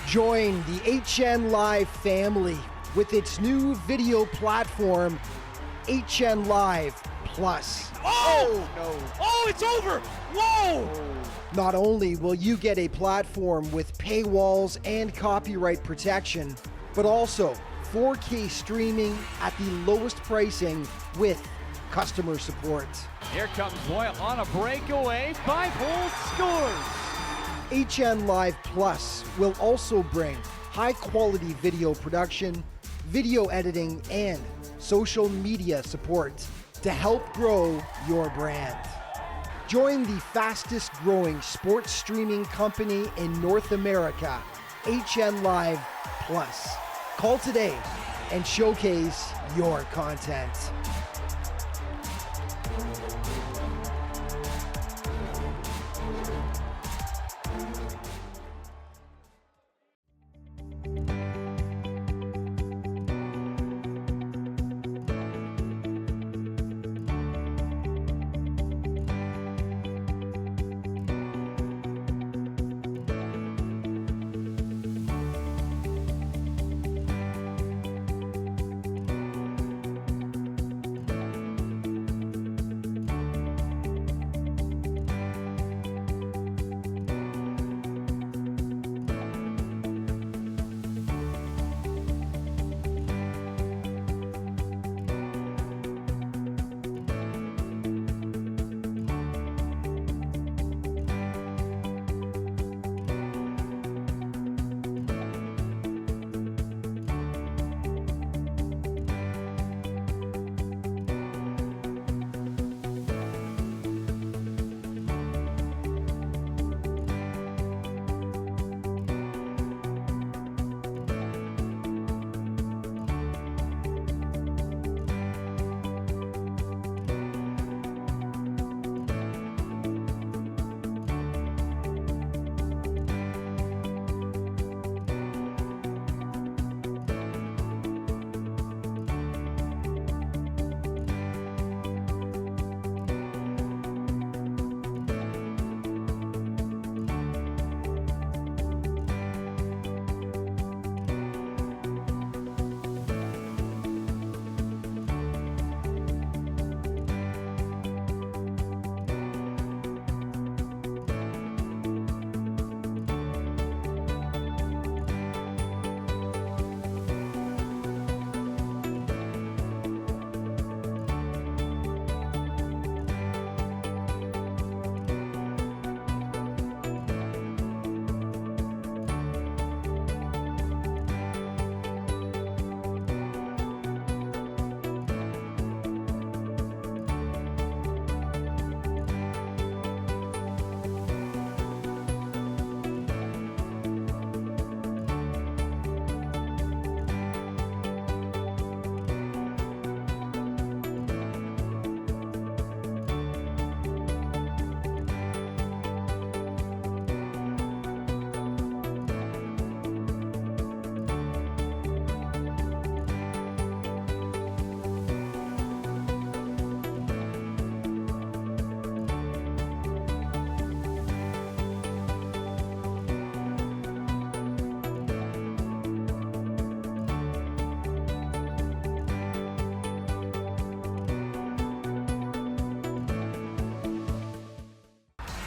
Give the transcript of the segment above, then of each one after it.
Join the HN Live family with its new video platform, HN Live Plus. Oh! No. Oh, it's over! Whoa! Not only will you get a platform with paywalls and copyright protection, but also 4K streaming at the lowest pricing with customer support. Here comes Boyle on a breakaway. 5-hole scores! HN Live Plus will also bring high-quality video production, video editing, and social media support to help grow your brand. Join the fastest-growing sports streaming company in North America, HN Live Plus. Call today and showcase your content.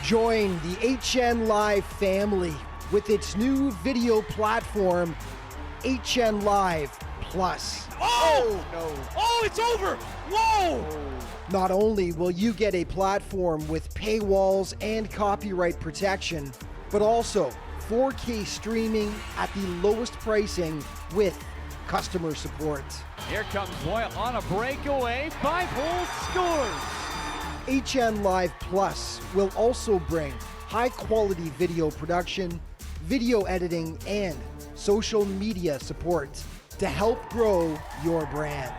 Join the HN Live family with its new video platform, HN Live Plus. Oh! No. Oh, it's over! Whoa! Not only will you get a platform with paywalls and copyright protection, but also 4K streaming at the lowest pricing with customer support. Here comes Boyle on a breakaway. 5-hole scores! HN Live Plus will also bring high-quality video production, video editing, and social media support to help grow your brand.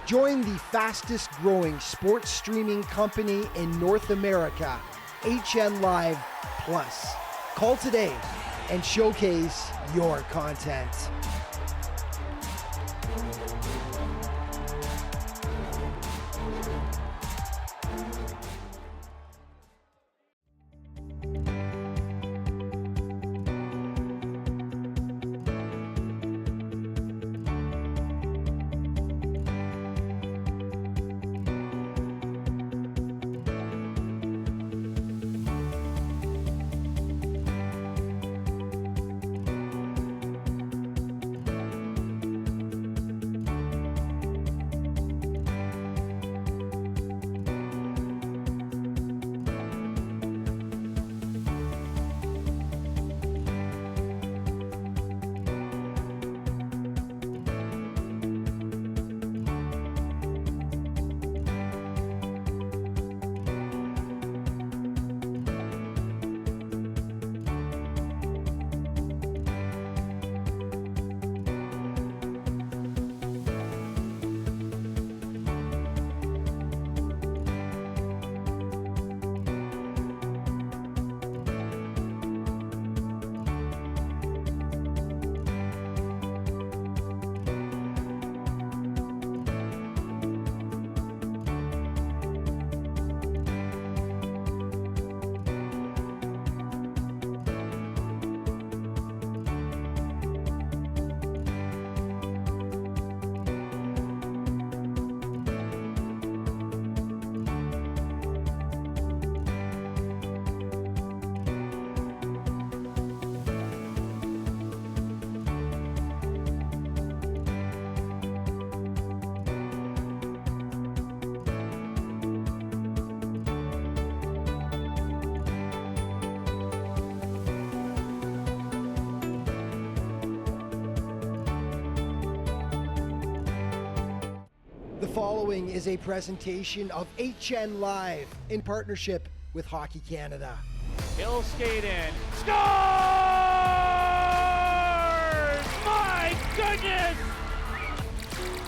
Join the fastest-growing sports streaming company in North America, HN Live Plus. Call today and showcase your content. following is a presentation of HN Live in partnership with Hockey Canada. He'll skate in. Scores! My goodness!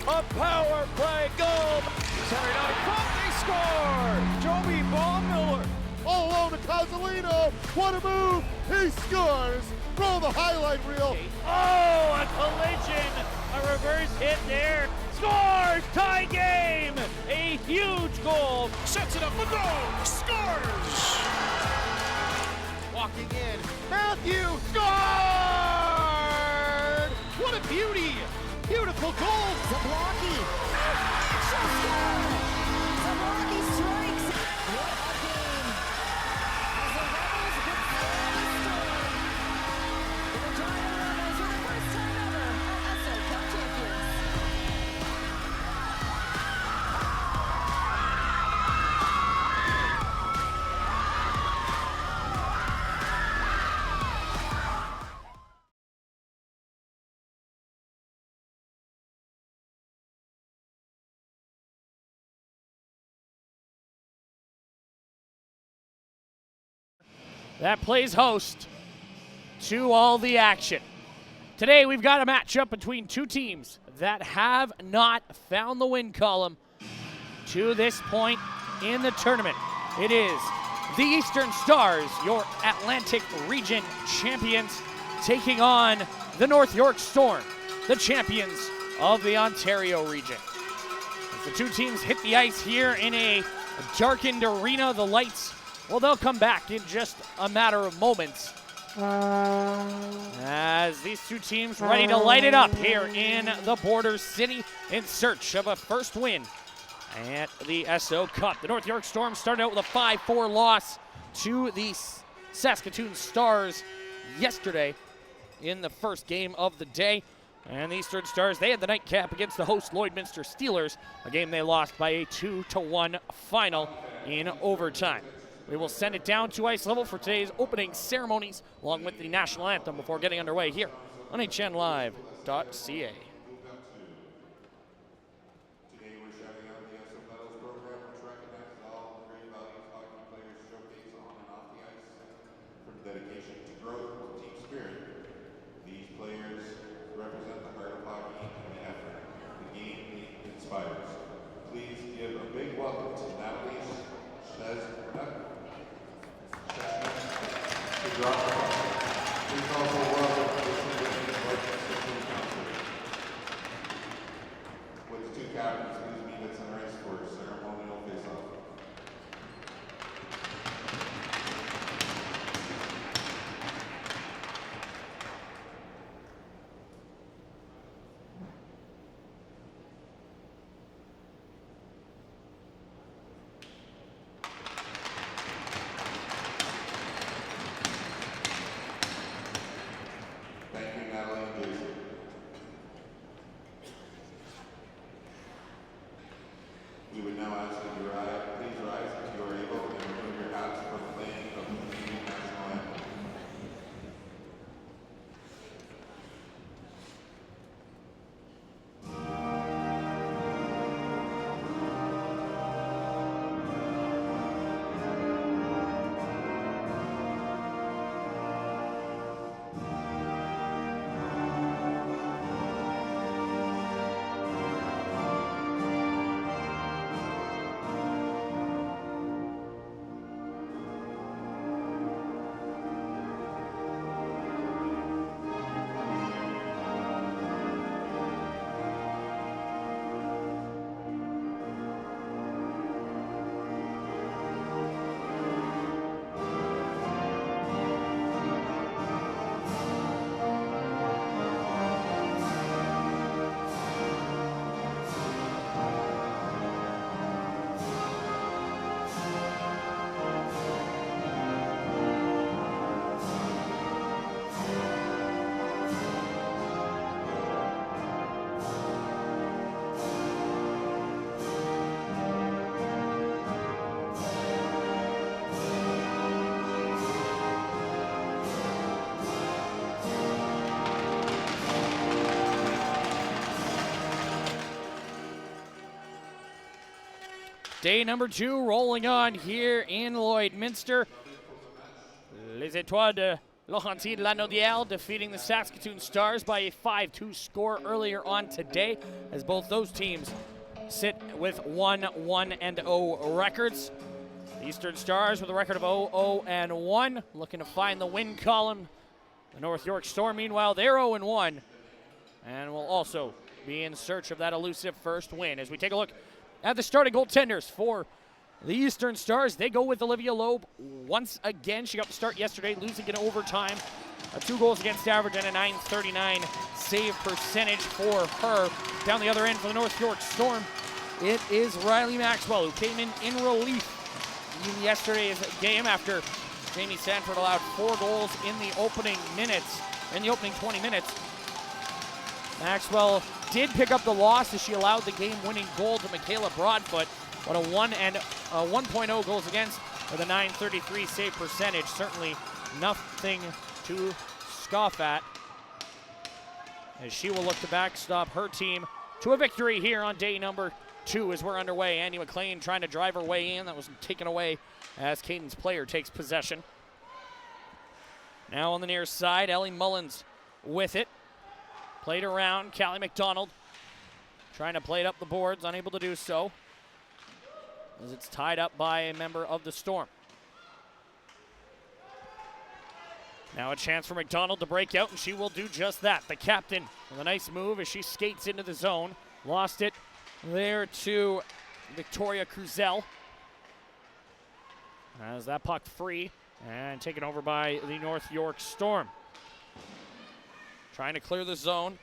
A power play goal! Centered out front, they score! Joey Baumiller. All alone to Cazalino. What a move! He scores! Roll the highlight reel. Oh, a collision! A reverse hit there. Scores! Tie game! A huge goal. Sets it up for goal. Scores! Walking in. Matthew scored! What a beauty! Beautiful goal. Zablocki. Zablocki strikes. What a game. As the Rebels get storm. The Regina Rebels for the first time ever are Esso Cup champions. That plays host to all the action. Today we've got a matchup between two teams that have not found the win column to this point in the tournament. It is the Eastern Stars, your Atlantic Region champions, taking on the North York Storm, the champions of the Ontario region. As the two teams hit the ice here in a darkened arena, the lights, well, they'll come back in just a matter of moments as these two teams ready to light it up here in the Border City in search of a first win at the Esso Cup. The North York Storm started out with a 5-4 loss to the Saskatoon Stars yesterday in the first game of the day. And the Eastern Stars, they had the nightcap against the host Lloydminster Steelers, a game they lost by a 2-1 final in overtime. We will send it down to ice level for today's opening ceremonies, along with the national anthem before getting underway here on HNLive.ca. Today we're shouting out the Esso Medals program, which recognizes all the great values hockey players showcase on and off the ice, from dedication to growth to team spirit. These players represent the heart of hockey and the effort the game inspires. Please give a big welcome to Natalie Chesnut to drop the puck. Please also welcome the City Council. Day number 2 rolling on here in Lloydminster. Les Étoiles de Laurentides-Lanaudière defeating the Saskatoon Stars by a 5-2 score earlier on today, as both those teams sit with 1-1-0 records. The Eastern Stars with a record of 0-0-1, looking to find the win column. The North York Storm, meanwhile, they're 0-1, and will also be in search of that elusive first win. As we take a look at the starting goaltenders for the Eastern Stars, they go with Olivia Loeb once again. She got the start yesterday, losing in overtime. 2 goals against average and a .939 save percentage for her. Down the other end for the North York Storm, it is Ryleigh Maxwell, who came in relief in yesterday's game after Jamie Sanford allowed 4 goals in the opening 20 minutes. Maxwell did pick up the loss as she allowed the game-winning goal to Michaela Broadfoot. But a 1.0 goals against with a .933 save percentage. Certainly nothing to scoff at, as she will look to backstop her team to a victory here on day number 2 as we're underway. Andy McLean trying to drive her way in. That was taken away as Caden's player takes possession. Now on the near side, Ellie Mullins with it. Played around, Callie McDonald trying to play it up the boards, unable to do so, as it's tied up by a member of the Storm. Now a chance for McDonald to break out, and she will do just that. The captain with a nice move as she skates into the zone. Lost it there to Victoria Cruzel. As that puck free and taken over by the North York Storm. Trying to clear the zone,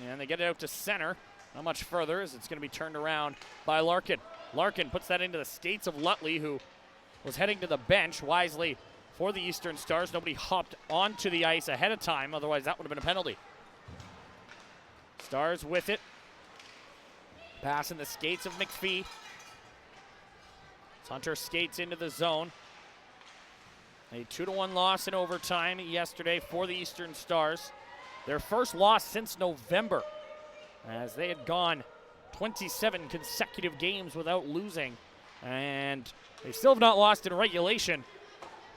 and they get it out to center. Not much further, as it's going to be turned around by Larkin. Larkin puts that into the skates of Lutley, who was heading to the bench wisely for the Eastern Stars. Nobody hopped onto the ice ahead of time, otherwise that would have been a penalty. Stars with it. Pass in the skates of McPhee. Hunter skates into the zone. A 2-1 loss in overtime yesterday for the Eastern Stars. Their first loss since November, as they had gone 27 consecutive games without losing, and they still have not lost in regulation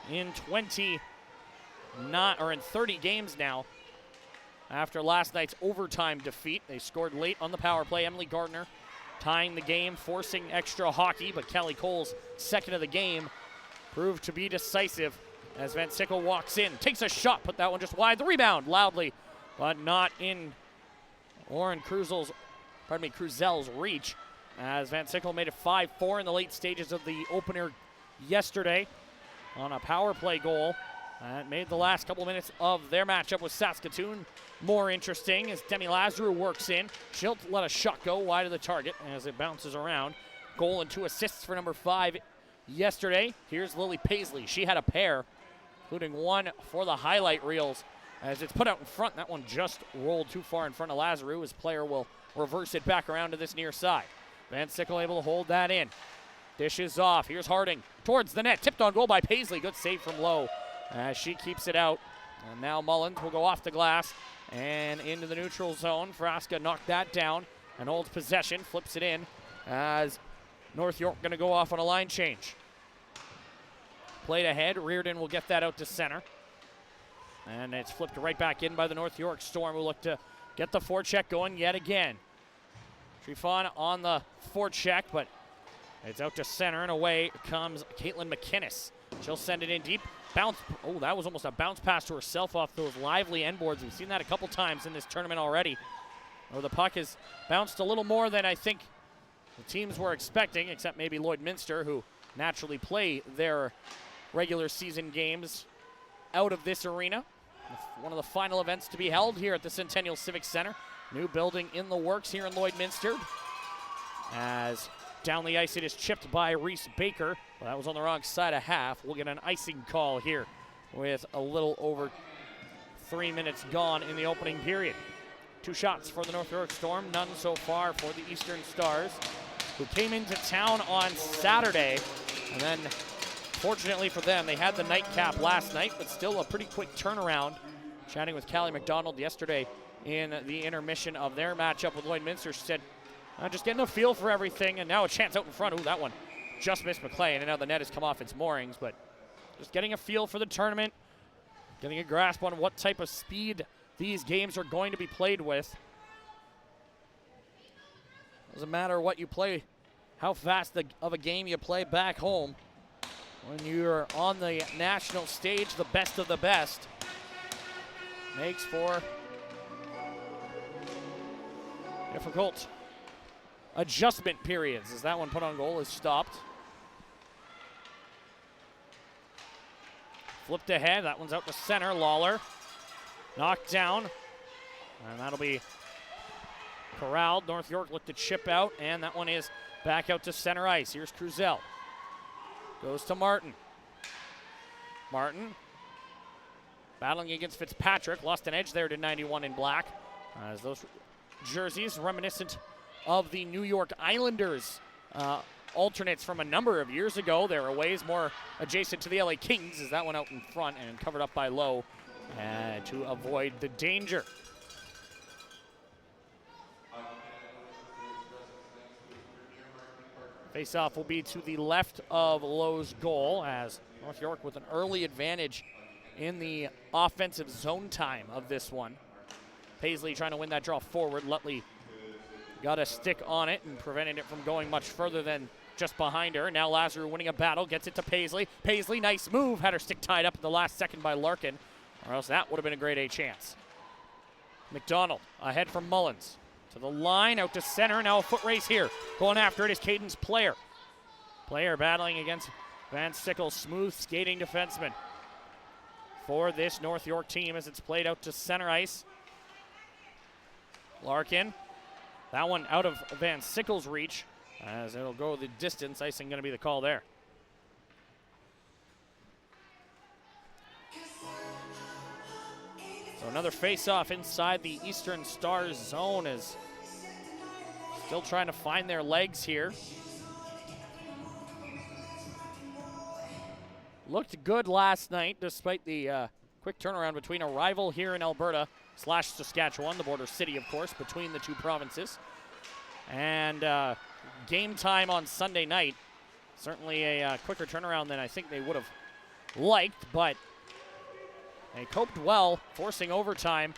in 30 games now. After last night's overtime defeat, they scored late on the power play. Emily Gardner tying the game, forcing extra hockey, but Kelly Cole's second of the game proved to be decisive as Van Sickle walks in, takes a shot, put that one just wide. The rebound loudly, but not in Lauren Cruzel's reach, as Van Sickle made it 5-4 in the late stages of the opener yesterday on a power play goal. That made the last couple of minutes of their matchup with Saskatoon more interesting as Demi Lazarou works in. She'll let a shot go wide of the target as it bounces around. Goal and 2 assists for number 5 yesterday. Here's Lily Paisley. She had a pair, including one for the highlight reels as it's put out in front. That one just rolled too far in front of Lazarou. His player will reverse it back around to this near side. Van Sickle able to hold that in. Dishes off. Here's Harding towards the net. Tipped on goal by Paisley. Good save from Lowe as she keeps it out. And now Mullins will go off the glass and into the neutral zone. Frasca knocked that down and holds possession. Flips it in as North York going to go off on a line change. Played ahead. Reardon will get that out to center. And it's flipped right back in by the North York Storm, who look to get the forecheck going yet again. Trifon on the forecheck, but it's out to center, and away comes Caitlin McInnes. She'll send it in deep. Bounce. Oh, that was almost a bounce pass to herself off those lively end boards. We've seen that a couple times in this tournament already, where the puck has bounced a little more than I think the teams were expecting, except maybe Lloydminster, who naturally play their regular season games out of this arena. One of the final events to be held here at the Centennial Civic Center. New building in the works here in Lloydminster. As down the ice it is chipped by Reese Baker. Well, that was on the wrong side of half. We'll get an icing call here with a little over 3 minutes gone in the opening period. 2 shots for the North York Storm, none so far for the Eastern Stars, who came into town on Saturday. And then, fortunately for them, they had the nightcap last night, but still a pretty quick turnaround. Chatting with Callie McDonald yesterday in the intermission of their matchup with Lloydminster, she said, just getting a feel for everything, and now a chance out in front. Ooh, that one just missed McLean, and now the net has come off its moorings, but just getting a feel for the tournament, getting a grasp on what type of speed these games are going to be played with. Doesn't matter what you play, how fast of a game you play back home. When you're on the national stage, the best of the best makes for difficult adjustment periods, as that one put on goal is stopped. Flipped ahead, that one's out to center. Lawler knocked down, and that'll be corralled. North York looked to chip out, and that one is back out to center ice. Here's Cruzel. Goes to Martin. Martin battling against Fitzpatrick. Lost an edge there to 91 in black, as those jerseys reminiscent of the New York Islanders alternates from a number of years ago. Their aways more adjacent to the LA Kings, as that one out in front and covered up by Lowe to avoid the danger. Face-off will be to the left of Lowe's goal, as North York with an early advantage in the offensive zone time of this one. Paisley trying to win that draw forward. Lutley got a stick on it and prevented it from going much further than just behind her. Now Lazarou winning a battle, gets it to Paisley. Paisley, nice move, had her stick tied up at the last second by Larkin, or else that would have been a grade A chance. McDonald ahead from Mullins. To the line, out to center, now a foot race here. Going after it is Caden's Player. Player battling against Van Sickle, smooth skating defenseman for this North York team as it's played out to center ice. Larkin, that one out of Van Sickle's reach, as it'll go the distance. Icing going to be the call there. So another face-off inside the Eastern Stars zone, is still trying to find their legs here. Looked good last night despite the quick turnaround between a rival here in Alberta / Saskatchewan, the border city, of course, between the two provinces. And game time on Sunday night. Certainly a quicker turnaround than I think they would have liked, but they coped well, forcing overtime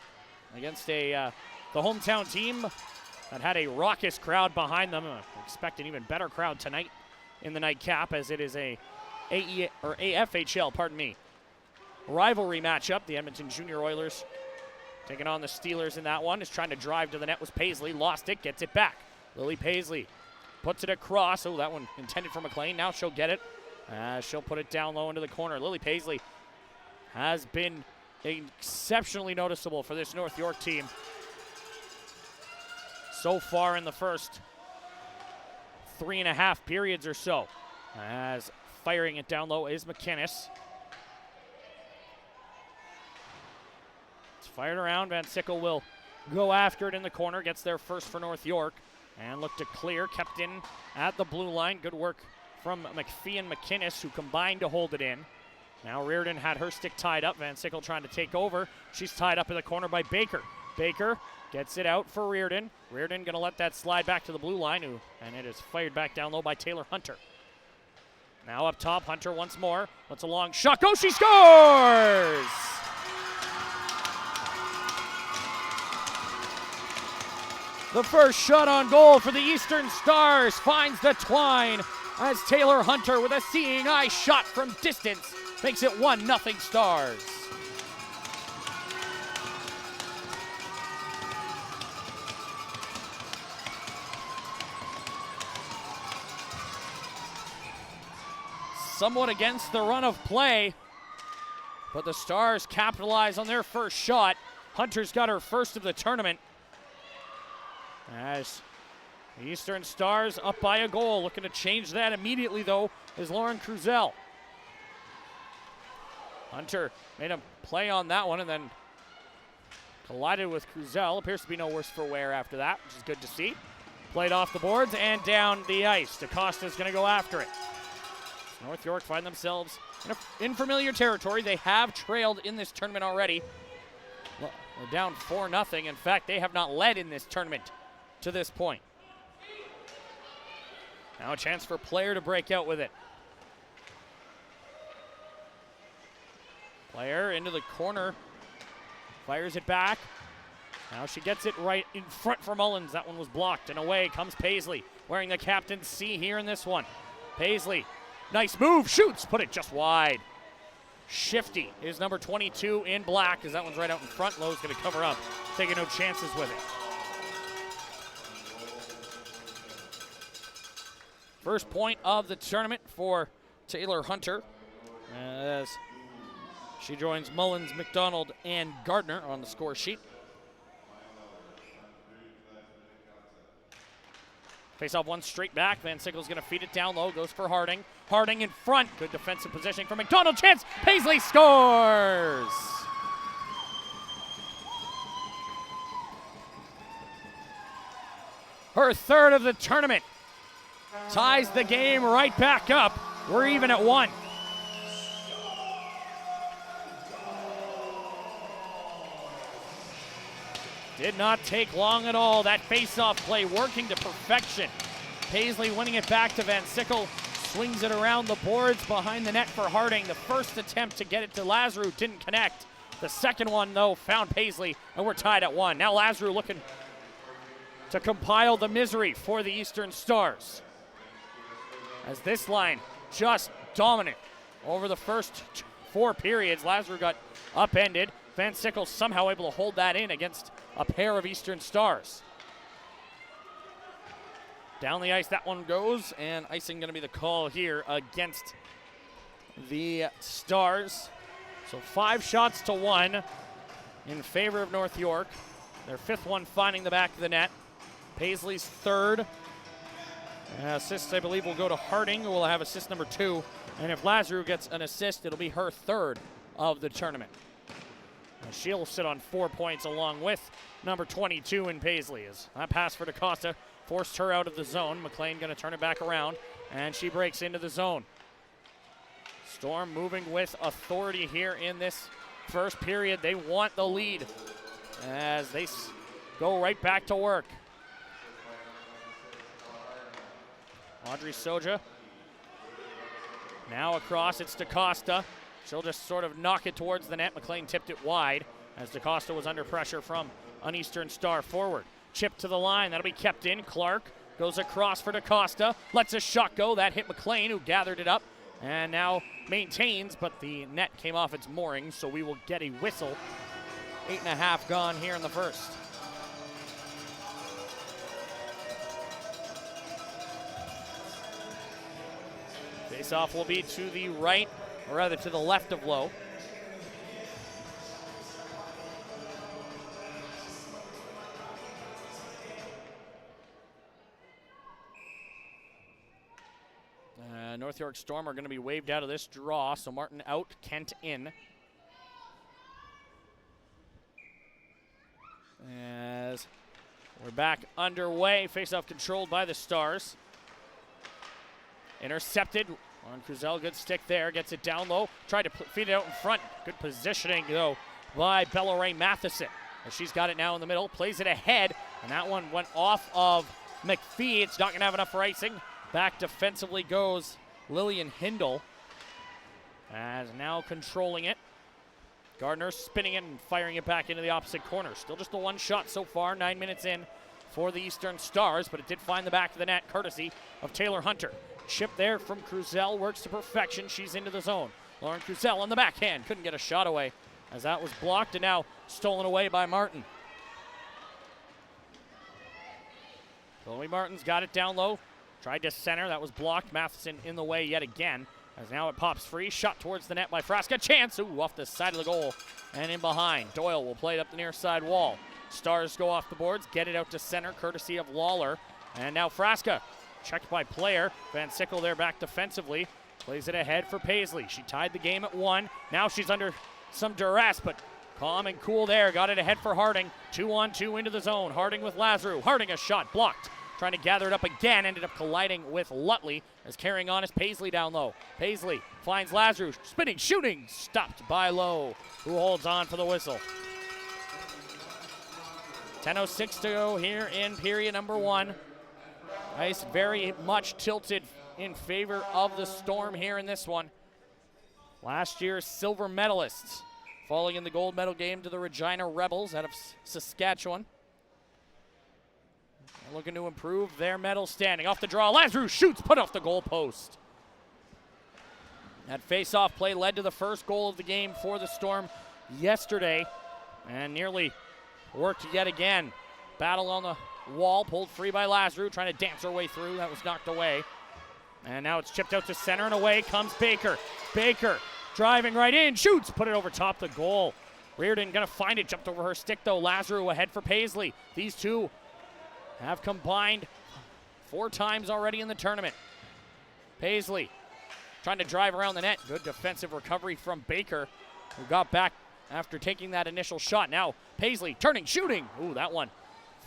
against the hometown team that had a raucous crowd behind them. Expect an even better crowd tonight in the nightcap, as it is a AFHL, rivalry matchup. The Edmonton Junior Oilers taking on the Steelers in that one. Is trying to drive to the net was Paisley, lost it, gets it back. Lily Paisley puts it across. Oh, that one intended for McLean. Now she'll get it. She'll put it down low into the corner. Lily Paisley has been exceptionally noticeable for this North York team so far in the first 3.5 periods or so. As firing it down low is McInnes. It's fired around. Van Sickle will go after it in the corner. Gets there first for North York and look to clear. Kept in at the blue line. Good work from McPhee and McInnes, who combined to hold it in. Now Reardon had her stick tied up. Van Sickle trying to take over. She's tied up in the corner by Baker. Baker gets it out for Reardon. Reardon going to let that slide back to the blue line, and it is fired back down low by Taylor Hunter. Now up top, Hunter once more. What's a long shot? Go, she scores! The first shot on goal for the Eastern Stars finds the twine, as Taylor Hunter, with a seeing eye shot from distance, makes it 1-0 Stars. Somewhat against the run of play, but the Stars capitalize on their first shot. Hunter's got her first of the tournament, as the Eastern Stars up by a goal. Looking to change that immediately, though, is Lauren Cruzel. Hunter made a play on that one and then collided with Cruzel. Appears to be no worse for wear after that, which is good to see. Played off the boards and down the ice. DaCosta's going to go after it. North York find themselves in familiar territory. They have trailed in this tournament already. Well, they're down 4-0. In fact, they have not led in this tournament to this point. Now a chance for Player to break out with it. Player into the corner, fires it back. Now she gets it right in front for Mullins. That one was blocked, and away comes Paisley, wearing the captain's C here in this one. Paisley, nice move, shoots, put it just wide. Shifty is number 22 in black, as that one's right out in front. Lowe's going to cover up, taking no chances with it. First point of the tournament for Taylor Hunter, as she joins Mullins, McDonald, and Gardner on the score sheet. Face off one straight back. Van Sickle's going to feed it down low. Goes for Harding. Harding in front. Good defensive positioning for McDonald. Chance. Paisley scores. Her third of the tournament. Ties the game right back up. We're even at 1. Did not take long at all. That face-off play working to perfection. Paisley winning it back to Van Sickle. Swings it around the boards behind the net for Harding. The first attempt to get it to Lazarou didn't connect. The second one, though, found Paisley, and we're tied at 1. Now Lazarou looking to compile the misery for the Eastern Stars, as this line just dominant over the first 4 periods. Lazarou got upended. Van Sickle somehow able to hold that in against a pair of Eastern Stars. Down the ice, that one goes, and icing going to be the call here against the Stars. So 5 shots to 1 in favor of North York. Their 5th one finding the back of the net. Paisley's 3rd. Assists, I believe, will go to Harding, who will have assist number 2. And if Lazarou gets an assist, it'll be her 3rd of the tournament. She'll sit on 4 points along with number 22 in Paisley. As that pass for DaCosta forced her out of the zone. McLean going to turn it back around, and she breaks into the zone. Storm moving with authority here in this first period. They want the lead as they go right back to work. Audrey Soja now across. It's DaCosta. She'll just sort of knock it towards the net. McLean tipped it wide as DaCosta was under pressure from an Eastern Star forward. Chip to the line. That'll be kept in. Clark goes across for DaCosta. Lets a shot go. That hit McLean, who gathered it up and now maintains, but the net came off its moorings, so we will get a whistle. 8.5 gone here in the first. Face-off will be to the right, or rather to the left of Lowe. North York Storm are going to be waved out of this draw, so Martin out, Kent in. As we're back underway, face-off controlled by the Stars. Intercepted. Lauren Cruzel, good stick there, gets it down low. Tried to feed it out in front. Good positioning, though, by Bella Ray Matheson. And she's got it now in the middle, plays it ahead, and that one went off of McPhee. It's not going to have enough for icing. Back defensively goes Lillian Hindle, as now controlling it. Gardner spinning it and firing it back into the opposite corner. Still just the one shot so far, 9 minutes in for the Eastern Stars, but it did find the back of the net courtesy of Taylor Hunter. Chip there from Cruzel, works to perfection. She's into the zone. Lauren Cruzel on the backhand, couldn't get a shot away as that was blocked and now stolen away by Martin. Chloe Martin's got it down low. Tried to center, that was blocked. Matheson in the way yet again, as now it pops free. Shot towards the net by Frasca. Chance, ooh, off the side of the goal and in behind. Doyle will play it up the near side wall. Stars go off the boards, get it out to center, courtesy of Lawler. And now Frasca, checked by Player. Van Sickle there back defensively. Plays it ahead for Paisley. She tied the game at 1. Now she's under some duress, but calm and cool there. Got it ahead for Harding. 2-on-2 into the zone. Harding with Lazarou. Harding a shot blocked. Trying to gather it up again, ended up colliding with Lutley, as carrying on is Paisley down low. Paisley finds Lazarou, spinning, shooting, stopped by Lowe, who holds on for the whistle. 10:06 to go here in period number 1. Ice very much tilted in favor of the Storm here in this one. Last year's silver medalists falling in the gold medal game to the Regina Rebels out of Saskatchewan. They're looking to improve their medal standing. Off the draw, Lazarou shoots, put off the goal post. That face-off play led to the first goal of the game for the Storm yesterday, and nearly worked yet again. Battle on the wall, pulled free by Lazarou, trying to dance her way through. That was knocked away. And now it's chipped out to center, and away comes Baker. Baker driving right in, shoots, put it over top the goal. Reardon gonna find it, jumped over her stick though. Lazarou ahead for Paisley. These two have combined 4 times already in the tournament. Paisley trying to drive around the net. Good defensive recovery from Baker, who got back after taking that initial shot. Now Paisley turning, shooting. Ooh, that one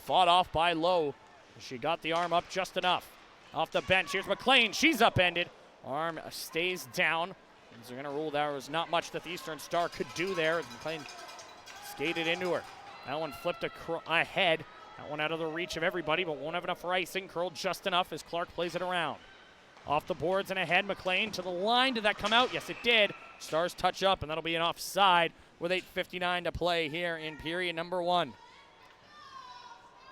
fought off by Lowe. She got the arm up just enough. Off the bench, here's McLean. She's upended. Arm stays down. They're going to rule there was not much that the Eastern Star could do there as McLean skated into her. That one flipped ahead. That one out of the reach of everybody, but won't have enough for icing. Curled just enough as Clark plays it around. Off the boards and ahead, McLean to the line. Did that come out? Yes, it did. Stars touch up, and that'll be an offside with 8:59 to play here in period number 1.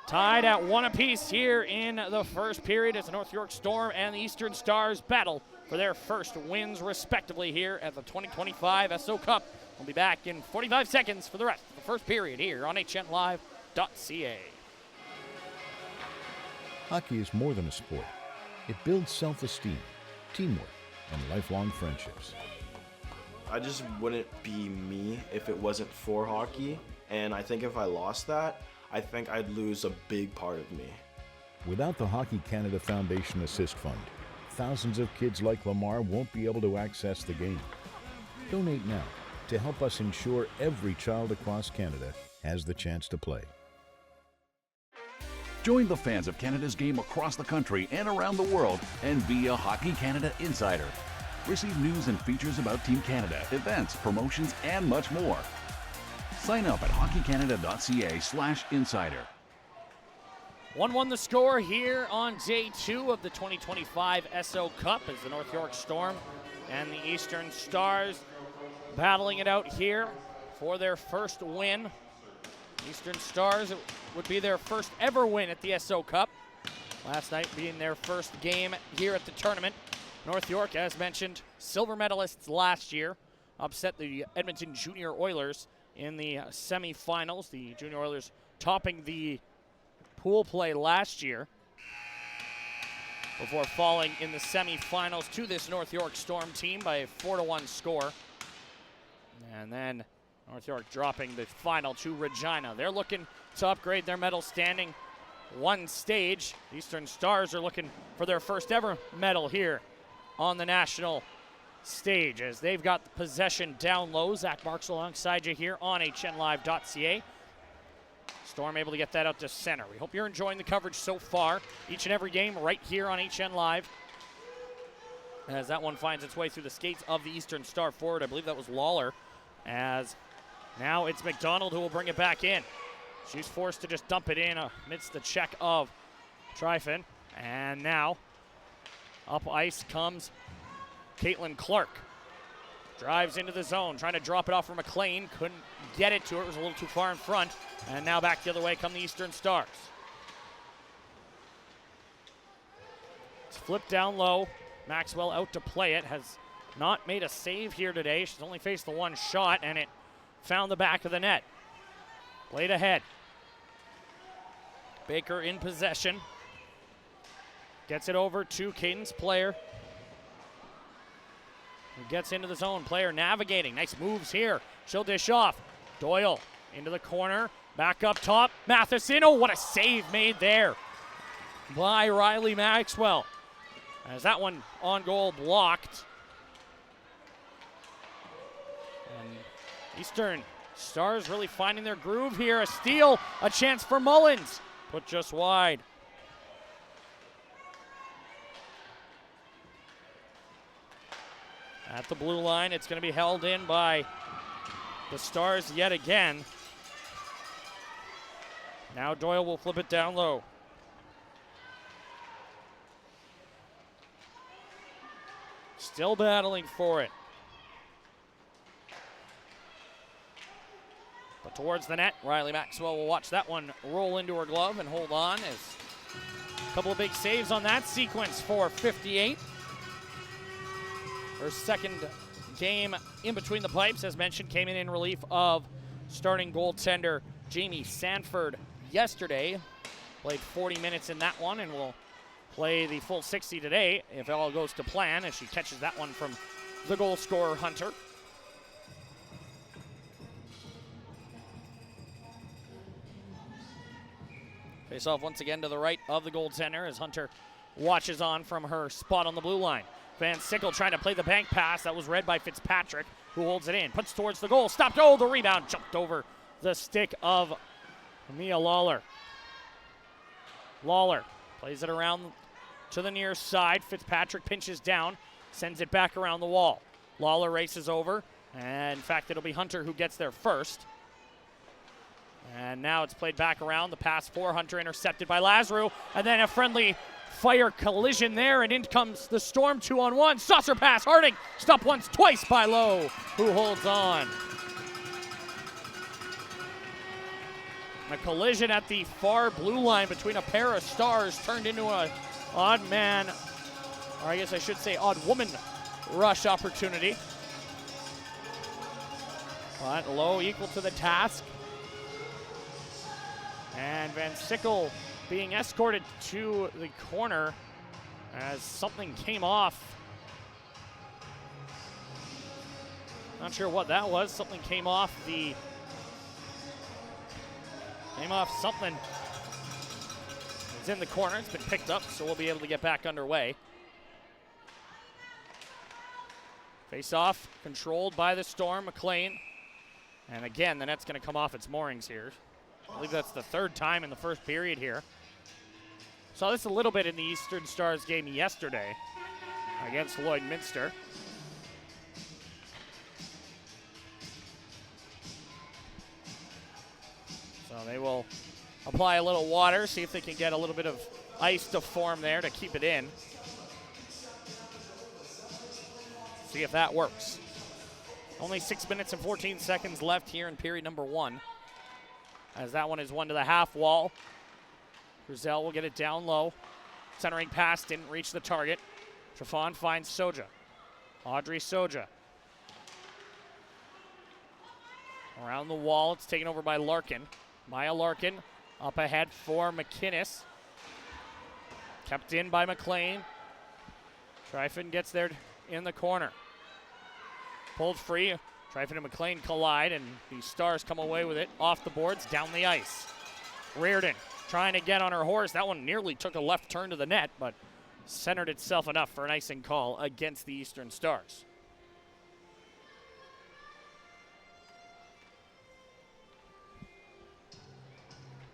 Tied at 1 apiece here in the first period as the North York Storm and the Eastern Stars battle for their first wins respectively here at the 2025 Esso Cup. We'll be back in 45 seconds for the rest of the first period here on HNLive.ca. Hockey is more than a sport. It builds self-esteem, teamwork, and lifelong friendships. I just wouldn't be me if it wasn't for hockey, and I think if I lost that, I think I'd lose a big part of me. Without the Hockey Canada Foundation Assist Fund, thousands of kids like Lamar won't be able to access the game. Donate now to help us ensure every child across Canada has the chance to play. Join the fans of Canada's game across the country and around the world and be a Hockey Canada insider. Receive news and features about Team Canada, events, promotions, and much more. Sign up at hockeycanada.ca/insider. 1-1 the score here on day 2 of the 2025 Esso Cup as the North York Storm and the Eastern Stars battling it out here for their first win. Eastern Stars, it would be their first ever win at the Esso Cup. Last night being their first game here at the tournament. North York, as mentioned, silver medalists last year, upset the Edmonton Junior Oilers in the semifinals. The Junior Oilers topping the pool play last year before falling in the semifinals to this North York Storm team by a 4-1 score. And then North York dropping the final to Regina. They're looking to upgrade their medal standing 1 stage. Eastern Stars are looking for their first ever medal here on the national stage as they've got the possession down low. Zach Marks alongside you here on HNLive.ca. Storm able to get that out to center. We hope you're enjoying the coverage so far. Each and every game right here on HN Live. As that one finds its way through the skates of the Eastern Star forward. I believe that was Lawler. As now it's McDonald who will bring it back in. She's forced to just dump it in amidst the check of Tryfin. And now up ice comes Caitlin Clark. Drives into the zone, trying to drop it off for McLean. Couldn't get it to her, it was a little too far in front. And now back the other way come the Eastern Stars. It's flipped down low. Maxwell out to play it. Has not made a save here today. She's only faced the 1 shot, and it found the back of the net. Played ahead. Baker in possession. Gets it over to Cadence Player. Who gets into the zone. Player navigating. Nice moves here. She'll dish off. Doyle into the corner. Back up top. Matheson. Oh, what a save made there by Ryleigh Maxwell. As that one on goal blocked. And Eastern Stars really finding their groove here. A steal. A chance for Mullins. Put just wide. At the blue line, it's going to be held in by the Stars yet again. Now Doyle will flip it down low. Still battling for it. But towards the net, Ryleigh Maxwell will watch that one roll into her glove and hold on as a couple of big saves on that sequence for 58. Her second game in between the pipes, as mentioned, came in relief of starting goaltender Jamie Sanford yesterday. Played 40 minutes in that one and will play the full 60 today if all goes to plan as she catches that one from the goal scorer Hunter. Face off once again to the right of the goaltender as Hunter watches on from her spot on the blue line. Van Sickle trying to play the bank pass. That was read by Fitzpatrick, who holds it in. Puts towards the goal. Stopped. Oh, the rebound jumped over the stick of Mia Lawler. Lawler plays it around to the near side. Fitzpatrick pinches down, sends it back around the wall. Lawler races over, and in fact, it'll be Hunter who gets there first. And now it's played back around. The pass for Hunter intercepted by Lazarou, and then a friendly fire collision there, and in comes the Storm 2-on-1. Saucer pass, Harding, stopped once, twice by Lowe, who holds on. A collision at the far blue line between a pair of stars turned into an odd man, or I guess I should say odd woman rush opportunity. But Lowe equal to the task. And Van Sickle being escorted to the corner as something came off. Not sure what that was. Something came off something. It's in the corner. It's been picked up, so we'll be able to get back underway. Face off, controlled by the Storm, McLean. And again, the net's going to come off its moorings here. I believe that's the third time in the first period here. Saw this a little bit in the Eastern Stars game yesterday against Lloydminster. So they will apply a little water, see if they can get a little bit of ice to form there to keep it in. See if that works. Only 6 minutes and 14 seconds left here in period number 1. As that one is one to the half wall. Grizel will get it down low. Centering pass didn't reach the target. Trafon finds Soja. Audrey Soja. Around the wall, it's taken over by Larkin. Maya Larkin up ahead for McInnes. Kept in by McLean. Tryfin gets there in the corner. Pulled free. Tryfin and McLean collide, and the Stars come away with it off the boards, down the ice. Reardon trying to get on her horse. That one nearly took a left turn to the net, but centered itself enough for an icing call against the Eastern Stars.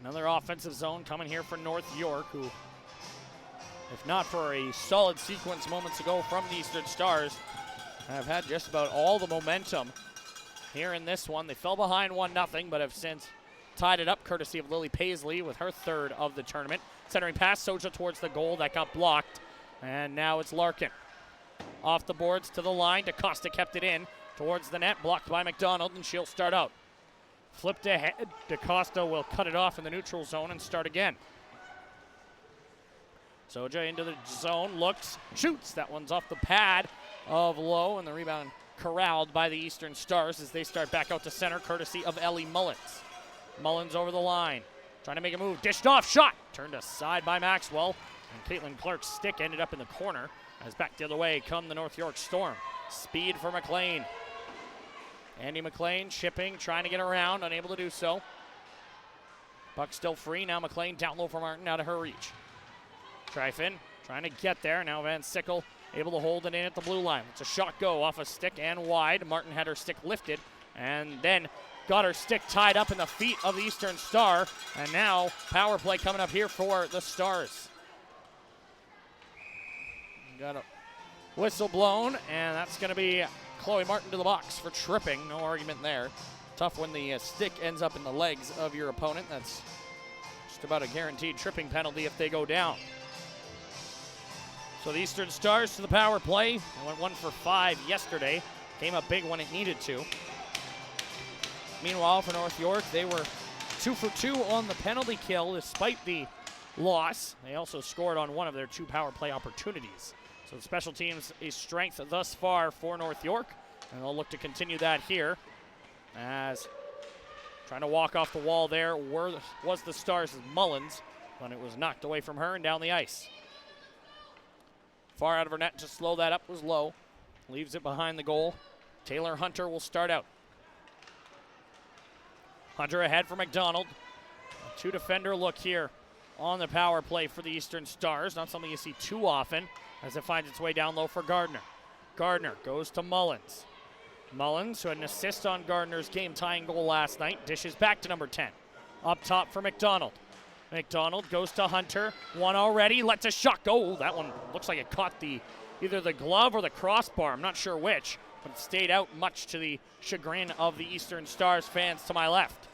Another offensive zone coming here for North York, who, if not for a solid sequence moments ago from the Eastern Stars, have had just about all the momentum here in this one. They fell behind 1-0, but have since tied it up courtesy of Lily Paisley with her third of the tournament. Centering pass, Soja towards the goal. That got blocked, and now it's Larkin. Off the boards to the line. DaCosta kept it in towards the net, blocked by McDonald, and she'll start out. Flipped ahead. DaCosta will cut it off in the neutral zone and start again. Soja into the zone, looks, shoots. That one's off the pad of Lowe, and the rebound corralled by the Eastern Stars as they start back out to center, courtesy of Ellie Mullins. Mullins over the line, trying to make a move, dished off, shot, turned aside by Maxwell, and Caitlin Clark's stick ended up in the corner as back the other way come the North York Storm. Speed for McLean. Andy McLean shipping, trying to get around, unable to do so. Puck still free, now McLean down low for Martin, out of her reach. Tryfin trying to get there, now Van Sickle able to hold it in at the blue line. It's a shot go off a stick and wide. Martin had her stick lifted and then got her stick tied up in the feet of the Eastern Star. And now power play coming up here for the Stars. Got a whistle blown, and that's going to be Chloe Martin to the box for tripping. No argument there. Tough when the stick ends up in the legs of your opponent. That's just about a guaranteed tripping penalty if they go down. So the Eastern Stars to the power play. They went 1 for 5 yesterday. Came up big when it needed to. Meanwhile, for North York, they were 2 for 2 on the penalty kill despite the loss. They also scored on one of their 2 power play opportunities. So the special teams a strength thus far for North York, and they'll look to continue that here. As trying to walk off the wall there was the Stars' Mullins, but it was knocked away from her and down the ice. Far out of her net to slow that up was low. Leaves it behind the goal. Taylor Hunter will start out. Hunter ahead for McDonald. A 2-defender look here on the power play for the Eastern Stars. Not something you see too often as it finds its way down low for Gardner. Gardner goes to Mullins. Mullins, who had an assist on Gardner's game-tying goal last night, dishes back to number 10. Up top for McDonald. McDonald goes to Hunter. One already, lets a shot go. That one looks like it caught either the glove or the crossbar. I'm not sure which, but it stayed out much to the chagrin of the Eastern Stars fans to my left.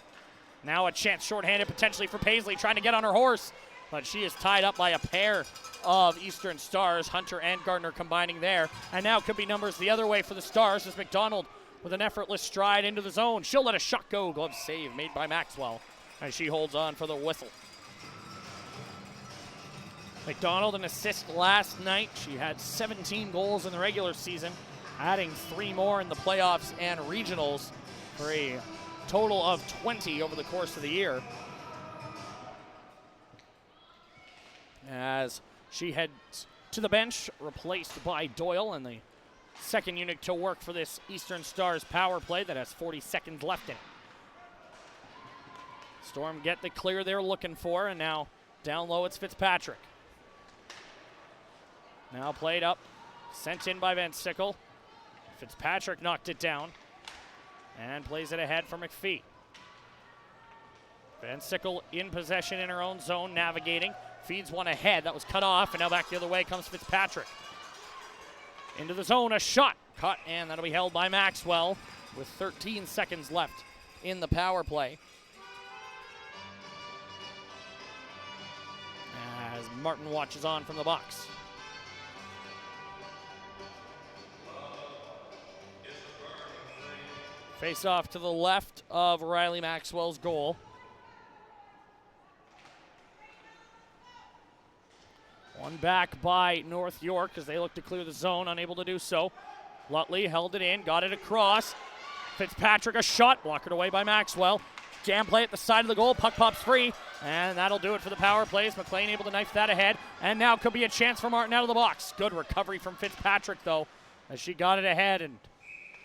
Now a chance shorthanded potentially for Paisley, trying to get on her horse, but she is tied up by a pair of Eastern Stars, Hunter and Gardner combining there. And now could be numbers the other way for the Stars as McDonald with an effortless stride into the zone. She'll let a shot go. Glove save made by Maxwell as she holds on for the whistle. McDonald an assist last night. She had 17 goals in the regular season, adding 3 more in the playoffs and regionals for a total of 20 over the course of the year. As she heads to the bench, replaced by Doyle, and the second unit to work for this Eastern Stars power play that has 40 seconds left in it. Storm get the clear they're looking for, and now down low it's Fitzpatrick. Now played up, sent in by Van Sickle. Fitzpatrick knocked it down and plays it ahead for McPhee. Van Sickle in possession in her own zone, navigating. Feeds one ahead. That was cut off, and now back the other way comes Fitzpatrick. Into the zone, a shot. Cut, and that'll be held by Maxwell with 13 seconds left in the power play. As Martin watches on from the box. Face off to the left of Ryleigh Maxwell's goal. One back by North York as they look to clear the zone, unable to do so. Lutley held it in, got it across. Fitzpatrick a shot, blocked away by Maxwell. Jam play at the side of the goal, puck pops free, and that'll do it for the power plays. McLean able to knife that ahead, and now could be a chance for Martin out of the box. Good recovery from Fitzpatrick though, as she got it ahead, and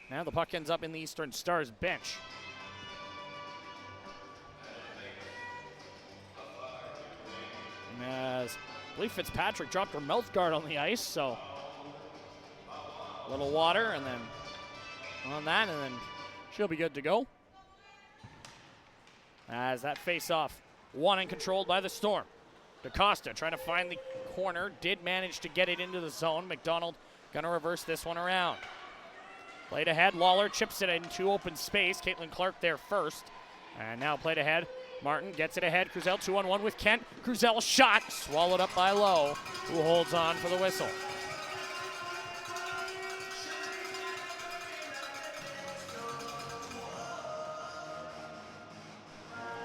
now the puck ends up in the Eastern Stars bench. As I believe Fitzpatrick dropped her mouth guard on the ice, so a little water and then on that, and then she'll be good to go. As that face-off won and controlled by the Storm. DaCosta trying to find the corner, did manage to get it into the zone. McDonald gonna reverse this one around. Played ahead, Lawler chips it into open space. Caitlin Clark there first. And now played ahead, Martin gets it ahead. Cruzel 2-on-1 with Kent. Cruzel shot, swallowed up by Lowe, who holds on for the whistle.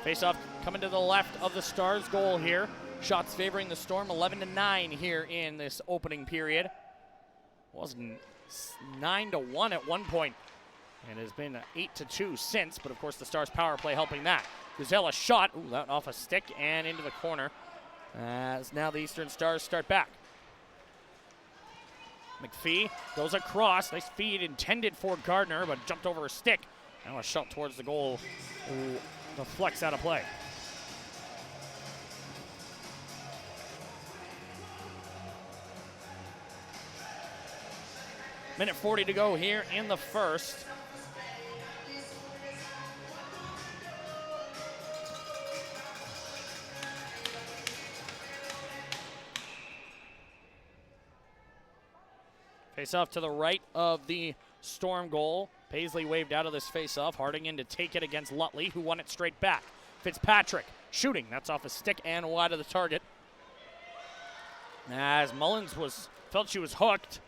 Face-off coming to the left of the Stars goal here. Shots favoring the Storm, 11-9 here in this opening period. Wasn't 9-1 at one point, and has been 8-2 since, but of course the Stars power play helping that. Guzella shot, ooh, that off a stick and into the corner, as now the Eastern Stars start back. McPhee goes across, nice feed intended for Gardner, but jumped over a stick. Now a shot towards the goal, ooh, deflects out of play. Minute 40 to go here in the first. Face off to the right of the Storm goal. Paisley waved out of this face-off. Harding in to take it against Lutley, who won it straight back. Fitzpatrick shooting. That's off a stick and wide of the target. As Mullins was Felt she was hooked.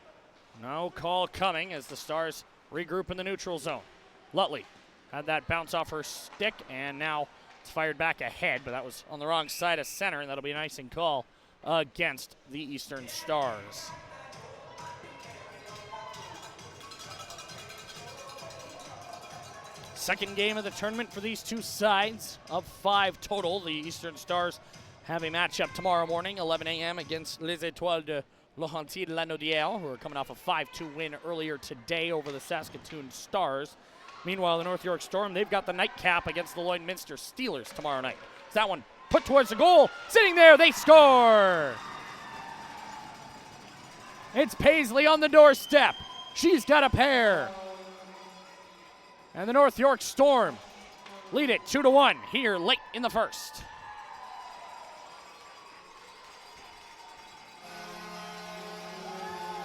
No call coming as the Stars regroup in the neutral zone. Ryleigh had that bounce off her stick, and now it's fired back ahead, but that was on the wrong side of center, and that'll be an icing call against the Eastern Stars. Second game of the tournament for these two sides of 5 total. The Eastern Stars have a matchup tomorrow morning, 11 a.m. against Les Étoiles de Laurentides-Lanaudière, who are coming off a 5-2 win earlier today over the Saskatoon Stars. Meanwhile, the North York Storm, they've got the nightcap against the Lloydminster Steelers tomorrow night. It's that one put towards the goal. Sitting there, they score! It's Paisley on the doorstep. She's got a pair. And the North York Storm lead it 2-1 here late in the first.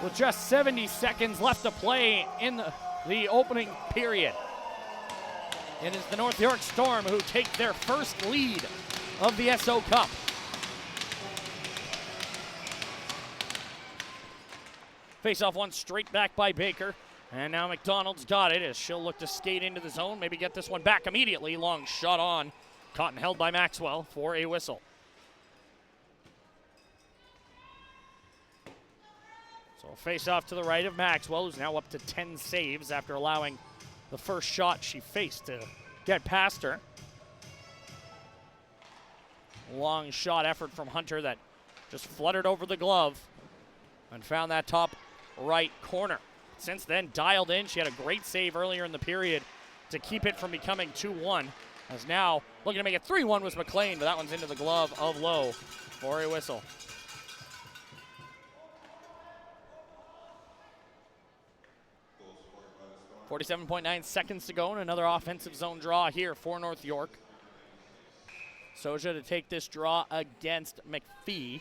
With just 70 seconds left to play in the opening period, it is the North York Storm who take their first lead of the Esso Cup. Face-off one straight back by Baker. And now McDonald's got it as she'll look to skate into the zone, maybe get this one back immediately. Long shot on, caught and held by Maxwell for a whistle. So face off to the right of Maxwell, who's now up to 10 saves after allowing the first shot she faced to get past her. Long shot effort from Hunter that just fluttered over the glove and found that top right corner. Since then, dialed in. She had a great save earlier in the period to keep it from becoming 2-1. As now, looking to make it 3-1 was McLean, but that one's into the glove of Lowe for a whistle. .9 seconds to go, and another offensive zone draw here for North York. Soja to take this draw against McPhee.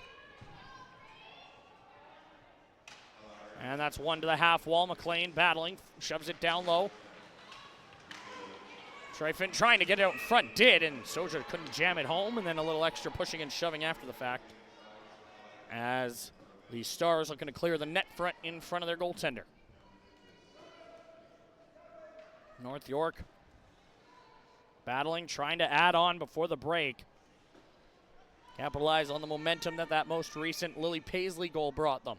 And that's one to the half wall. McLean battling, shoves it down low. Tryfin trying to get it out in front, did, and Soja couldn't jam it home, and then a little extra pushing and shoving after the fact. As the Stars looking to clear the net front in front of their goaltender. North York battling, trying to add on before the break. Capitalize on the momentum that most recent Lily Paisley goal brought them.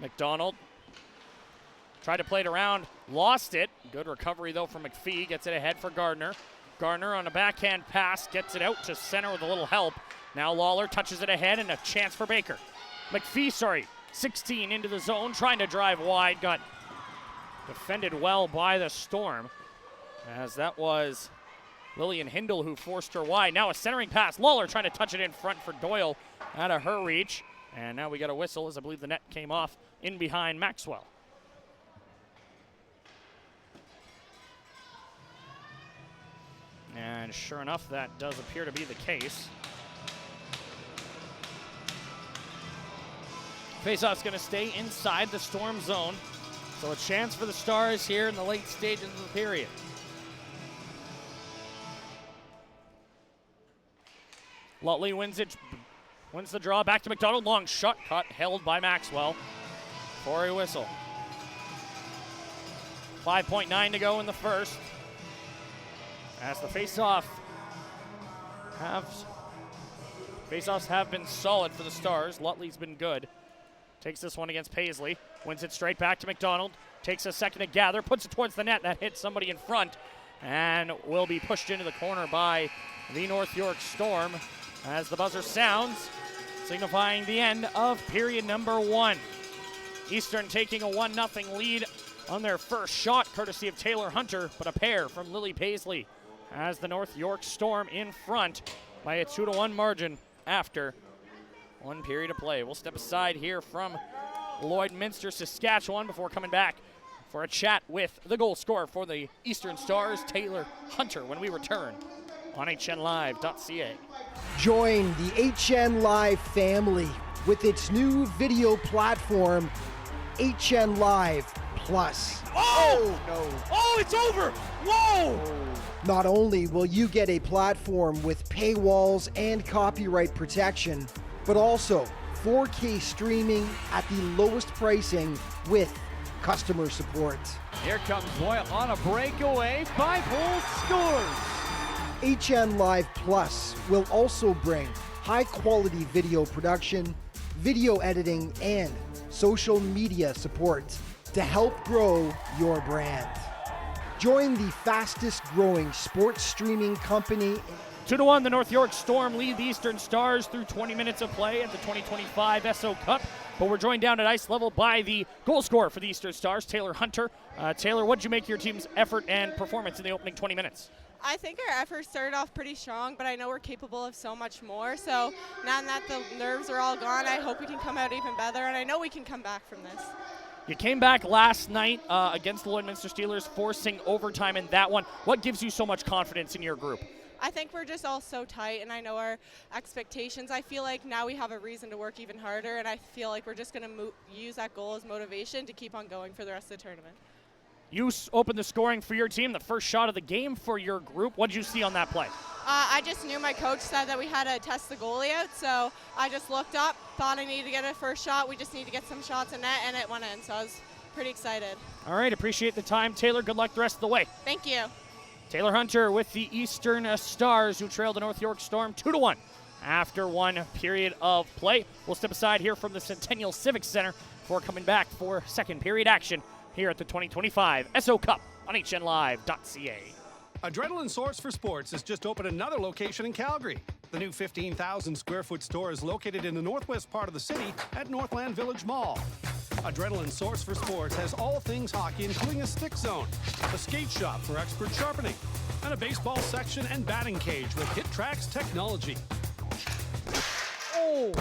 McDonald tried to play it around, lost it. Good recovery though from McPhee, gets it ahead for Gardner. Gardner on a backhand pass, gets it out to center with a little help. Now Lawler touches it ahead and a chance for Baker. McPhee, 16 into the zone, trying to drive wide, got defended well by the Storm. As that was Lillian Hindle who forced her wide. Now a centering pass, Lawler trying to touch it in front for Doyle out of her reach. And now we got a whistle as I believe the net came off in behind Maxwell. And sure enough, that does appear to be the case. Faceoff's going to stay inside the Storm zone. So a chance for the Stars here in the late stages of the period. Ryleigh wins it. Wins the draw, back to McDonald, long shot, caught, held by Maxwell for a whistle. 5.9 to go in the first. As the faceoffs have been solid for the Stars. Ryleigh's been good. Takes this one against Paisley, wins it straight back to McDonald, takes a second to gather, puts it towards the net, that hits somebody in front, and will be pushed into the corner by the North York Storm as the buzzer sounds, signifying the end of period number 1. Eastern taking a 1-0 lead on their first shot, courtesy of Taylor Hunter, but a pair from Lily Paisley as the North York Storm in front by a 2-1 margin after 1 period of play. We'll step aside here from Lloydminster, Saskatchewan before coming back for a chat with the goal scorer for the Eastern Stars, Taylor Hunter, when we return on hnlive.ca. Join the HN Live family with its new video platform, HN Live Plus. Oh! No. Oh, it's over! Whoa! Oh. Not only will you get a platform with paywalls and copyright protection, but also 4K streaming at the lowest pricing with customer support. Here comes Boyle on a breakaway. 5-hole scores. HN Live Plus will also bring high-quality video production, video editing, and social media support to help grow your brand. Join the fastest growing sports streaming company. 2-1, the North York Storm lead the Eastern Stars through 20 minutes of play at the 2025 Esso Cup. But we're joined down at ice level by the goal scorer for the Eastern Stars, Taylor Hunter. Taylor, what did you make of your team's effort and performance in the opening 20 minutes? I think our effort started off pretty strong, but I know we're capable of so much more. So now that the nerves are all gone, I hope we can come out even better, and I know we can come back from this. You came back last night against the Lloydminster Steelers, forcing overtime in that one. What gives you so much confidence in your group? I think we're just all so tight, and I know our expectations. I feel like now we have a reason to work even harder, and I feel like we're just going to use that goal as motivation to keep on going for the rest of the tournament. You opened the scoring for your team, the first shot of the game for your group. What did you see on that play? I just knew my coach said that we had to test the goalie out, so I just looked up, thought I needed to get a first shot. We just need to get some shots in net, and it went in, so I was pretty excited. All right, appreciate the time, Taylor. Good luck the rest of the way. Thank you. Taylor Hunter with the Eastern Stars, who trailed the North York Storm 2-1 after one period of play. We'll step aside here from the Centennial Civic Center before coming back for second period action here at the 2025 Esso Cup on hnlive.ca. Adrenaline Source for Sports has just opened another location in Calgary. The new 15,000 square foot store is located in the northwest part of the city at Northland Village Mall. Adrenaline Source for Sports has all things hockey, including a stick zone, a skate shop for expert sharpening, and a baseball section and batting cage with Hit Tracks technology. Oh!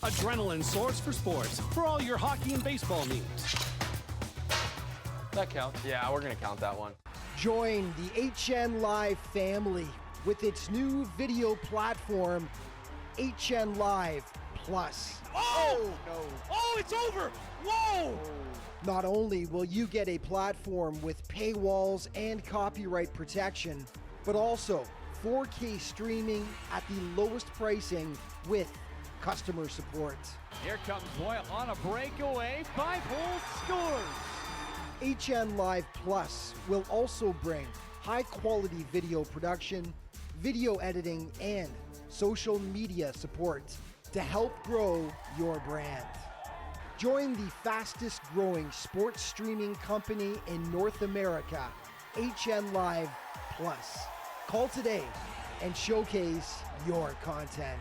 Adrenaline Source for Sports for all your hockey and baseball needs. That counts. Yeah, we're going to count that one. Join the HN Live family with its new video platform, HN Live Plus. Oh! No. Oh, it's over! Whoa! Not only will you get a platform with paywalls and copyright protection, but also 4K streaming at the lowest pricing with customer support. Here comes Boyle on a breakaway. 5-hole scores. HN Live Plus will also bring high-quality video production, video editing, and social media support to help grow your brand. Join the fastest growing sports streaming company in North America, HN Live Plus. Call today and showcase your content.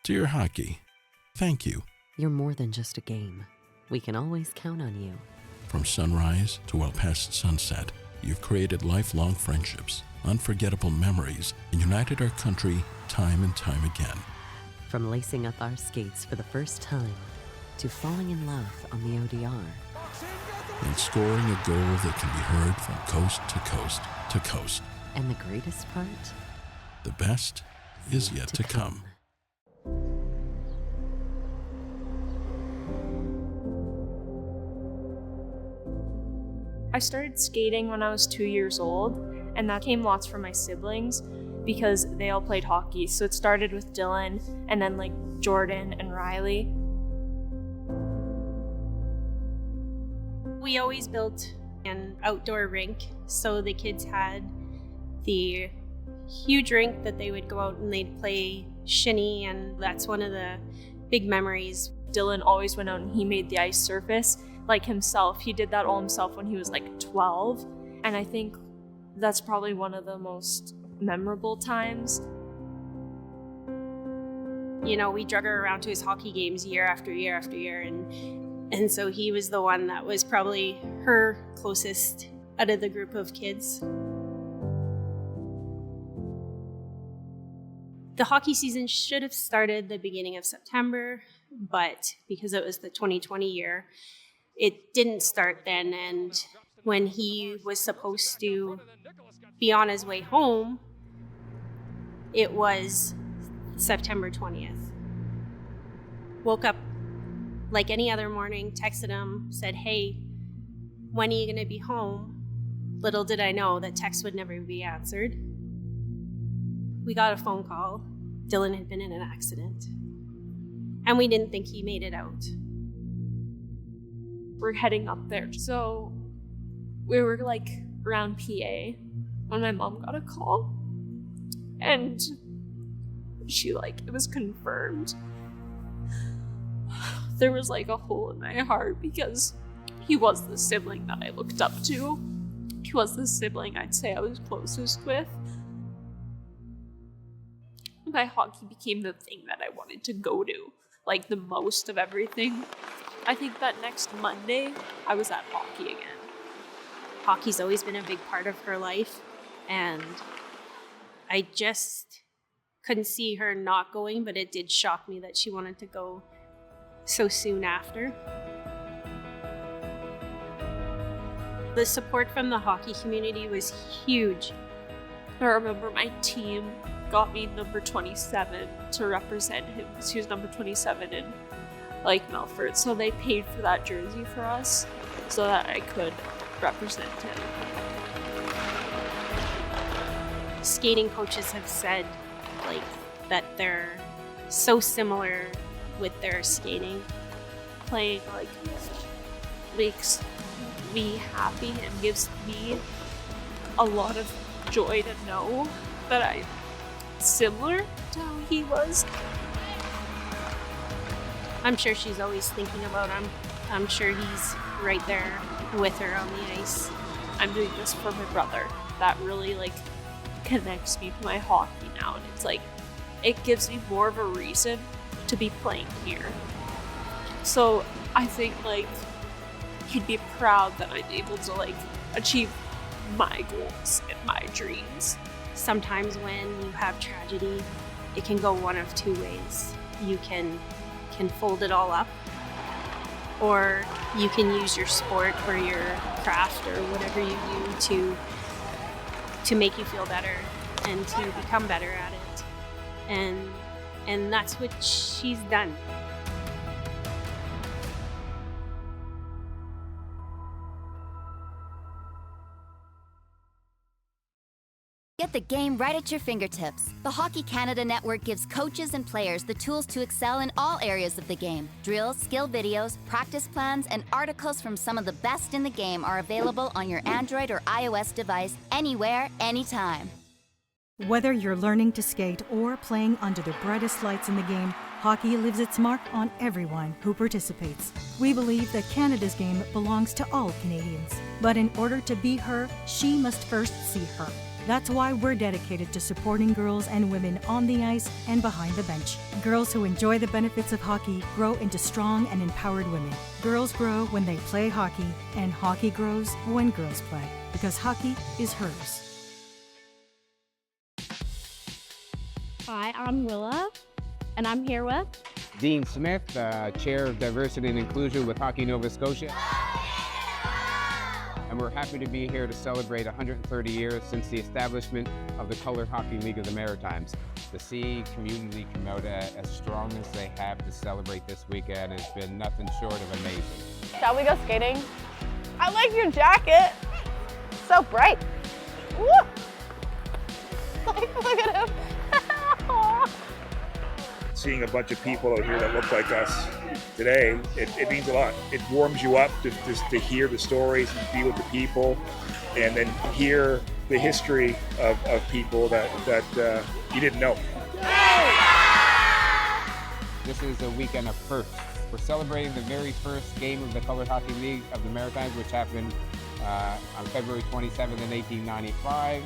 Dear Hockey, thank you. You're more than just a game. We can always count on you. From sunrise to well past sunset, you've created lifelong friendships, unforgettable memories, and united our country time and time again. From lacing up our skates for the first time to falling in love on the ODR. And scoring a goal that can be heard from coast to coast to coast. And the greatest part? The best is yet to come. I started skating when I was 2 years old, and that came lots from my siblings because they all played hockey. So it started with Dylan, and then like Jordan and Ryleigh. We always built an outdoor rink, so the kids had the huge rink that they would go out and they'd play shinny, and that's one of the big memories. Dylan always went out and he made the ice surface like himself. He did that all himself when he was like 12, and I think that's probably one of the most memorable times. You know, we drug her around to his hockey games year after year after year, and so he was the one that was probably her closest out of the group of kids. The hockey season should have started the beginning of September, but because it was the 2020 year, it didn't start then. And when he was supposed to be on his way home, it was September 20th. Woke up like any other morning, texted him, said, "Hey, when are you going to be home?" Little did I know that text would never be answered. We got a phone call. Dylan had been in an accident. And we didn't think he made it out. We're heading up there. So we were like around PA when my mom got a call. And she it was confirmed. There was like a hole in my heart because he was the sibling that I looked up to. He was the sibling I'd say I was closest with. My hockey became the thing that I wanted to go to, like the most of everything. I think that next Monday, I was at hockey again. Hockey's always been a big part of her life, and I just couldn't see her not going, but it did shock me that she wanted to go so soon after. The support from the hockey community was huge. I remember my team got me number 27 to represent him because he was number 27 in Melford. So they paid for that jersey for us so that I could represent him. Skating coaches have said that they're so similar with their skating. Playing makes me happy and gives me a lot of joy to know that I'm similar to how he was. I'm sure she's always thinking about him. I'm sure he's right there with her on the ice. I'm doing this for my brother. That really connects me to my hockey now, and it's it gives me more of a reason to be playing here. So I think he'd be proud that I'm able to achieve my goals and my dreams. Sometimes when you have tragedy, it can go one of two ways. You can fold it all up, or you can use your sport or your craft or whatever you do to make you feel better and to become better at it. And that's what she's done. Get the game right at your fingertips. The Hockey Canada Network gives coaches and players the tools to excel in all areas of the game. Drills, skill videos, practice plans, and articles from some of the best in the game are available on your Android or iOS device anywhere, anytime. Whether you're learning to skate or playing under the brightest lights in the game, hockey leaves its mark on everyone who participates. We believe that Canada's game belongs to all Canadians. But in order to be her, she must first see her. That's why we're dedicated to supporting girls and women on the ice and behind the bench. Girls who enjoy the benefits of hockey grow into strong and empowered women. Girls grow when they play hockey, and hockey grows when girls play, because hockey is hers. Hi, I'm Willa, and I'm here with Dean Smith, Chair of Diversity and Inclusion with Hockey Nova Scotia. And we're happy to be here to celebrate 130 years since the establishment of the Colored Hockey League of the Maritimes. To see community come out as strong as they have to celebrate this weekend has been nothing short of amazing. Shall we go skating? I like your jacket. So bright. Woo! Look at him. Seeing a bunch of people out here that look like us today, it means a lot. It warms you up to hear the stories and be with the people, and then hear the history of people that you didn't know. This is a weekend of firsts. We're celebrating the very first game of the Colored Hockey League of the Maritimes, which happened on February 27th in 1895.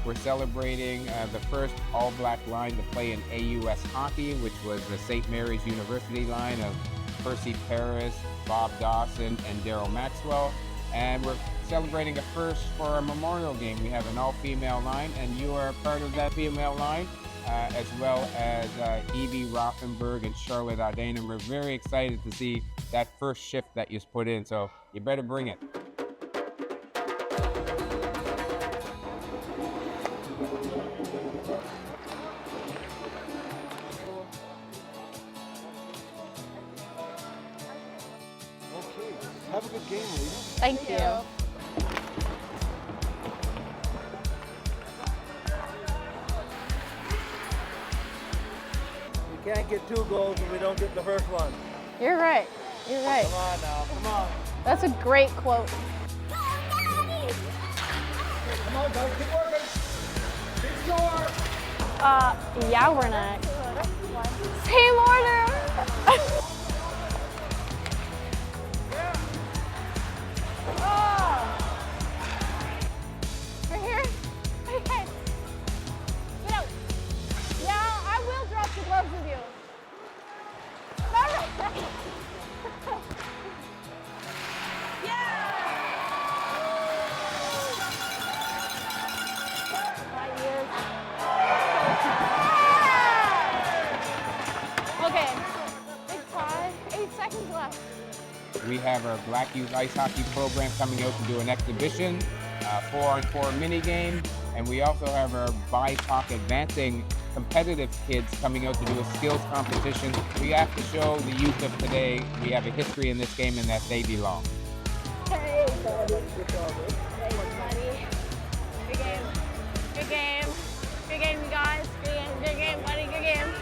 We're celebrating the first all-black line to play in AUS hockey, which was the St. Mary's University line of Percy Paris, Bob Dawson, and Daryl Maxwell. And we're celebrating a first for our memorial game. We have an all-female line, and you are part of that female line. as well as Evie Rothenberg and Charlotte Ardain, and we're very excited to see that first shift that you put in, so you better bring it. Okay, have a good game, ladies. Thank you. We can't get 2 goals if we don't get the first one. You're right. You're right. Come on now, come on. That's a great quote. Come on, guys, keep working. Big score. Yeah, we're next. Same order. Oh. Right here. Okay. Get out. Yeah, I will drop the gloves with you. All right. Okay, big tie, 8 seconds left. We have our Black Youth Ice Hockey program coming out to do an exhibition, 4-on-4 mini game, and we also have our BIPOC Advancing competitive kids coming out to do a skills competition. We have to show the youth of today we have a history in this game and that they belong. Hey, buddy. Hey, buddy. Good game. Good game. Good game, you guys. Good game. Good game, buddy. Good game.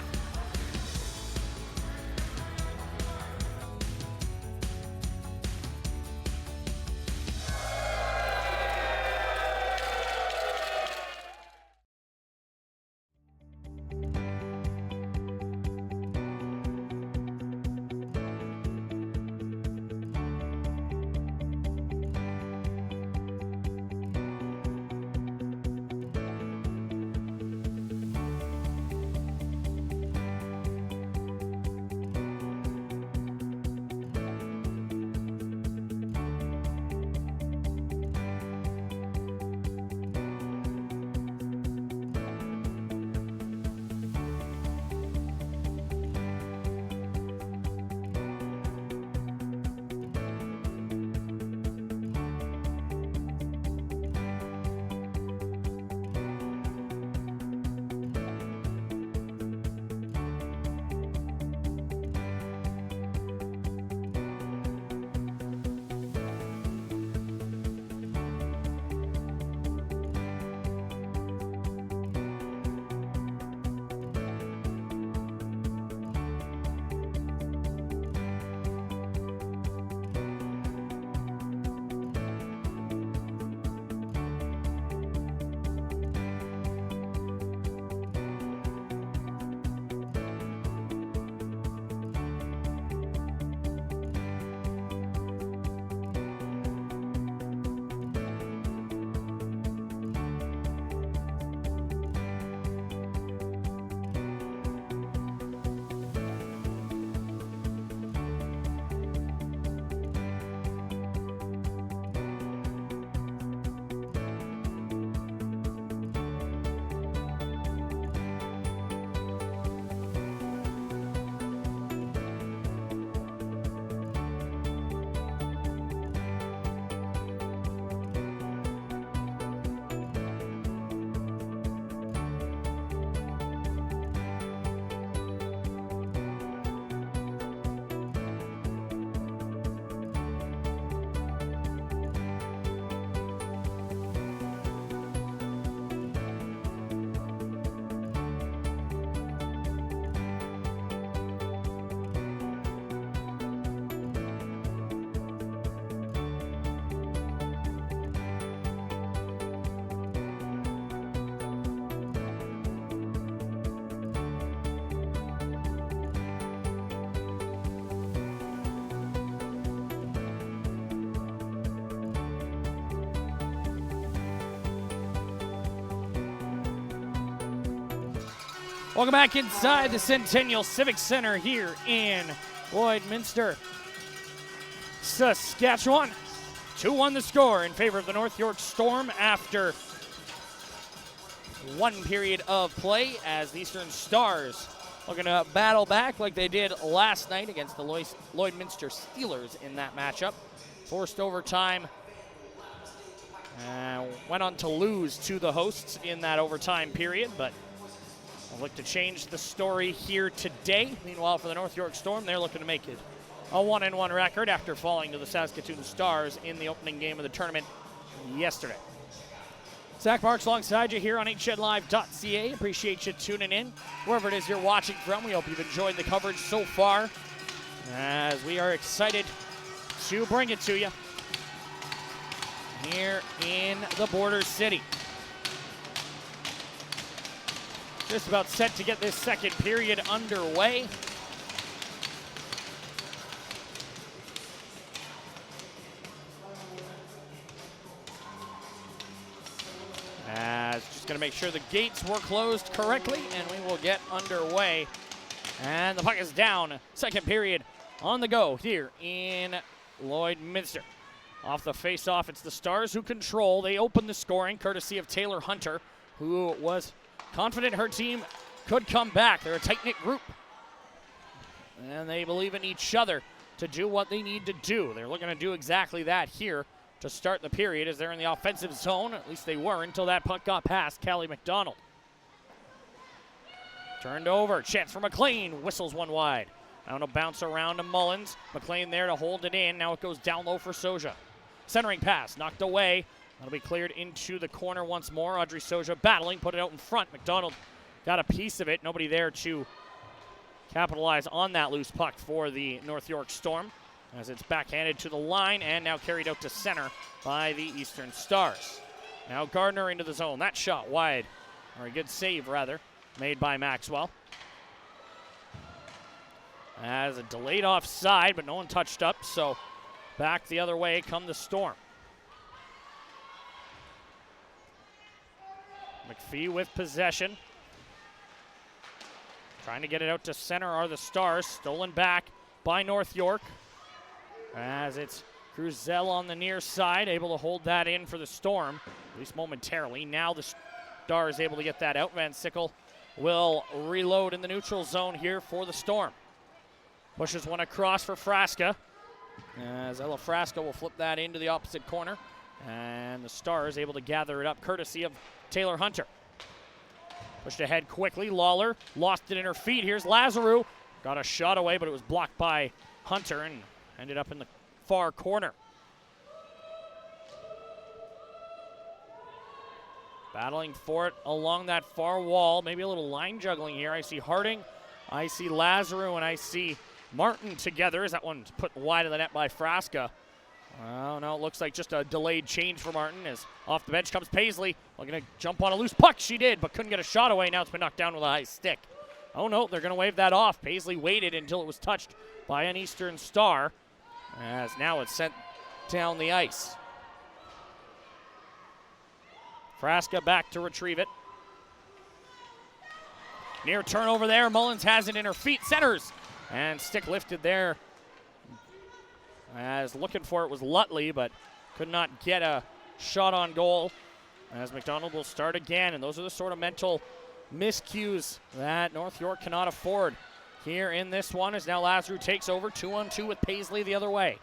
Welcome back inside the Centennial Civic Center here in Lloydminster, Saskatchewan. 2-1 the score in favor of the North York Storm after one period of play as the Eastern Stars looking to battle back like they did last night against the Lloydminster Steelers in that matchup. Forced overtime. Went on to lose to the hosts in that overtime period, but I'll look to change the story here today. Meanwhile, for the North York Storm, they're looking to make it a 1-1 record after falling to the Saskatoon Stars in the opening game of the tournament yesterday. Zach Marks alongside you here on HNLive.ca. Appreciate you tuning in. Wherever it is you're watching from, we hope you've enjoyed the coverage so far, as we are excited to bring it to you here in the Border City. Just about set to get this second period underway. Just going to make sure the gates were closed correctly, and we will get underway. And the puck is down. Second period on the go here in Lloydminster. Off the face-off, it's the Stars who control. They open the scoring, courtesy of Taylor Hunter, who was confident her team could come back. They're a tight-knit group, and they believe in each other to do what they need to do. They're looking to do exactly that here to start the period, as they're in the offensive zone. At least they were until that puck got past Callie McDonald. Turned over, chance for McLean, whistles one wide. Now to bounce around to Mullins. McLean there to hold it in. Now it goes down low for Soja. Centering pass, knocked away. That'll be cleared into the corner once more. Audrey Soja battling, put it out in front. McDonald got a piece of it. Nobody there to capitalize on that loose puck for the North York Storm, as it's backhanded to the line and now carried out to center by the Eastern Stars. Now Gardner into the zone. That shot wide, or a good save rather, made by Maxwell. As a delayed offside, but no one touched up, so back the other way come the Storm. McPhee with possession. Trying to get it out to center are the Stars. Stolen back by North York, as it's Cruzel on the near side, able to hold that in for the Storm, at least momentarily. Now the Stars able to get that out. Van Sickle will reload in the neutral zone here for the Storm. Pushes one across for Frasca, as Ella Frasca will flip that into the opposite corner, and the Stars able to gather it up courtesy of Taylor Hunter. Pushed ahead quickly. Lawler lost it in her feet. Here's Lazarou. Got a shot away, but it was blocked by Hunter and ended up in the far corner. Battling for it along that far wall. Maybe a little line juggling here. I see Harding, I see Lazarou, and I see Martin together. As that one's put wide of the net by Frasca. Oh, no, it looks like just a delayed change for Martin, as off the bench comes Paisley. Looking to jump on a loose puck. She did, but couldn't get a shot away. Now it's been knocked down with a high stick. Oh, no, they're going to wave that off. Paisley waited until it was touched by an Eastern Star, as now it's sent down the ice. Frasca back to retrieve it. Near turnover there. Mullins has it in her feet. Centers. And stick lifted there, as looking for it was Lutley, but could not get a shot on goal, as McDonald will start again. And those are the sort of mental miscues that North York cannot afford here in this one, as now Lazarou takes over 2-on-2 with Paisley the other way.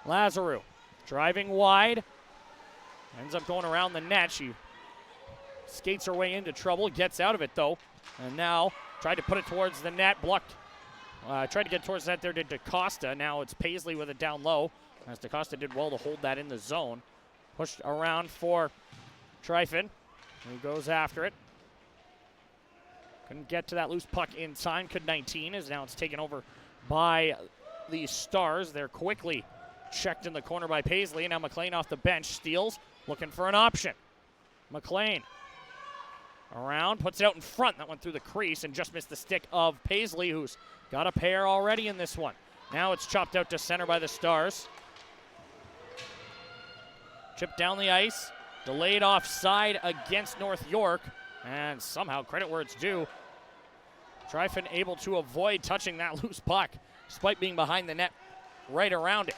Lazarou driving wide, ends up going around the net. She skates her way into trouble, gets out of it though, and now tried to put it towards the net, blocked. Tried to get towards that there to DaCosta. Now it's Paisley with it down low, as DaCosta did well to hold that in the zone. Pushed around for Tryfin, who goes after it. Couldn't get to that loose puck in time. Could 19, as now it's taken over by the Stars. They're quickly checked in the corner by Paisley. Now McLean off the bench steals, looking for an option. McLean around, puts it out in front. That went through the crease and just missed the stick of Paisley, who's got a pair already in this one. Now it's chopped out to center by the Stars. Chipped down the ice. Delayed offside against North York. And somehow, credit where it's due, Tryfin able to avoid touching that loose puck, despite being behind the net right around it.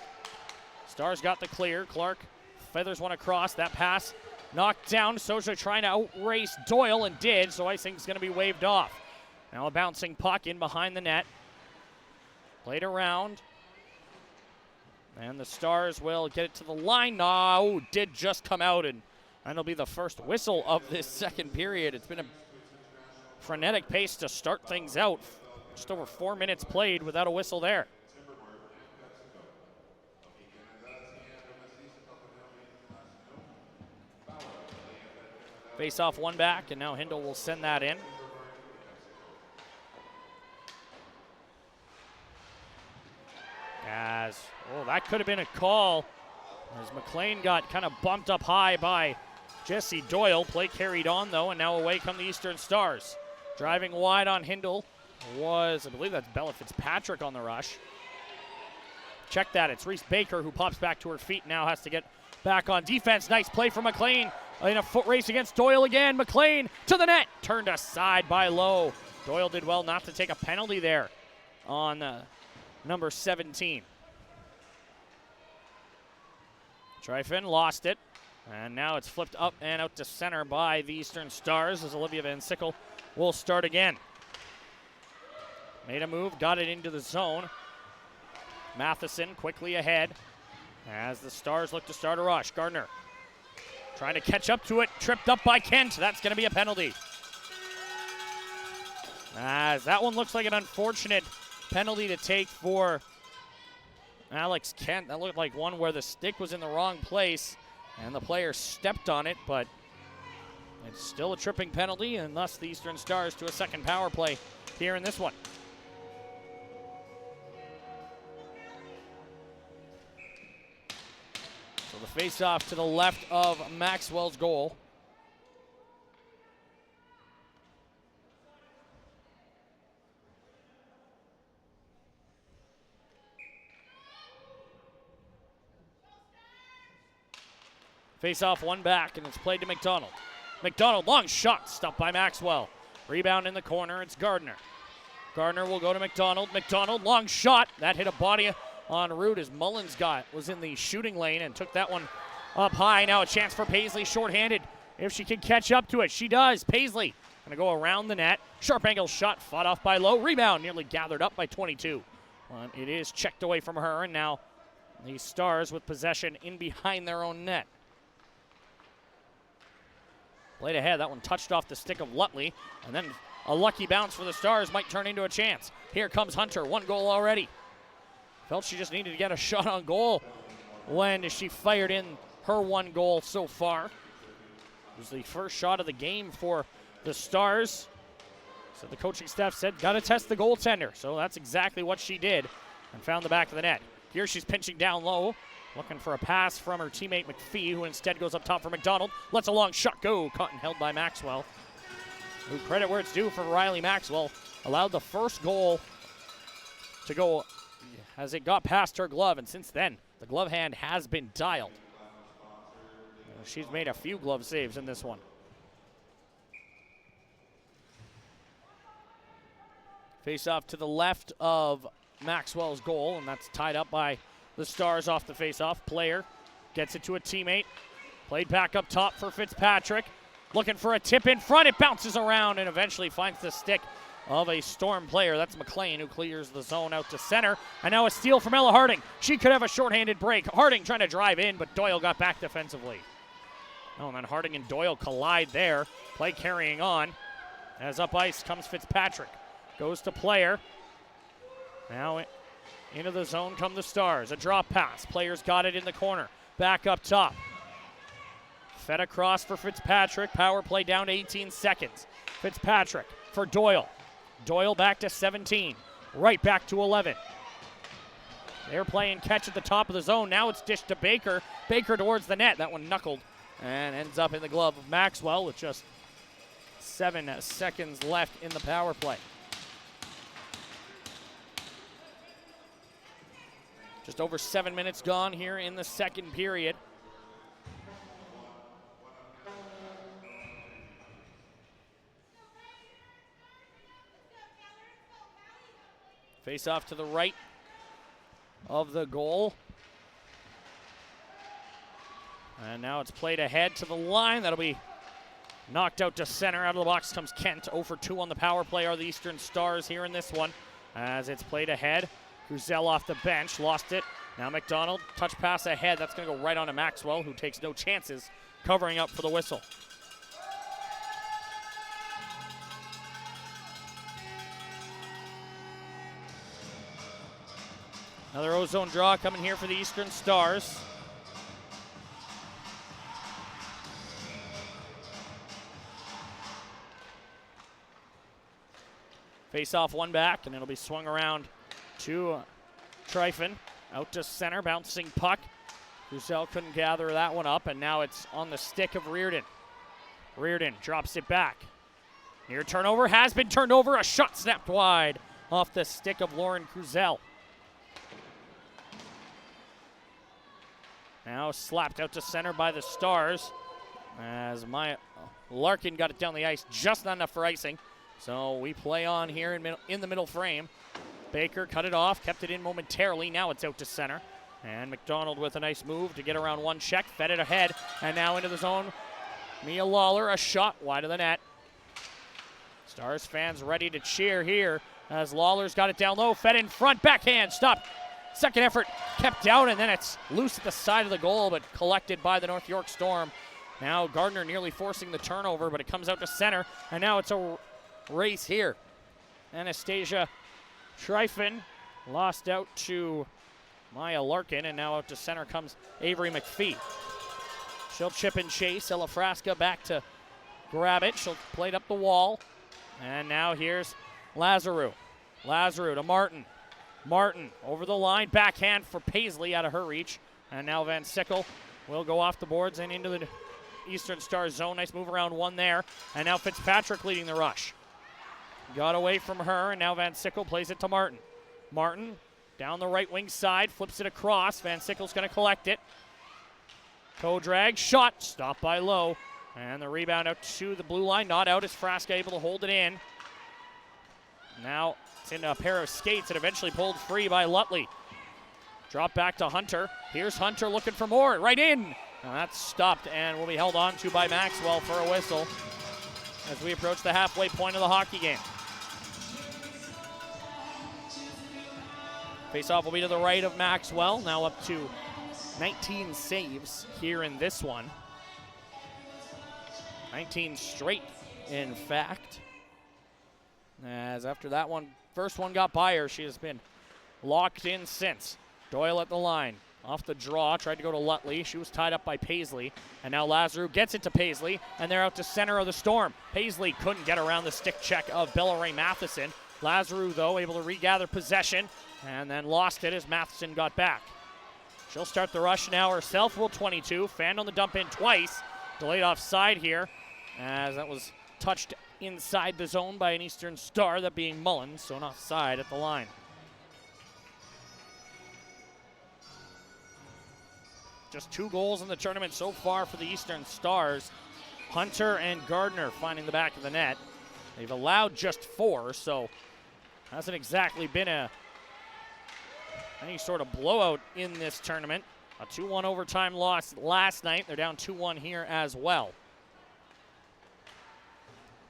Stars got the clear. Clark feathers one across. That pass knocked down. Soja trying to outrace Doyle and did, so icing's going to be waved off. Now a bouncing puck in behind the net. Played around. And the Stars will get it to the line. No, did just come out, and that'll be the first whistle of this second period. It's been a frenetic pace to start things out. Just over 4 minutes played without a whistle there. Face off one back, and now Hindle will send that in. That could have been a call as McLean got kind of bumped up high by Jesse Doyle. Play carried on though, and now away come the Eastern Stars. Driving wide on Hindle was, I believe that's Bella Fitzpatrick on the rush. Check that, it's Reese Baker who pops back to her feet, now has to get back on defense. Nice play from McLean in a foot race against Doyle again. McLean to the net, turned aside by Lowe. Doyle did well not to take a penalty there on number 17. Tryfin lost it, and now it's flipped up and out to center by the Eastern Stars as Olivia Van Sickle will start again. Made a move, got it into the zone. Matheson quickly ahead as the Stars look to start a rush. Gardner trying to catch up to it, tripped up by Kent. That's going to be a penalty. As that one looks like an unfortunate penalty to take for Alex Kent. That looked like one where the stick was in the wrong place and the player stepped on it, but it's still a tripping penalty, and thus the Eastern Stars to a second power play here in this one. So the face-off to the left of Maxwell's goal. Face-off one back, and it's played to McDonald. McDonald, long shot, stopped by Maxwell. Rebound in the corner, it's Gardner. Gardner will go to McDonald. McDonald, long shot. That hit a body on Root as Mullins was in the shooting lane and took that one up high. Now a chance for Paisley, shorthanded. If she can catch up to it, she does. Paisley gonna go around the net. Sharp angle shot, fought off by Lowe. Rebound nearly gathered up by 22. It is checked away from her, and now the Stars with possession in behind their own net. Played ahead, that one touched off the stick of Lutley, and then a lucky bounce for the Stars might turn into a chance. Here comes Hunter, one goal already. Felt she just needed to get a shot on goal when she fired in her one goal so far. It was the first shot of the game for the Stars. So the coaching staff said, gotta test the goaltender. So that's exactly what she did and found the back of the net. Here she's pinching down low, looking for a pass from her teammate McPhee, who instead goes up top for McDonald. Lets a long shot go, caught and held by Maxwell. Who, credit where it's due for Ryleigh Maxwell, allowed the first goal to go as it got past her glove, and since then, the glove hand has been dialed. She's made a few glove saves in this one. Face off to the left of Maxwell's goal, and that's tied up by the Stars off the face-off. Player gets it to a teammate. Played back up top for Fitzpatrick. Looking for a tip in front. It bounces around and eventually finds the stick of a Storm player. That's McLean, who clears the zone out to center. And now a steal from Ella Harding. She could have a shorthanded break. Harding trying to drive in, but Doyle got back defensively. Oh, and then Harding and Doyle collide there. Play carrying on. As up ice comes Fitzpatrick. Goes to player. Now into the zone come the Stars. A drop pass. Players got it in the corner. Back up top. Fed across for Fitzpatrick. Power play down to 18 seconds. Fitzpatrick for Doyle. Doyle back to 17. Right back to 11. They're playing catch at the top of the zone. Now it's dished to Baker. Baker towards the net. That one knuckled and ends up in the glove of Maxwell with just 7 seconds left in the power play. Just over 7 minutes gone here in the second period. Face off to the right of the goal. And now it's played ahead to the line. That'll be knocked out to center. Out of the box comes Kent. 0 for 2 on the power play are the Eastern Stars here in this one. As it's played ahead. Cruzel off the bench, lost it. Now McDonald, touch pass ahead. That's going to go right on to Maxwell, who takes no chances, covering up for the whistle. Another ozone draw coming here for the Eastern Stars. Face off one back, and it'll be swung around to Tryfin. Out to center, bouncing puck. Cruzel couldn't gather that one up, and now it's on the stick of Reardon. Reardon drops it back. Near turnover, has been turned over. A shot snapped wide off the stick of Lauren Cruzel. Now slapped out to center by the Stars as Larkin got it down the ice, just not enough for icing. So we play on here in the middle frame. Baker cut it off, kept it in momentarily. Now it's out to center. And McDonald with a nice move to get around one check, fed it ahead, and now into the zone. Mia Lawler, a shot wide of the net. Stars fans ready to cheer here as Lawler's got it down low, fed in front, backhand, stopped. Second effort kept out, and then it's loose at the side of the goal, but collected by the North York Storm. Now Gardner nearly forcing the turnover, but it comes out to center, and now it's a race here. Anastasia Tryfin lost out to Maya Larkin, and now out to center comes Avery McPhee. She'll chip and chase. Ella Frasca back to grab it. She'll play it up the wall. And now here's Lazarou. Lazarou to Martin. Martin over the line. Backhand for Paisley out of her reach. And now Van Sickle will go off the boards and into the Eastern Stars zone. Nice move around one there. And now Fitzpatrick leading the rush. Got away from her, and now Van Sickle plays it to Martin. Martin down the right wing side, flips it across. Van Sickle's going to collect it. Toe drag, shot, stopped by Lowe. And the rebound out to the blue line, not out as Frasca able to hold it in. Now it's in a pair of skates and eventually pulled free by Lutley. Drop back to Hunter. Here's Hunter looking for more, right in. Now that's stopped and will be held on to by Maxwell for a whistle as we approach the halfway point of the hockey game. Face-off will be to the right of Maxwell, now up to 19 saves here in this one. 19 straight, in fact. As after that one, first one got by her, she has been locked in since. Doyle at the line. Off the draw, tried to go to Lutley. She was tied up by Paisley. And now Lazarou gets it to Paisley, and they're out to center of the Storm. Paisley couldn't get around the stick check of Bella Ray Matheson. Lazarou, though, able to regather possession, and then lost it as Matheson got back. She'll start the rush now herself, will 22. Fanned on the dump in twice. Delayed offside here, as that was touched inside the zone by an Eastern Star, that being Mullins, so an offside at the line. Just 2 goals in the tournament so far for the Eastern Stars. Hunter and Gardner finding the back of the net. They've allowed just 4, so hasn't exactly been any sort of blowout in this tournament. A 2-1 overtime loss last night. They're down 2-1 here as well.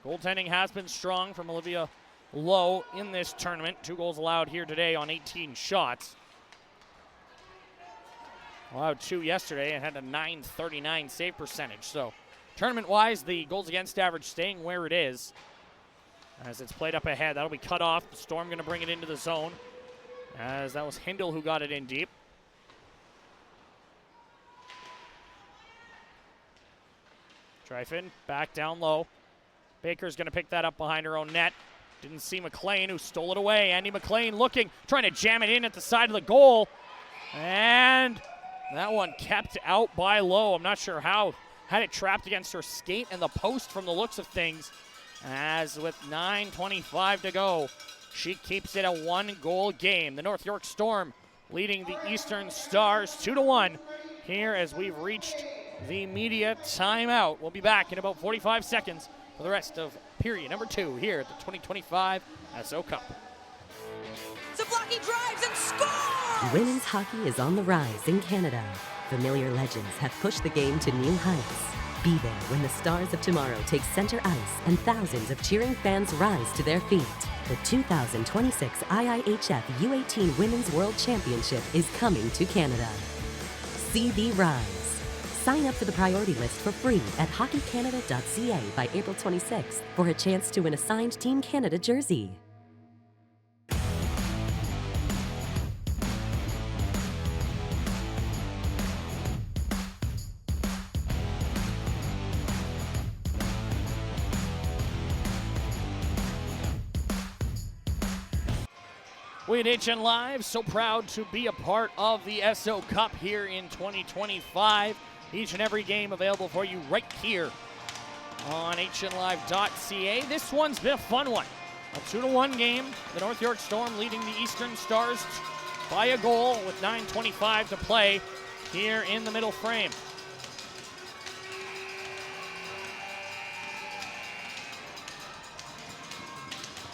Goaltending has been strong from Olivia Lowe in this tournament. 2 goals allowed here today on 18 shots. Allowed 2 yesterday and had a .939 save percentage. So tournament-wise, the goals against average staying where it is. As it's played up ahead, that'll be cut off. The Storm going to bring it into the zone, as that was Hindle who got it in deep. Tryfin back down low. Baker's going to pick that up behind her own net. Didn't see McLean, who stole it away. Andy McLean looking, trying to jam it in at the side of the goal. And that one kept out by Lowe. I'm not sure how. Had it trapped against her skate and the post from the looks of things. As with 9:25 to go, she keeps it a 1-goal game. The North York Storm leading the Eastern Stars 2-1 here as we've reached the media timeout. We'll be back in about 45 seconds for the rest of period number 2 here at the 2025 Esso Cup. Zablocki drives and scores! Women's hockey is on the rise in Canada. Familiar legends have pushed the game to new heights. Be there when the stars of tomorrow take center ice and thousands of cheering fans rise to their feet. The 2026 IIHF U18 Women's World Championship is coming to Canada. See the rise. Sign up for the priority list for free at hockeycanada.ca by April 26th for a chance to win a signed Team Canada jersey. We at HN Live, so proud to be a part of the Esso Cup here in 2025. Each and every game available for you right here on hnlive.ca. This one's been a fun one. A 2-1 game. The North York Storm leading the Eastern Stars by a goal with 9:25 to play here in the middle frame.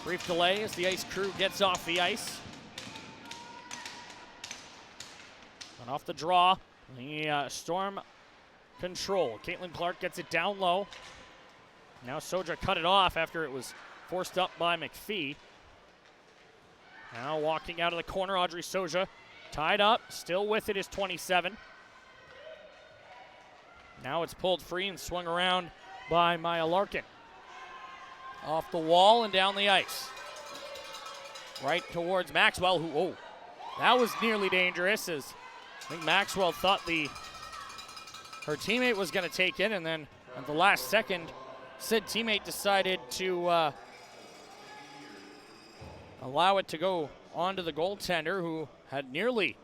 Brief delay as the ice crew gets off the ice. And off the draw, the Storm control. Caitlin Clark gets it down low. Now Soja cut it off after it was forced up by McPhee. Now walking out of the corner, Audrey Soja tied up, still with it is 27. Now it's pulled free and swung around by Maya Larkin. Off the wall and down the ice. Right towards Maxwell, who, oh, that was nearly dangerous as I think Maxwell thought her teammate was going to take it, and then at the last second, said teammate decided to allow it to go onto the goaltender, who had nearly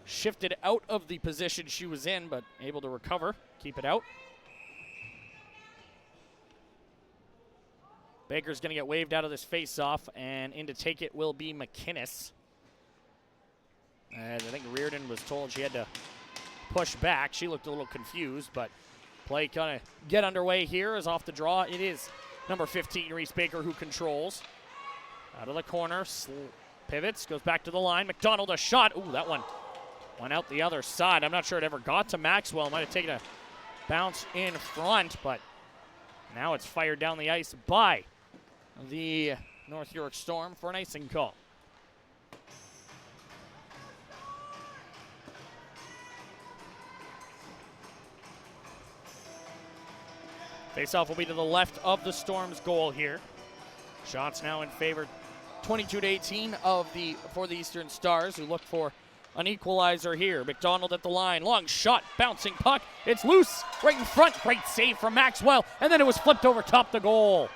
shifted out of the position she was in, but able to recover, keep it out. Baker's going to get waved out of this face-off, and in to take it will be McInnes. And I think Reardon was told she had to push back. She looked a little confused, but play kind of get underway here as off the draw. It is number 15, Reese Baker, who controls. Out of the corner, pivots, goes back to the line. McDonald, a shot. Ooh, that one went out the other side. I'm not sure it ever got to Maxwell. Might have taken a bounce in front, but now it's fired down the ice by the North York Storm for an icing call. Face-off will be to the left of the Storm's goal here. Shots now in favor, 22-18 for the Eastern Stars, who look for an equalizer here. McDonald at the line, long shot, bouncing puck. It's loose, right in front. Great save from Maxwell, and then it was flipped over top the goal.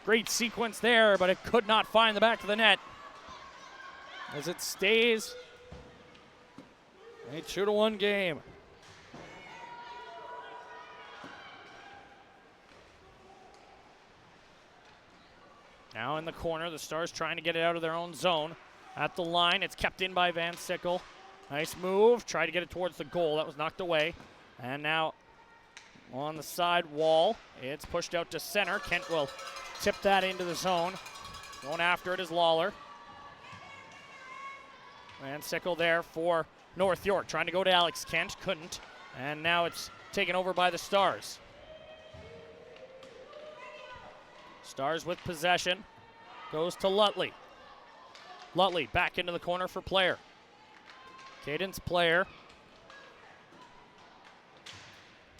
Great sequence there, but it could not find the back of the net as it stays a 2-1 game. Now in the corner, the Stars trying to get it out of their own zone. At the line, it's kept in by Van Sickle. Nice move, try to get it towards the goal. That was knocked away. And now on the side wall, it's pushed out to center. Kent will tip that into the zone. Going after it is Lawler. Van Sickle there for North York, trying to go to Alex Kent, couldn't. And now it's taken over by the Stars. Stars with possession, goes to Lutley. Lutley back into the corner for Player. Cadence Player.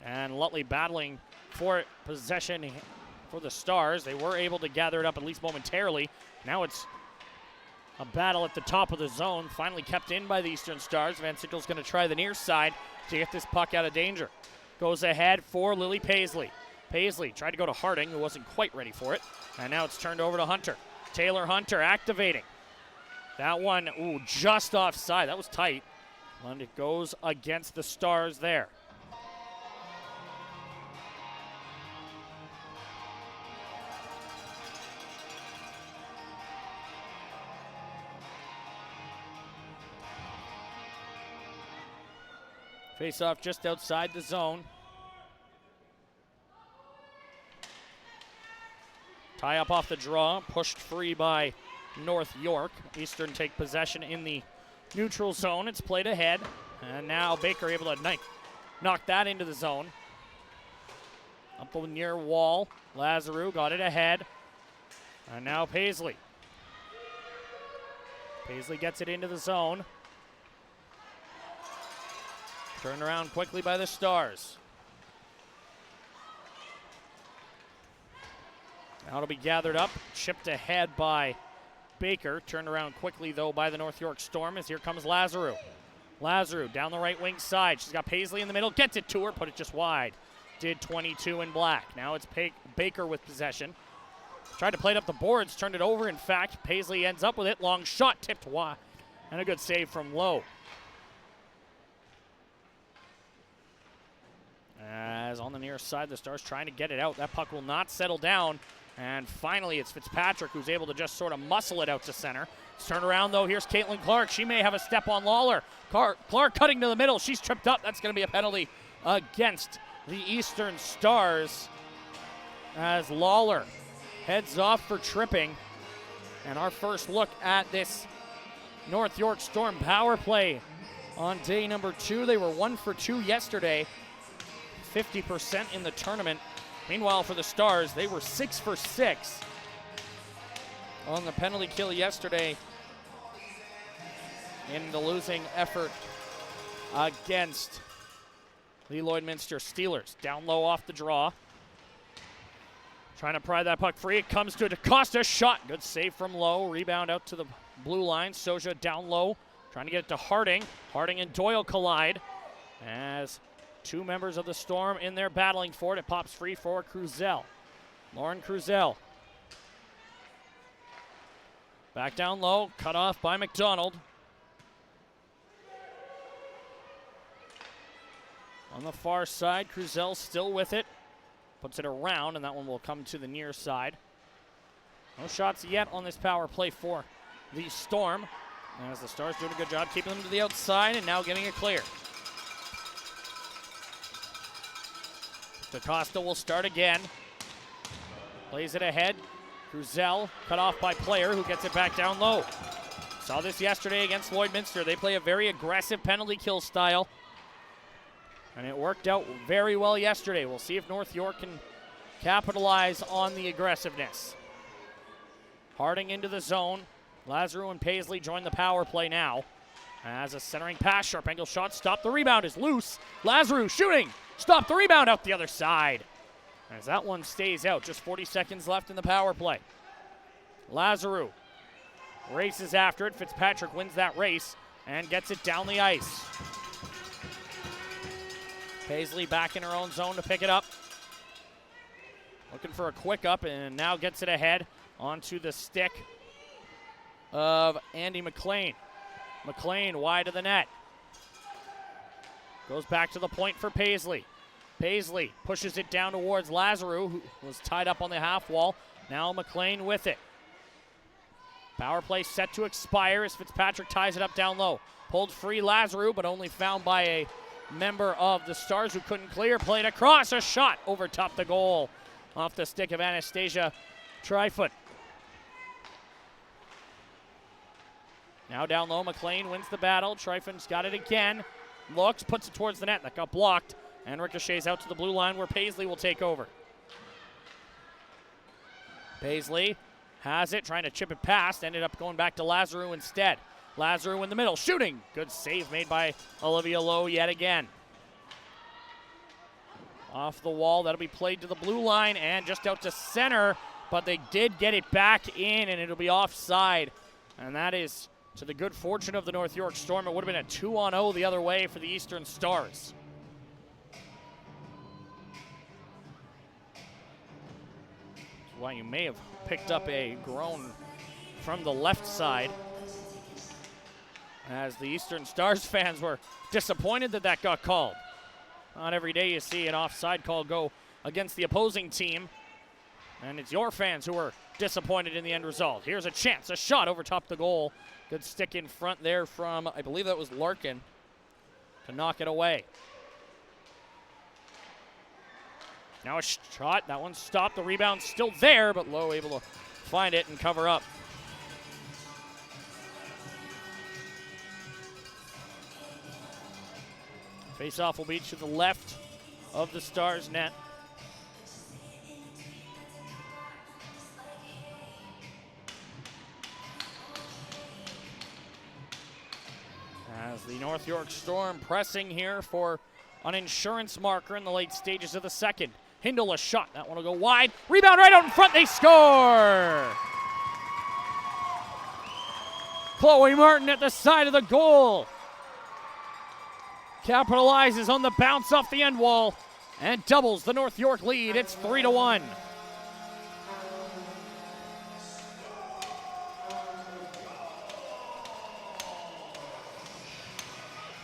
And Lutley battling for possession for the Stars. They were able to gather it up at least momentarily. Now it's a battle at the top of the zone, finally kept in by the Eastern Stars. Van Sickle's going to try the near side to get this puck out of danger. Goes ahead for Lily Paisley. Paisley tried to go to Harding, who wasn't quite ready for it. And now it's turned over to Hunter. Taylor Hunter activating. That one, ooh, just offside. That was tight. And it goes against the Stars there. Face-off just outside the zone. Tie up off the draw, pushed free by North York. Eastern take possession in the neutral zone. It's played ahead, And now Baker able to knock that into the zone. Up the near wall. Lazarou got it ahead. And now Paisley. Paisley gets it into the zone. Turned around quickly by the Stars. Now it'll be gathered up, chipped ahead by Baker. Turned around quickly, though, by the North York Storm as here comes Lazarou. Lazarou down the right wing side. She's got Paisley in the middle, gets it to her, put it just wide. Did 22 in black. Now it's Baker with possession. Tried to play it up the boards, turned it over. In fact, Paisley ends up with it. Long shot, tipped wide. And a good save from Lowe. As on the near side, the Stars trying to get it out. That puck will not settle down. And finally, it's Fitzpatrick who's able to just sort of muscle it out to center. It's turned around, though. Here's Caitlin Clark. She may have a step on Lawler. Clark cutting to the middle. She's tripped up. That's going to be a penalty against the Eastern Stars as Lawler heads off for tripping. And our first look at this North York Storm power play on day number 2. They were 1 for 2 yesterday, 50% in the tournament. Meanwhile, for the Stars, they were 6 for 6 on the penalty kill yesterday in the losing effort against the Lloydminster Steelers. Down low off the draw. Trying to pry that puck free. It comes to DaCosta. Shot. Good save from Lowe. Rebound out to the blue line. Soja down low. Trying to get it to Harding. Harding and Doyle collide as two members of the Storm in there battling for it. It pops free for Cruzel. Lauren Cruzel. Back down low. Cut off by McDonald. On the far side, Cruzel still with it. Puts it around, and that one will come to the near side. No shots yet on this power play for the Storm, as the Stars doing a good job keeping them to the outside and now getting it clear. DaCosta will start again. Plays it ahead. Cruzel cut off by Player, who gets it back down low. Saw this yesterday against Lloydminster. They play a very aggressive penalty kill style, and it worked out very well yesterday. We'll see if North York can capitalize on the aggressiveness. Harding into the zone. Lazarou and Paisley join the power play now. As a centering pass, sharp angle shot, stop. The rebound is loose. Lazarou shooting. Stop the rebound out the other side. As that one stays out, just 40 seconds left in the power play. Lazarou races after it. Fitzpatrick wins that race and gets it down the ice. Paisley back in her own zone to pick it up. Looking for a quick up and now gets it ahead onto the stick of Andy McLean. McLean wide of the net. Goes back to the point for Paisley. Paisley pushes it down towards Lazarou, who was tied up on the half wall. Now McLean with it. Power play set to expire as Fitzpatrick ties it up down low. Pulled free Lazarou, but only found by a member of the Stars who couldn't clear. Played across, a shot over top the goal off the stick of Anastasia Tryfoot. Now down low, McLean wins the battle. Tryfoot's got it again. Looks, puts it towards the net. That got blocked. And ricochets out to the blue line where Paisley will take over. Paisley has it, trying to chip it past. Ended up going back to Lazarou instead. Lazarou in the middle, shooting. Good save made by Olivia Lowe yet again. Off the wall, that'll be played to the blue line and just out to center. But they did get it back in, and it'll be offside. And that is to the good fortune of the North York Storm. It would have been a 2-on-0 the other way for the Eastern Stars. That's why you may have picked up a groan from the left side, as the Eastern Stars fans were disappointed that that got called. Not every day you see an offside call go against the opposing team, and it's your fans who are disappointed in the end result. Here's a chance, a shot over top the goal. Good stick in front there from, I believe that was Larkin, to knock it away. Now a shot, that one stopped. The rebound still there, but Lowe able to find it and cover up. Face-off will be to the left of the Stars net. As the North York Storm pressing here for an insurance marker in the late stages of the second. Hindle a shot. That one will go wide. Rebound right out in front. They score! Chloe Martin at the side of the goal. Capitalizes on the bounce off the end wall and doubles the North York lead. It's 3-1.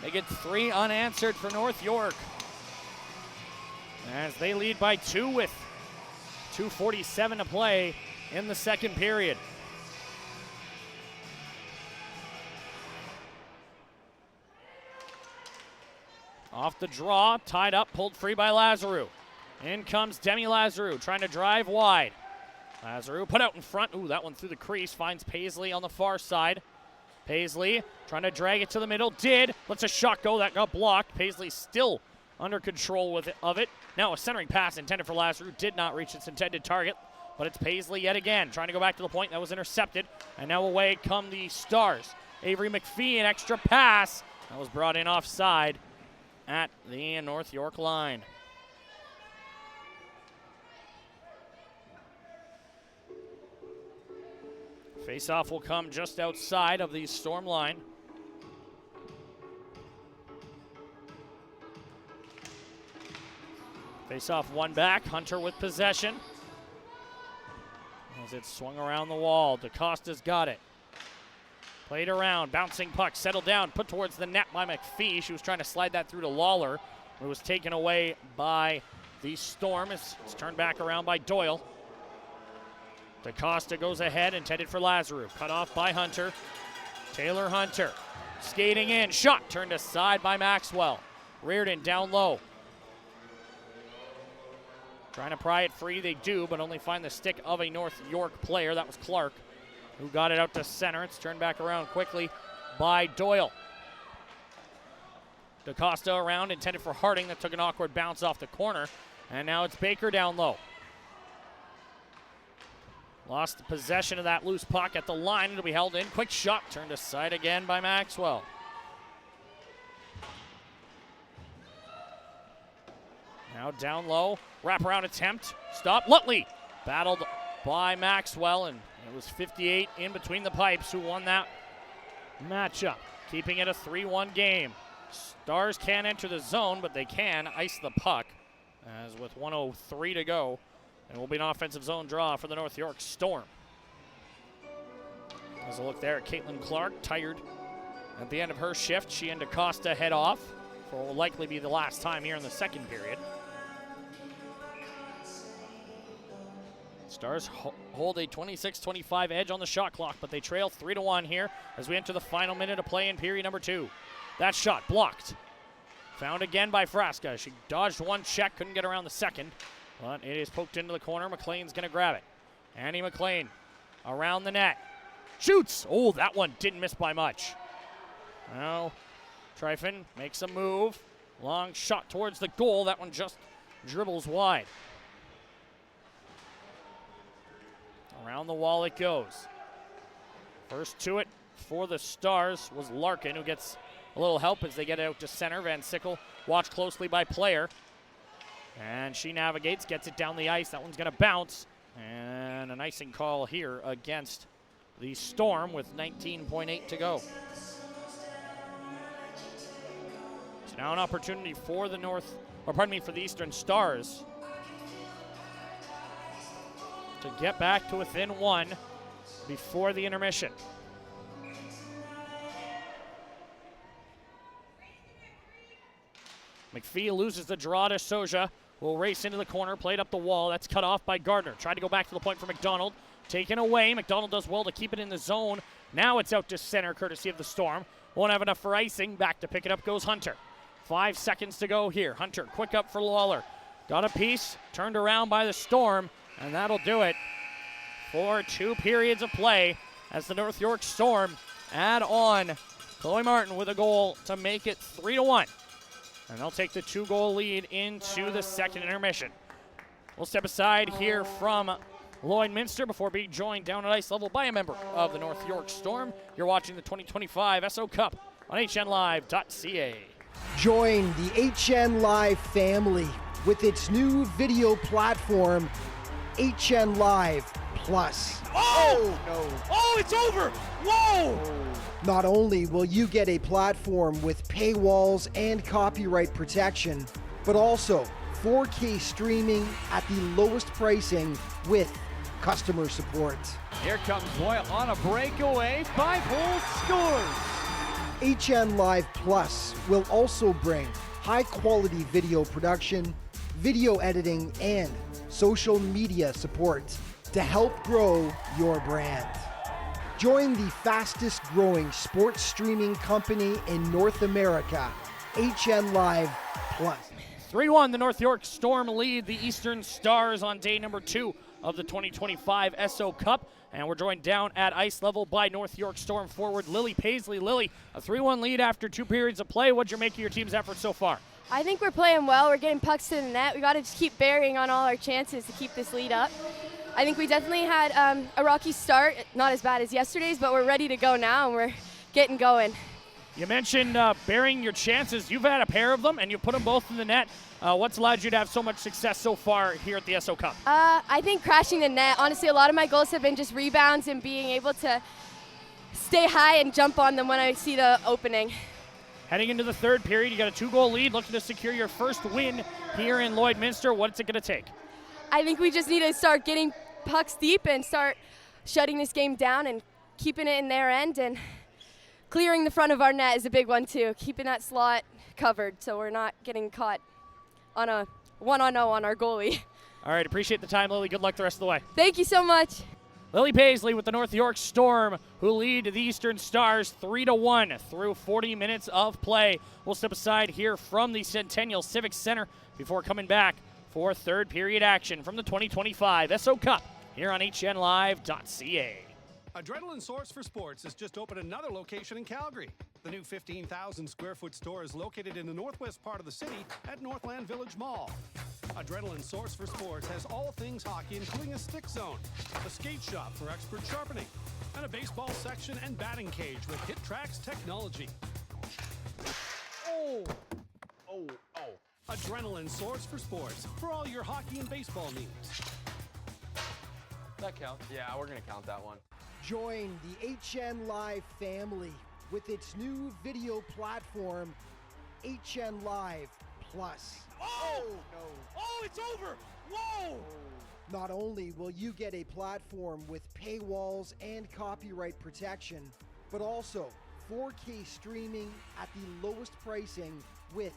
They get 3 unanswered for North York as they lead by 2 with 2:47 to play in the second period. Off the draw, tied up, pulled free by Lazarou. In comes Demi Lazarou, trying to drive wide. Lazarou put out in front. Ooh, that one through the crease. Finds Paisley on the far side. Paisley trying to drag it to the middle. Did. Lets a shot go. That got blocked. Paisley still under control of it. Now a centering pass intended for Lazarou. Did not reach its intended target. But it's Paisley yet again. Trying to go back to the point. That was intercepted. And now away come the Stars. Avery McPhee, an extra pass. That was brought in offside at the North York line. Face-off will come just outside of the Storm line. Face-off one back. Hunter with possession. As it swung around the wall, DaCosta's got it. Played around, bouncing puck, settled down, put towards the net by McPhee. She was trying to slide that through to Lawler. It was taken away by the Storm. It's turned back around by Doyle. DaCosta goes ahead, intended for Lazarou. Cut off by Hunter. Taylor Hunter skating in. Shot turned aside by Maxwell. Reardon down low. Trying to pry it free. They do, but only find the stick of a North York player. That was Clark, who got it out to center. It's turned back around quickly by Doyle. DaCosta around, intended for Harding. That took an awkward bounce off the corner. And now it's Baker down low. Lost the possession of that loose puck at the line. It'll be held in. Quick shot turned aside again by Maxwell. Now down low. Wraparound attempt. Stop. Lutley battled by Maxwell, and it was 58 in between the pipes who won that matchup, keeping it a 3-1 game. Stars can't enter the zone, but they can ice the puck, as with 1:03 to go. And will be an offensive zone draw for the North York Storm. As a look there at Caitlin Clark, tired at the end of her shift. She and DaCosta head off for what will likely be the last time here in the second period. Stars hold a 26-25 edge on the shot clock, but they trail 3-1 here as we enter the final minute of play in period number 2. That shot blocked. Found again by Frasca. She dodged one check, couldn't get around the second. But it is poked into the corner. McLean's going to grab it. Annie McLean around the net. Shoots! Oh, that one didn't miss by much. Now, Tryfon makes a move. Long shot towards the goal. That one just dribbles wide. Around the wall it goes. First to it for the Stars was Larkin, who gets a little help as they get out to center. Van Sickle watched closely by player. And she navigates, gets it down the ice. That one's going to bounce. And an icing call here against the Storm with 19.8 to go. So now an opportunity for the for the Eastern Stars to get back to within 1 before the intermission. McPhee loses the draw to Soja. Will race into the corner, played up the wall. That's cut off by Gardner. Tried to go back to the point for McDonald. Taken away. McDonald does well to keep it in the zone. Now it's out to center, courtesy of the Storm. Won't have enough for icing. Back to pick it up goes Hunter. 5 seconds to go here. Hunter, quick up for Lawler. Got a piece, turned around by the Storm, and that'll do it for 2 periods of play as the North York Storm add on Chloe Martin with a goal to make it 3-1. And they'll take the 2-goal lead into the second intermission. We'll step aside here from Lloydminster before being joined down at ice level by a member of the North York Storm. You're watching the 2025 Esso Cup on hnlive.ca. Join the HN Live family with its new video platform, HN Live Plus. Oh! No. Oh, it's over! Whoa! Not only will you get a platform with paywalls and copyright protection, but also 4K streaming at the lowest pricing with customer support. Here comes Boyle on a breakaway. 5-hole scores! HN Live Plus will also bring high-quality video production, video editing, and social media support to help grow your brand. Join the fastest growing sports streaming company in North America, HN Live Plus. 3-1, the North York Storm lead the Eastern Stars on day number 2 of the 2025 Esso Cup. And we're joined down at ice level by North York Storm forward Ryleigh Paisley. Ryleigh, a 3-1 lead after 2 periods of play. What'd you make of your team's effort so far? I think we're playing well. We're getting pucks to the net. We got to just keep burying on all our chances to keep this lead up. I think we definitely had a rocky start, not as bad as yesterday's, but we're ready to go now, and we're getting going. You mentioned burying your chances. You've had a pair of them, and you put them both in the net. What's allowed you to have so much success so far here at the Esso Cup? I think crashing the net. Honestly, a lot of my goals have been just rebounds and being able to stay high and jump on them when I see the opening. Heading into the third period, you got a 2-goal lead, looking to secure your first win here in Lloydminster. What's it going to take? I think we just need to start getting pucks deep and start shutting this game down and keeping it in their end, and clearing the front of our net is a big one too. Keeping that slot covered so we're not getting caught on a 1-on-0 on our goalie. All right, appreciate the time, Ryleigh. Good luck the rest of the way. Thank you so much. Ryleigh Paisley with the North York Storm, who lead the Eastern Stars 3-1 through 40 minutes of play. We'll step aside here from the Centennial Civic Center before coming back for third period action from the 2025 Esso Cup here on hnlive.ca. Adrenaline Source for Sports has just opened another location in Calgary. The new 15,000 square foot store is located in the northwest part of the city at Northland Village Mall. Adrenaline Source for Sports has all things hockey, including a stick zone, a skate shop for expert sharpening, and a baseball section and batting cage with Hit Tracks technology. Oh! Adrenaline Source for Sports for all your hockey and baseball needs. That counts. Yeah, we're going to count that one. Join the HN Live family with its new video platform, HN Live Plus. Oh! No. Oh, it's over! Whoa! Not only will you get a platform with paywalls and copyright protection, but also 4K streaming at the lowest pricing with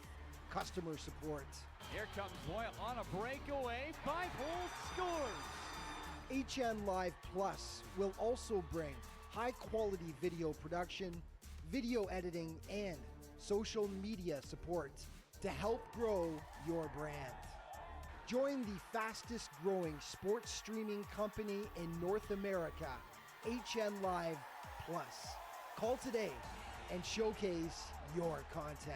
customer support. Here comes Boyle on a breakaway. 5-hole scores! HN Live Plus will also bring high-quality video production, video editing, and social media support to help grow your brand. Join the fastest growing sports streaming company in North America, HN Live Plus. Call today and showcase your content.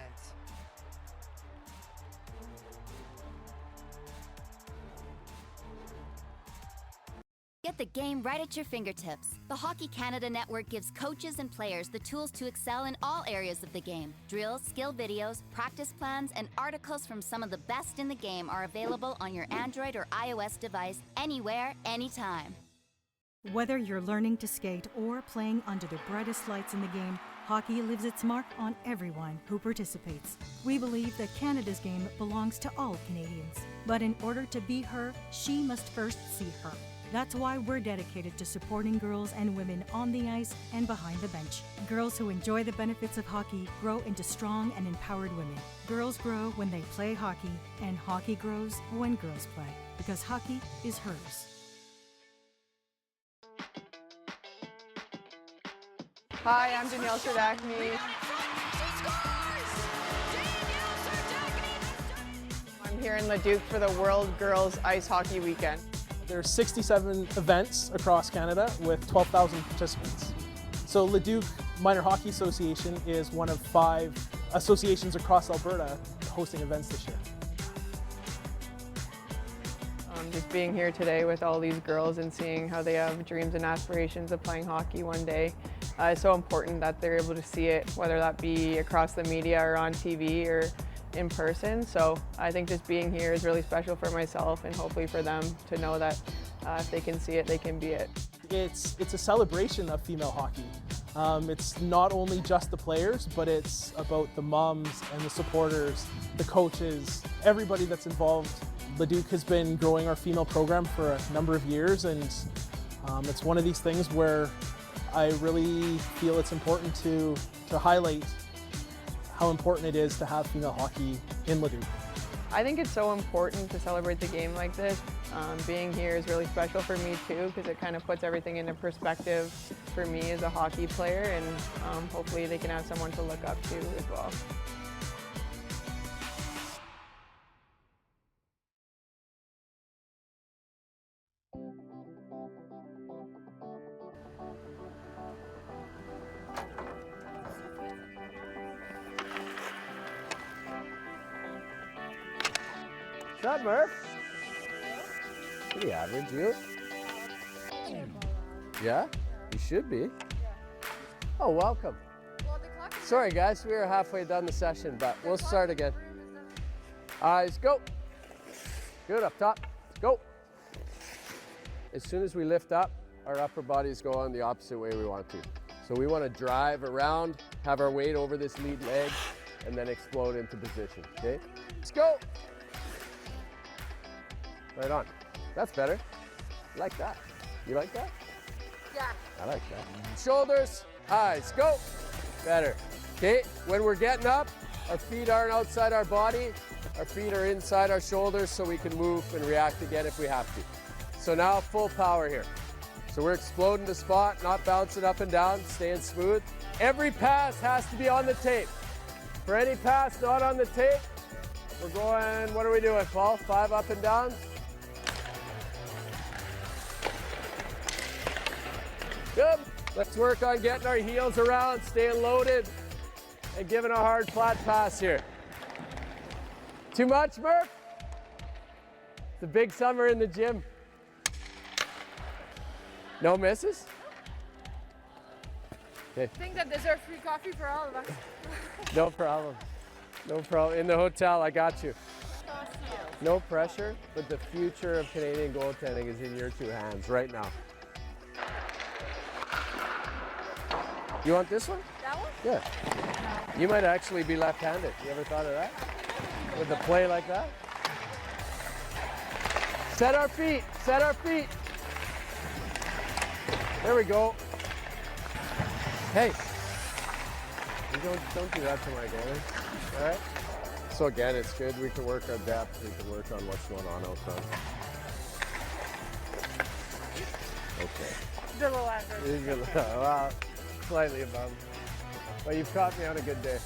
Get the game right at your fingertips. The Hockey Canada Network gives coaches and players the tools to excel in all areas of the game. Drills, skill videos, practice plans, and articles from some of the best in the game are available on your Android or iOS device, anywhere, anytime. Whether you're learning to skate or playing under the brightest lights in the game, hockey leaves its mark on everyone who participates. We believe that Canada's game belongs to all Canadians. But in order to be her, she must first see her. That's why we're dedicated to supporting girls and women on the ice and behind the bench. Girls who enjoy the benefits of hockey grow into strong and empowered women. Girls grow when they play hockey, and hockey grows when girls play, because hockey is hers. Hi, I'm Danielle Serdachny. I'm here in Leduc for the World Girls Ice Hockey Weekend. There are 67 events across Canada with 12,000 participants. So Leduc Minor Hockey Association is one of 5 associations across Alberta hosting events this year. Just being here today with all these girls and seeing how they have dreams and aspirations of playing hockey one day. It's so important that they're able to see it, whether that be across the media or on TV or in person. So I think just being here is really special for myself and hopefully for them to know that if they can see it, they can be it. It's a celebration of female hockey. It's not only just the players, but it's about the moms and the supporters, the coaches, everybody that's involved. Leduc has been growing our female program for a number of years, and it's one of these things where I really feel it's important to highlight how important it is to have female hockey in Leduc. I think it's so important to celebrate the game like this. Being here is really special for me too, because it kind of puts everything into perspective for me as a hockey player, and hopefully they can have someone to look up to as well. What's up, Murph? Pretty average, you? Yeah? You should be. Oh, welcome. Sorry, guys, we are halfway done the session, but we'll start again. Eyes, go. Good, up top. Go. As soon as we lift up, our upper bodies go on the opposite way we want to. So we want to drive around, have our weight over this lead leg, and then explode into position, okay? Let's go. Right on. That's better. I like that. You like that? Yeah. I like that. Shoulders, eyes, go. Better. Okay, when we're getting up, our feet aren't outside our body. Our feet are inside our shoulders so we can move and react again if we have to. So now full power here. So we're exploding the spot, not bouncing up and down, staying smooth. Every pass has to be on the tape. For any pass not on the tape, we're going, what are we doing, Paul? 5 up and downs? Good. Let's work on getting our heels around, staying loaded, and giving a hard flat pass here. Too much, Murph? It's a big summer in the gym. No misses? Okay. I think that deserves free coffee for all of us. No problem. No problem. In the hotel, I got you. No pressure, but the future of Canadian goaltending is in your 2 hands right now. You want this one? That one? Yeah. You might actually be left-handed. You ever thought of that? With a play like that? Set our feet. Set our feet. There we go. Hey. You don't do that to my goalie. All right? So again, it's good. We can work our depth. We can work on what's going on out front. Okay. It's a little average. Well, slightly above. But you've caught me on a good day.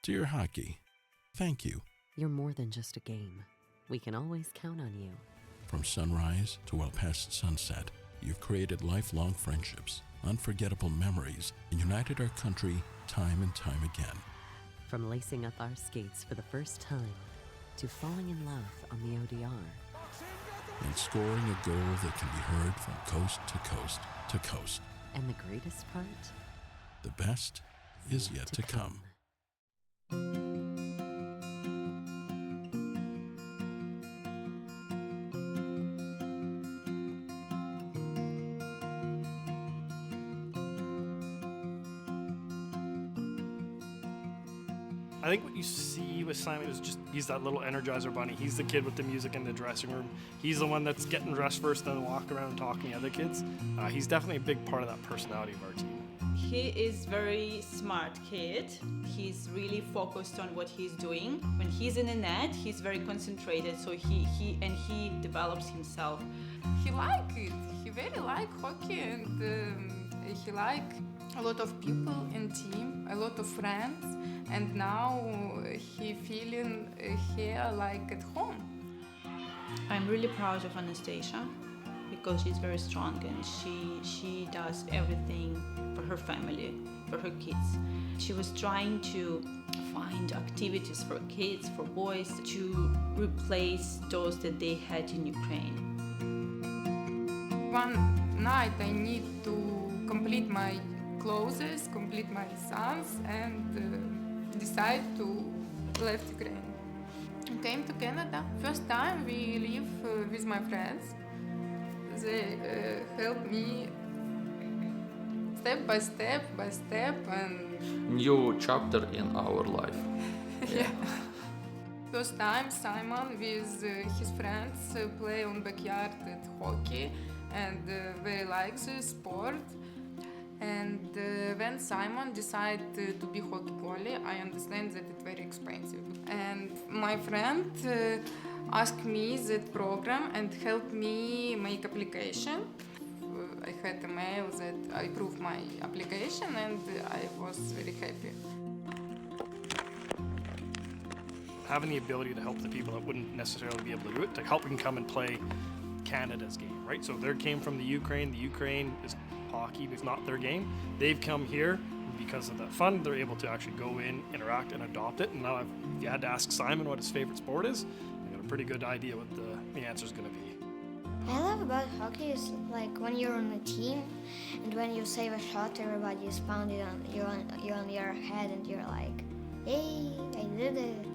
Dear Hockey, thank you. You're more than just a game. We can always count on you. From sunrise to well past sunset, you've created lifelong friendships, unforgettable memories, and united our country time and time again. From lacing up our skates for the first time to falling in love on the ODR. And scoring a goal that can be heard from coast to coast to coast. And the greatest part? The best is yet to come. I think what you see with Simon is just he's that little Energizer bunny. He's the kid with the music in the dressing room. He's the one that's getting dressed first, then walk around and talking to the other kids. He's definitely a big part of that personality of our team. He is very smart kid. He's really focused on what he's doing. When he's in the net, he's very concentrated, so he develops himself. He like it. He very like hockey, and he like a lot of people in team, a lot of friends, and now he feeling here like at home. I'm really proud of Anastasia because she's very strong and she does everything for her family, for her kids. She was trying to find activities for kids, for boys, to replace those that they had in Ukraine. One night I need to complete my clothes, complete my sons, and decide to left Ukraine. Came to Canada. First time we live with my friends. They helped me step by step, and New chapter in our life. yeah. First time Simon with his friends play on backyard at hockey, and very like the sport. And when Simon decided to be hockey goalie, I understand that it's very expensive. And my friend asked me that program and helped me make application. I had a mail that I approved my application, and I was very happy. Having the ability to help the people that wouldn't necessarily be able to do it, to help them come and play Canada's game, right? So they came from the Ukraine. The Ukraine is hockey, it's not their game. They've come here because of that fun. They're able to actually go in, interact, and adopt it. And now, if you had to ask Simon what his favorite sport is, you got a pretty good idea what the answer is going to be. I love about hockey is like when you're on a team, and when you save a shot, everybody is pounding on your head, and you're like, "Hey, I did it!"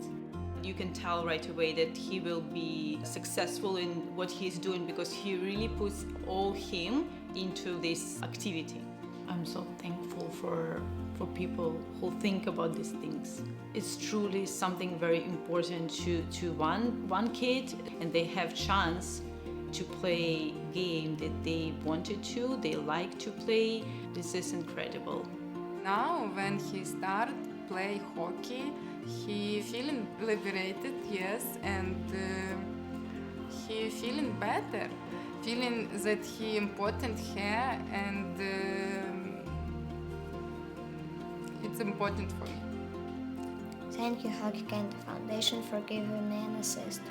You can tell right away that he will be successful in what he's doing because he really puts all him into this activity. I'm so thankful for people who think about these things. It's truly something very important to one kid, and they have chance to play game that they wanted to, they like to play. This is incredible. Now when he start play hockey, he feeling liberated, yes, and he feeling better, feeling that he important here, and it's important for me. Thank you, Hockey Canada Foundation, for giving me an assist.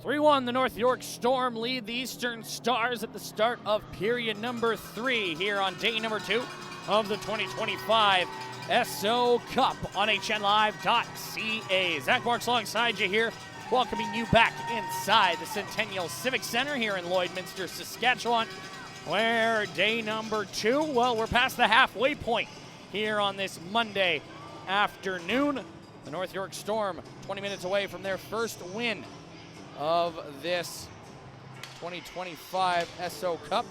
3-1, the North York Storm lead the Eastern Stars at the start of period number 3 here on day number 2 of the 2025 Esso Cup on HNLive.ca. Zach Marks alongside you here, welcoming you back inside the Centennial Civic Center here in Lloydminster, Saskatchewan, where day number 2, well, we're past the halfway point here on this Monday afternoon. The North York Storm 20 minutes away from their first win of this 2025 Esso Cup,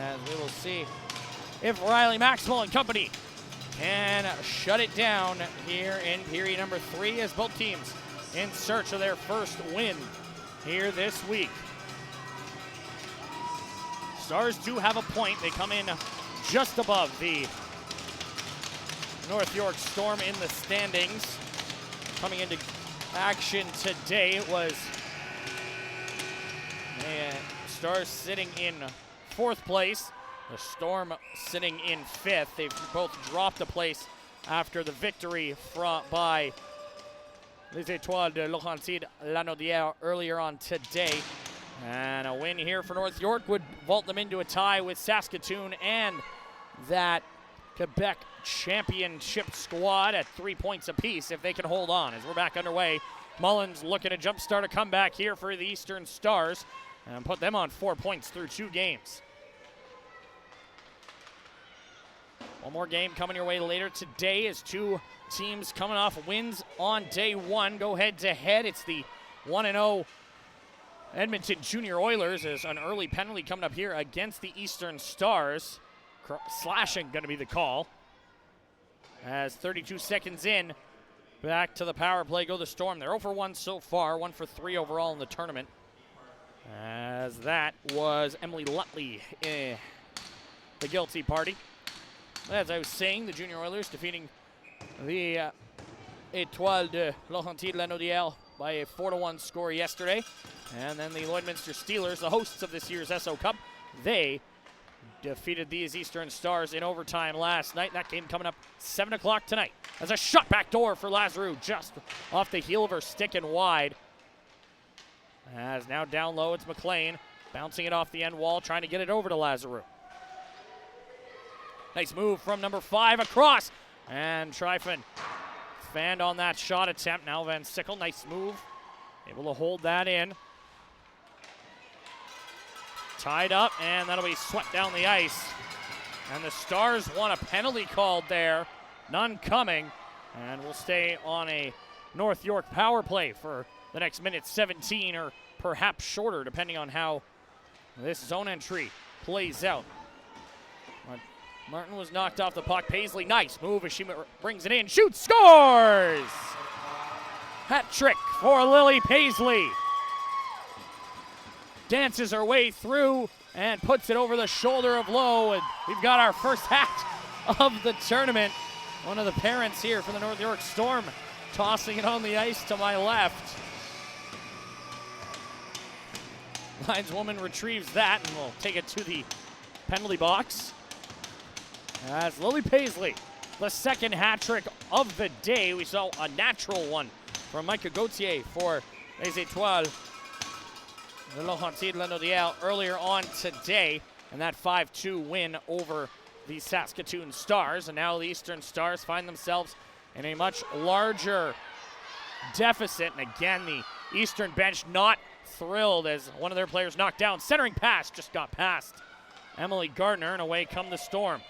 as we will see if Ryleigh, Maxwell and company can shut it down here in period number 3, as both teams in search of their first win here this week. Stars do have a point. They come in just above the North York Storm in the standings. Coming into action today, it was Stars sitting in 4th place, the Storm sitting in 5th. They've both dropped a place after the victory by Les Étoiles de Laurentides-Lanaudière earlier on today. And a win here for North York would vault them into a tie with Saskatoon and that Quebec championship squad at 3 points apiece if they can hold on. As we're back underway, Mullins looking to jumpstart a comeback here for the Eastern Stars and put them on 4 points through 2 games. One more game coming your way later today as 2 teams coming off wins on day 1 go head-to-head. It's the 1-0 Edmonton Junior Oilers as an early penalty coming up here against the Eastern Stars. Slashing going to be the call. As 32 seconds in, back to the power play go the Storm. They're 0 for 1 so far, 1 for 3 overall in the tournament. As that was Emily Lutley, the guilty party. As I was saying, the Junior Oilers defeating the Étoiles de Laurentides-Lanaudière by a 4-1 score yesterday. And then the Lloydminster Steelers, the hosts of this year's Esso Cup, they defeated these Eastern Stars in overtime last night. That game coming up 7 o'clock tonight. As a shot back door for Lazarou, just off the heel of her stick and wide. As now down low, it's McLean, bouncing it off the end wall, trying to get it over to Lazarou. Nice move from number 5 across. And Tryfon fanned on that shot attempt. Now Van Sickle, nice move. Able to hold that in. Tied up, and that'll be swept down the ice. And the Stars want a penalty called there. None coming. And we'll stay on a North York power play for the next minute 17 or perhaps shorter, depending on how this zone entry plays out. Martin was knocked off the puck. Paisley, nice move as she brings it in. Shoots, scores! Hat trick for Lily Paisley. Dances her way through and puts it over the shoulder of Lowe. And we've got our first hat of the tournament. One of the parents here for the North York Storm tossing it on the ice to my left. Lineswoman retrieves that and will take it to the penalty box. As Lily Paisley, the second hat trick of the day. We saw a natural one from Micah Gauthier for Les Étoiles de Laurentides-Lanaudière earlier on today, and that 5-2 win over the Saskatoon Stars. And now the Eastern Stars find themselves in a much larger deficit. And again, the Eastern bench not thrilled as one of their players knocked down. Centering pass just got past Emily Gardner, and away come the Storm.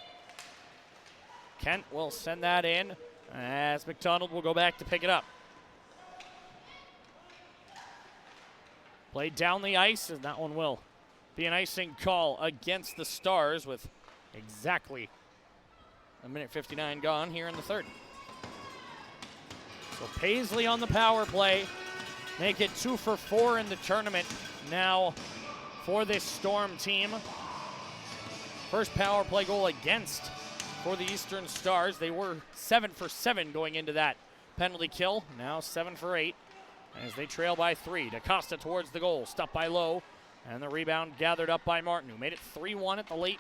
Kent will send that in as McDonald will go back to pick it up. Played down the ice, and that one will be an icing call against the Stars with exactly a minute 59 gone here in the third. So Paisley on the power play. Make it 2 for 4 in the tournament now for this Storm team. First power play goal against for the Eastern Stars. They were 7 for 7 going into that penalty kill. Now 7 for 8 as they trail by 3. DaCosta towards the goal, stopped by Lowe, and the rebound gathered up by Martin, who made it 3-1 at the late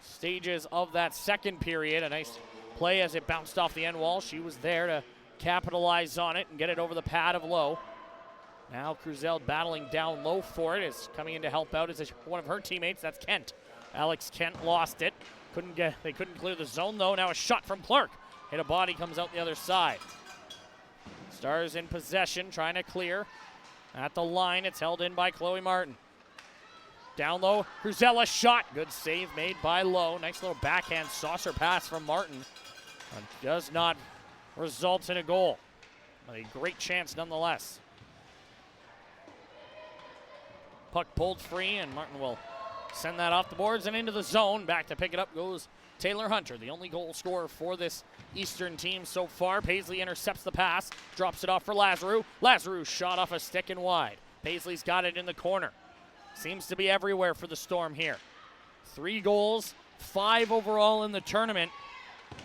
stages of that second period. A nice play as it bounced off the end wall. She was there to capitalize on it and get it over the pad of Lowe. Now Cruzel battling down low for it, is coming in to help out is one of her teammates, that's Kent. Alex Kent lost it. They couldn't clear the zone though. Now a shot from Clark. Hit a body, comes out the other side. Stars in possession, trying to clear. At the line, it's held in by Chloe Martin. Down low, Cruzel, a shot. Good save made by Lowe. Nice little backhand saucer pass from Martin. But does not result in a goal. A great chance nonetheless. Puck pulled free, and Martin will send that off the boards and into the zone. Back to pick it up goes Taylor Hunter, the only goal scorer for this Eastern team so far. Paisley intercepts the pass, drops it off for Lazarou. Lazarou shot off a stick and wide. Paisley's got it in the corner. Seems to be everywhere for the Storm here. 3 goals, 5 overall in the tournament.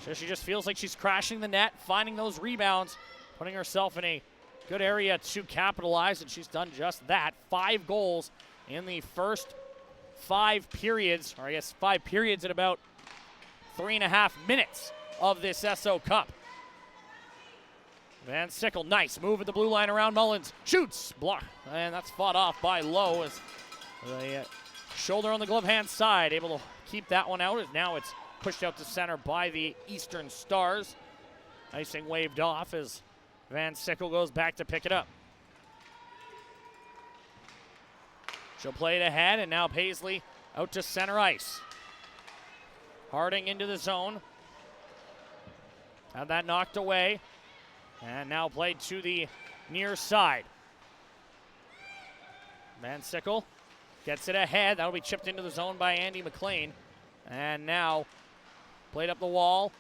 So she just feels like she's crashing the net, finding those rebounds, putting herself in a good area to capitalize, and she's done just that. 5 goals in the first 5 periods, or I guess 5 periods in about 3.5 minutes of this Esso Cup. Van Sickle, nice move at the blue line around Mullins. Shoots, block, and that's fought off by Lowe as the shoulder on the glove hand side, able to keep that one out. Now it's pushed out to center by the Eastern Stars. Icing waved off as Van Sickle goes back to pick it up. She'll play it ahead, and now Paisley out to center ice. Harding into the zone. Had that knocked away. And now played to the near side. Van Sickle gets it ahead. That'll be chipped into the zone by Andy McLean. And now played up the wall.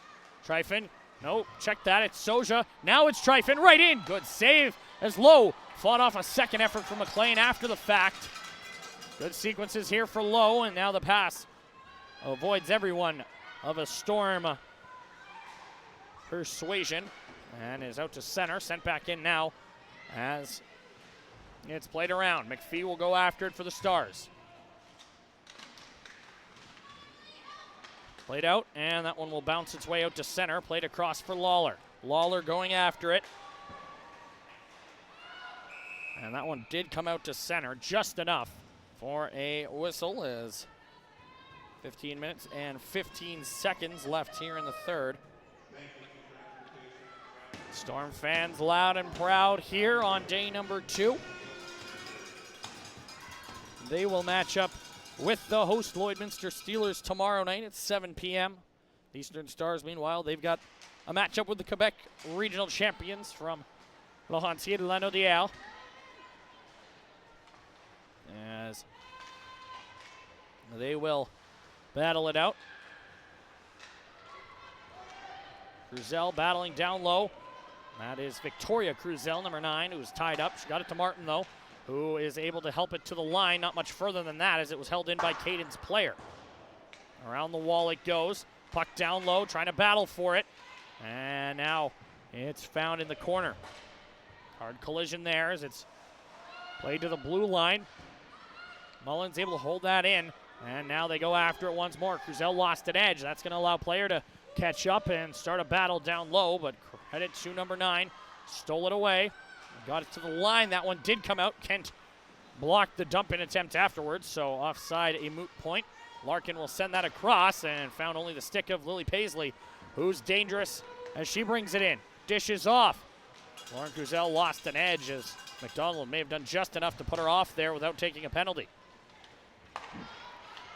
Tryfin, nope, check that, it's Soja. Now it's Tryfin, right in. Good save as Lowe fought off a second effort from McLean after the fact. Good sequences here for Lowe, and now the pass avoids everyone of a Storm persuasion and is out to center, sent back in now as it's played around. McPhee will go after it for the Stars. Played out, and that one will bounce its way out to center. Played across for Lawler. Lawler going after it. And that one did come out to center, just enough for a whistle, as 15 minutes and 15 seconds left here in the third. Storm fans loud and proud here on day number 2. They will match up with the host Lloydminster Steelers tomorrow night at 7 p.m. The Eastern Stars, meanwhile, they've got a matchup with the Quebec regional champions from Laurentier de Lanaudière. As they will battle it out. Cruzel battling down low. That is Victoria Cruzel, number 9, who's tied up. She got it to Martin, though, who is able to help it to the line. Not much further than that, as it was held in by Caden's player. Around the wall it goes. Puck down low, trying to battle for it. And now it's found in the corner. Hard collision there as it's played to the blue line. Mullins able to hold that in. And now they go after it once more. Cruzel lost an edge. That's going to allow player to catch up and start a battle down low, but credit to number 9. Stole it away. Got it to the line. That one did come out. Kent blocked the dump-in attempt afterwards, so offside, a moot point. Larkin will send that across and found only the stick of Lily Paisley, who's dangerous as she brings it in. Dishes off. Lauren Cruzel lost an edge as McDonald may have done just enough to put her off there without taking a penalty.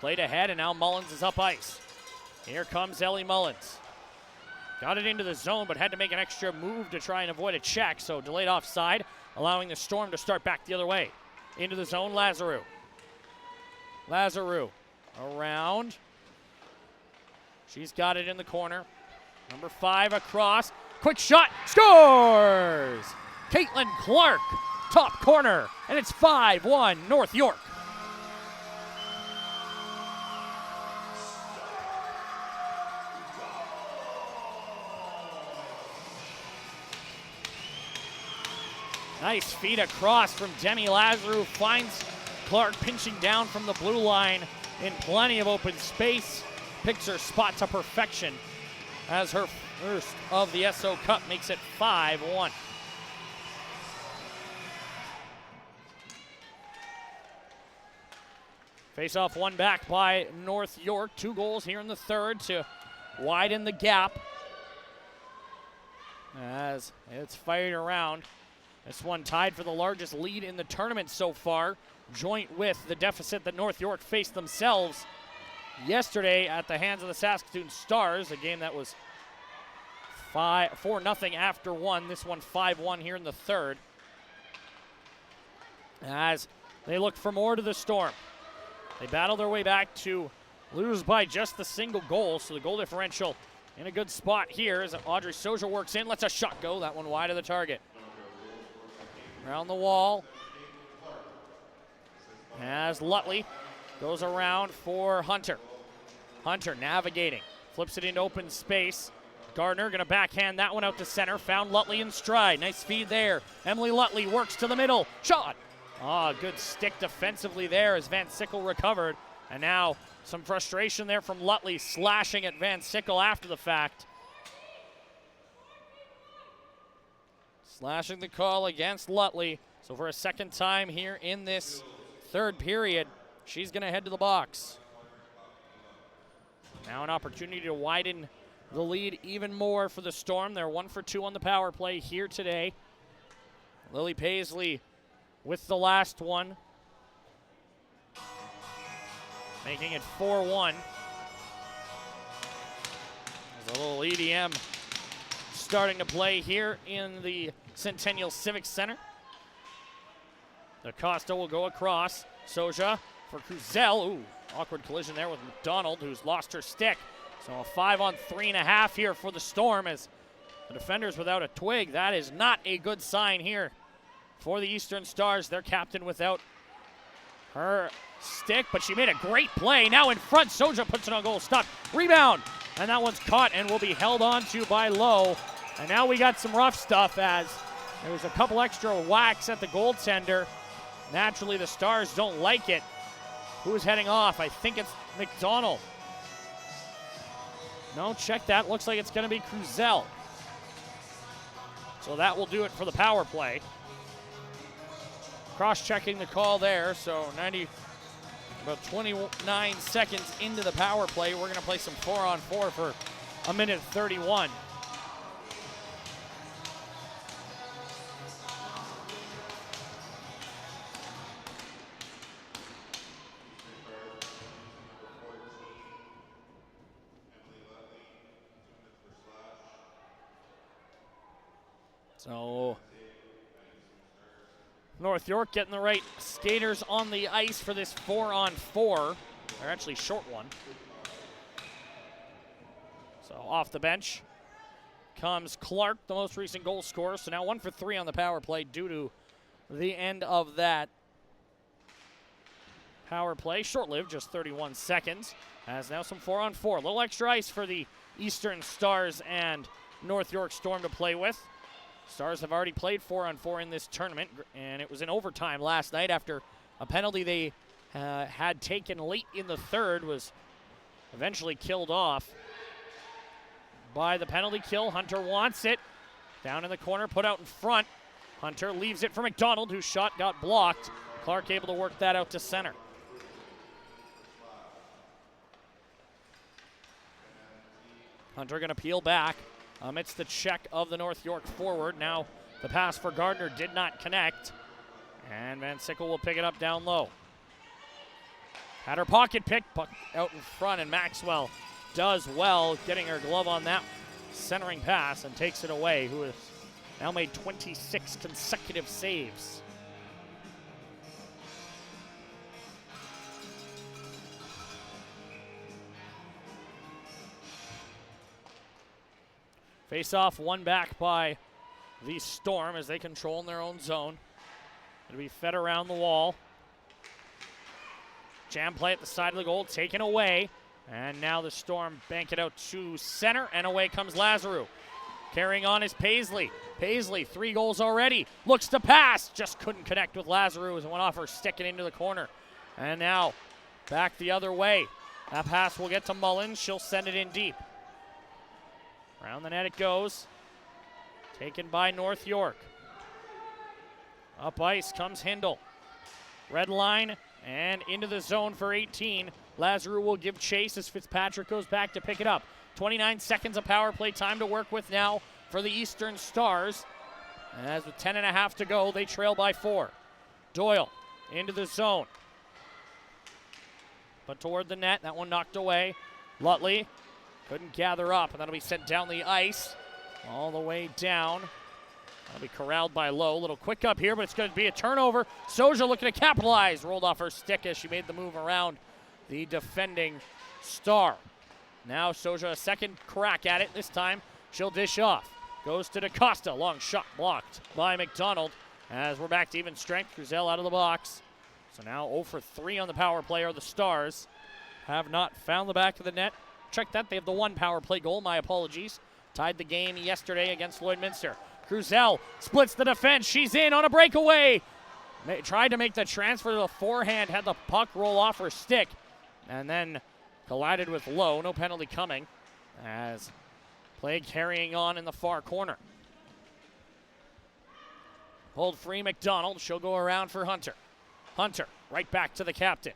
Played ahead, and now Mullins is up ice. Here comes Ellie Mullins. Got it into the zone, but had to make an extra move to try and avoid a check, so delayed offside, allowing the Storm to start back the other way. Into the zone, Lazarou. Lazarou around. She's got it in the corner. Number 5 across. Quick shot, scores! Caitlin Clark, top corner, and it's 5-1 North York. Nice feed across from Demi Lazarou. Finds Clark pinching down from the blue line in plenty of open space. Picks her spot to perfection as her First of the Esso Cup makes it 5-1. Face-off one back by North York. 2 goals here in the third to widen the gap. As it's fired around. This one tied for the largest lead in the tournament so far, joint with the deficit that North York faced themselves yesterday at the hands of the Saskatoon Stars, a game that was 4-0 after one. This one 5-1 here in the third. As they look for more to the Storm. They battle their way back to lose by just the single goal, so the goal differential in a good spot here as Audrey Soja works in, lets a shot go, that one wide of the target. Around the wall. As Lutley goes around for Hunter. Hunter navigating, flips it into open space. Gardner gonna backhand that one out to center, found Lutley in stride. Nice feed there. Emily Lutley works to the middle, shot. Good stick defensively there as Van Sickle recovered. And now some frustration there from Lutley, slashing at Van Sickle after the fact. Slashing the call against Lutley. So for a second time here in this third period, she's going to head to the box. Now an opportunity to widen the lead even more for the Storm. They're 1 for 2 on the power play here today. Lily Paisley with the last one, making it 4-1. There's a little EDM starting to play here in the Centennial Civic Center. DaCosta will go across. Soja for Cruzel. Ooh, awkward collision there with McDonald, who's lost her stick. So a 5-on-3.5 here for the Storm as the defenders without a twig. That is not a good sign here for the Eastern Stars. Their captain without her stick, but she made a great play. Now in front, Soja puts it on goal, stop, rebound, and that one's caught and will be held on to by Lowe. And now we got some rough stuff as there was a couple extra whacks at the goaltender. Naturally, the Stars don't like it. Who's heading off? I think it's McDonald. No, check that. Looks like it's going to be Cruzel. So that will do it for the power play. Cross-checking the call there, so about 29 seconds into the power play. We're going to play some 4-on-4 for a minute 31. So North York getting the right skaters on the ice for this 4-on-4. They're actually short one. So off the bench comes Clark, the most recent goal scorer. So now 1 for 3 on the power play due to the end of that power play. Short-lived, just 31 seconds. As now some 4-on-4. A little extra ice for the Eastern Stars and North York Storm to play with. Stars have already played 4-on-4 in this tournament, and it was in overtime last night after a penalty they had taken late in the third was eventually killed off by the penalty kill. Hunter wants it. Down in the corner, put out in front. Hunter leaves it for McDonald, whose shot got blocked. Clark able to work that out to center. Hunter going to peel back. It's the check of the North York forward. Now the pass for Gardner did not connect. And Van Sickle will pick it up down low. Had her pocket pick, puck out in front, and Maxwell does well, getting her glove on that centering pass and takes it away, who has now made 26 consecutive saves. Face-off one back by the Storm as they control in their own zone. It'll be fed around the wall. Jam play at the side of the goal, taken away. And now the Storm bank it out to center, and away comes Lazaru. Carrying on is Paisley. Paisley, 3 goals already. Looks to pass, just couldn't connect with Lazaru as it went off her stick and into the corner. And now back the other way. That pass will get to Mullins. She'll send it in deep. Around the net it goes. Taken by North York. Up ice comes Hindle. Red line and into the zone for 18. Lazarou will give chase as Fitzpatrick goes back to pick it up. 29 seconds of power play time to work with now for the Eastern Stars. As with 10.5 to go, they trail by 4. Doyle into the zone. But toward the net, that one knocked away. Lutley couldn't gather up, and that'll be sent down the ice all the way down. That'll be corralled by Lowe. A little quick up here, but it's going to be a turnover. Soja looking to capitalize. Rolled off her stick as she made the move around the defending Star. Now Soja a second crack at it. This time she'll dish off. Goes to DaCosta. Long shot blocked by McDonald. As we're back to even strength, Cruzel out of the box. So now 0 for 3 on the power play are the Stars. Have not found the back of the net. Check that. They have the 1 power play goal. My apologies. Tied the game yesterday against Lloydminster. Cruzel splits the defense. She's in on a breakaway. They tried to make the transfer to the forehand. Had the puck roll off her stick. And then collided with Lowe. No penalty coming. As play carrying on in the far corner. Pulled free McDonald. She'll go around for Hunter. Hunter right back to the captain.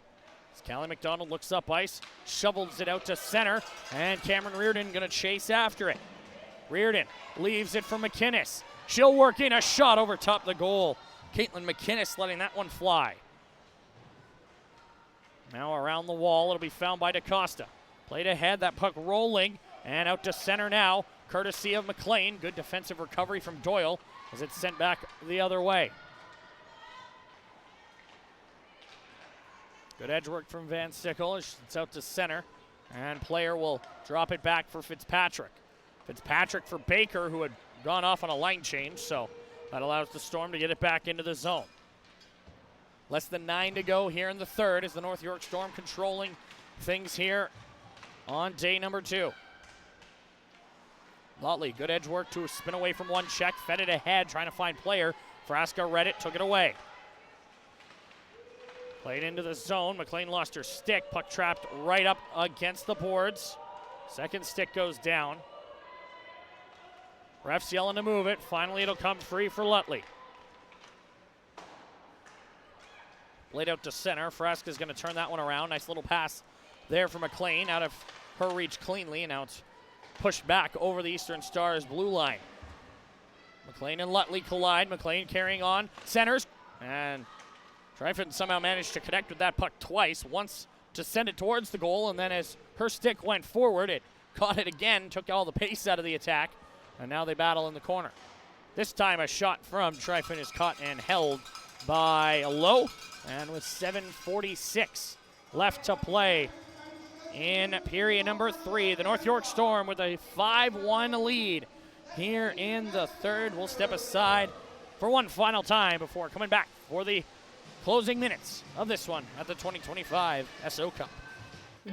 As Callie McDonald looks up ice, shovels it out to center, and Cameron Reardon going to chase after it. Reardon leaves it for McInnes. She'll work in a shot over top the goal. Caitlin McInnes letting that one fly. Now around the wall, it'll be found by DaCosta. Played ahead, that puck rolling, and out to center now, courtesy of McLean. Good defensive recovery from Doyle as it's sent back the other way. Good edge work from Van Sickle. It's out to center, and player will drop it back for Fitzpatrick. Fitzpatrick for Baker, who had gone off on a line change, so that allows the Storm to get it back into the zone. Less than 9 to go here in the third as the North York Storm controlling things here on day number 2. Lutley, good edge work to spin away from one check, fed it ahead, trying to find player. Frasca read it, took it away. Played into the zone. McLean lost her stick. Puck trapped right up against the boards. Second stick goes down. Ref's yelling to move it. Finally, it'll come free for Lutley. Played out to center. Frasca's going to turn that one around. Nice little pass there for McLean. Out of her reach cleanly, and now it's pushed back over the Eastern Stars blue line. McLean and Lutley collide. McLean carrying on. Centers. And Tryford somehow managed to connect with that puck twice. Once to send it towards the goal, and then as her stick went forward, it caught it again, took all the pace out of the attack, and now they battle in the corner. This time a shot from Tryford is caught and held by Lowe, and with 7:46 left to play in period number 3, the North York Storm with a 5-1 lead here in the third. We'll step aside for one final time before coming back for the closing minutes of this one at the 2025 Esso Cup.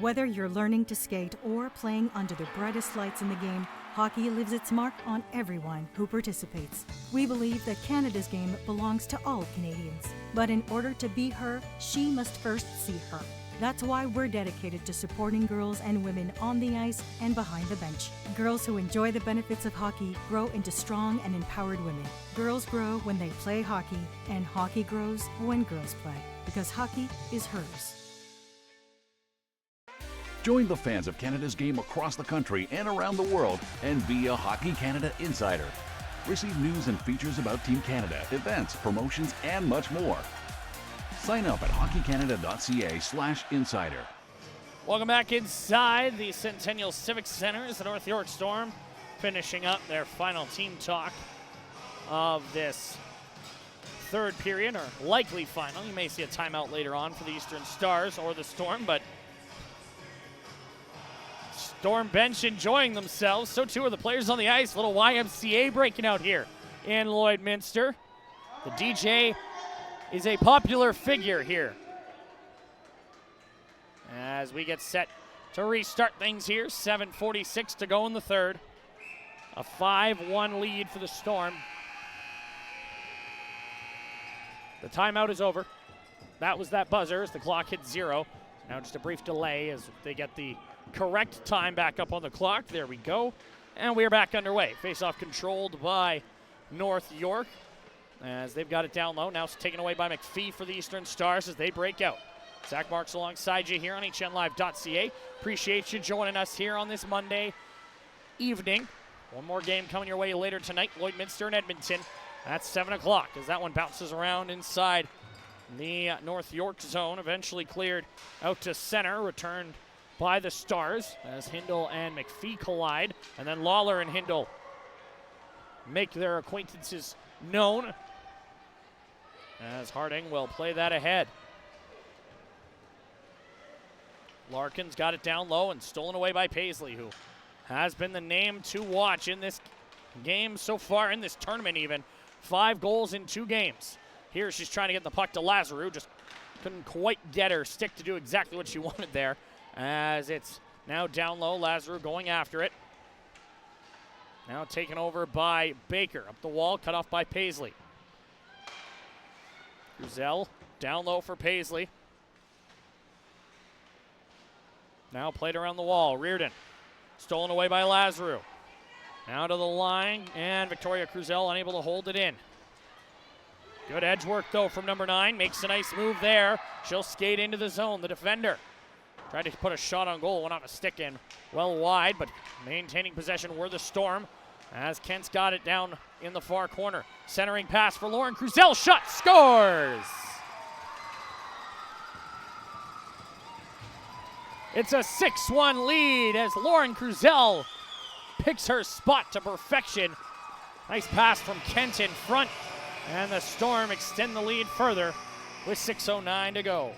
Whether you're learning to skate or playing under the brightest lights in the game, hockey leaves its mark on everyone who participates. We believe that Canada's game belongs to all Canadians. But in order to be her, she must first see her. That's why we're dedicated to supporting girls and women on the ice and behind the bench. Girls who enjoy the benefits of hockey grow into strong and empowered women. Girls grow when they play hockey, and hockey grows when girls play, because hockey is hers. Join the fans of Canada's game across the country and around the world and be a Hockey Canada insider. Receive news and features about Team Canada, events, promotions, and much more. Sign up at hockeycanada.ca/insider. Welcome back inside the Centennial Civic Center as the North York Storm finishing up their final team talk of this third period, or likely final. You may see a timeout later on for the Eastern Stars or the Storm, but Storm bench enjoying themselves. So too are the players on the ice. Little YMCA breaking out here in Lloydminster. The DJ is a popular figure here as we get set to restart things here. 7:46 to go in the third. A 5-1 lead for the Storm. The timeout is over. That was that buzzer as the clock hit 0. Now just a brief delay as they get the correct time back up on the clock. There we go. And we are back underway. Face-off controlled by North York as they've got it down low. Now it's taken away by McPhee for the Eastern Stars as they break out. Zach Marks alongside you here on HNLive.ca. Appreciate you joining us here on this Monday evening. One more game coming your way later tonight. Lloydminster and Edmonton. That's 7 o'clock as that one bounces around inside the North York zone. Eventually cleared out to center. Returned by the Stars as Hindle and McPhee collide. And then Lawler and Hindle make their acquaintances known as Harding will play that ahead. Larkin's got it down low and stolen away by Paisley, who has been the name to watch in this game so far, in this tournament even. 5 goals in 2 games. Here she's trying to get the puck to Lazarou, just couldn't quite get her stick to do exactly what she wanted there, as it's now down low. Lazarou going after it. Now taken over by Baker. Up the wall, cut off by Paisley. Gruzel down low for Paisley. Now played around the wall. Reardon stolen away by Lazarou. Now to the line, and Victoria Cruzel unable to hold it in. Good edge work, though, from number 9. Makes a nice move there. She'll skate into the zone, the defender. Tried to put a shot on goal, went off a stick in well wide, but maintaining possession were the Storm, as Kent's got it down in the far corner. Centering pass for Lauren Cruzel. Shot, scores! It's a 6-1 lead as Lauren Cruzel picks her spot to perfection. Nice pass from Kent in front, and the Storm extend the lead further with 6:09 to go.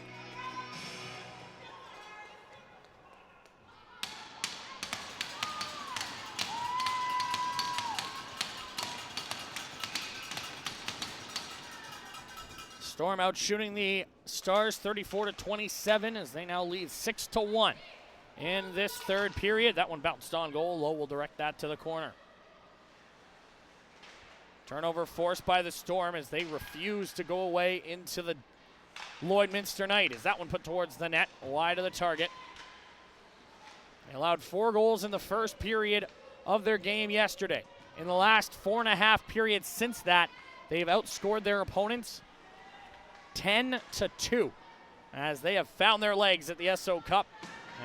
Storm out shooting the Stars 34-27 as they now lead 6-1 in this third period. That one bounced on goal. Lowe will direct that to the corner. Turnover forced by the Storm as they refuse to go away into the Lloydminster night. As that one put towards the net, wide of the target. They allowed 4 goals in the first period of their game yesterday. In the last 4.5 periods since that, they've outscored their opponents 10-2 as they have found their legs at the Esso Cup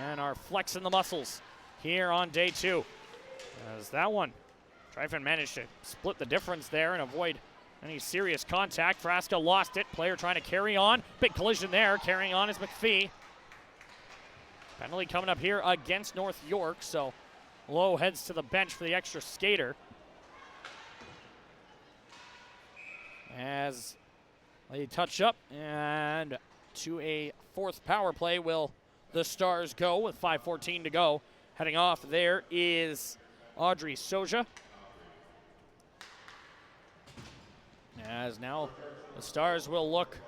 and are flexing the muscles here on day 2. As that one, Tryfin managed to split the difference there and avoid any serious contact. Frasca lost it. Player trying to carry on. Big collision there. Carrying on is McPhee. Penalty coming up here against North York, so Lowe heads to the bench for the extra skater. As they touch up, and to a 4th power play will the Stars go with 5:14 to go. Heading off there is Audrey Soja. As now the Stars will look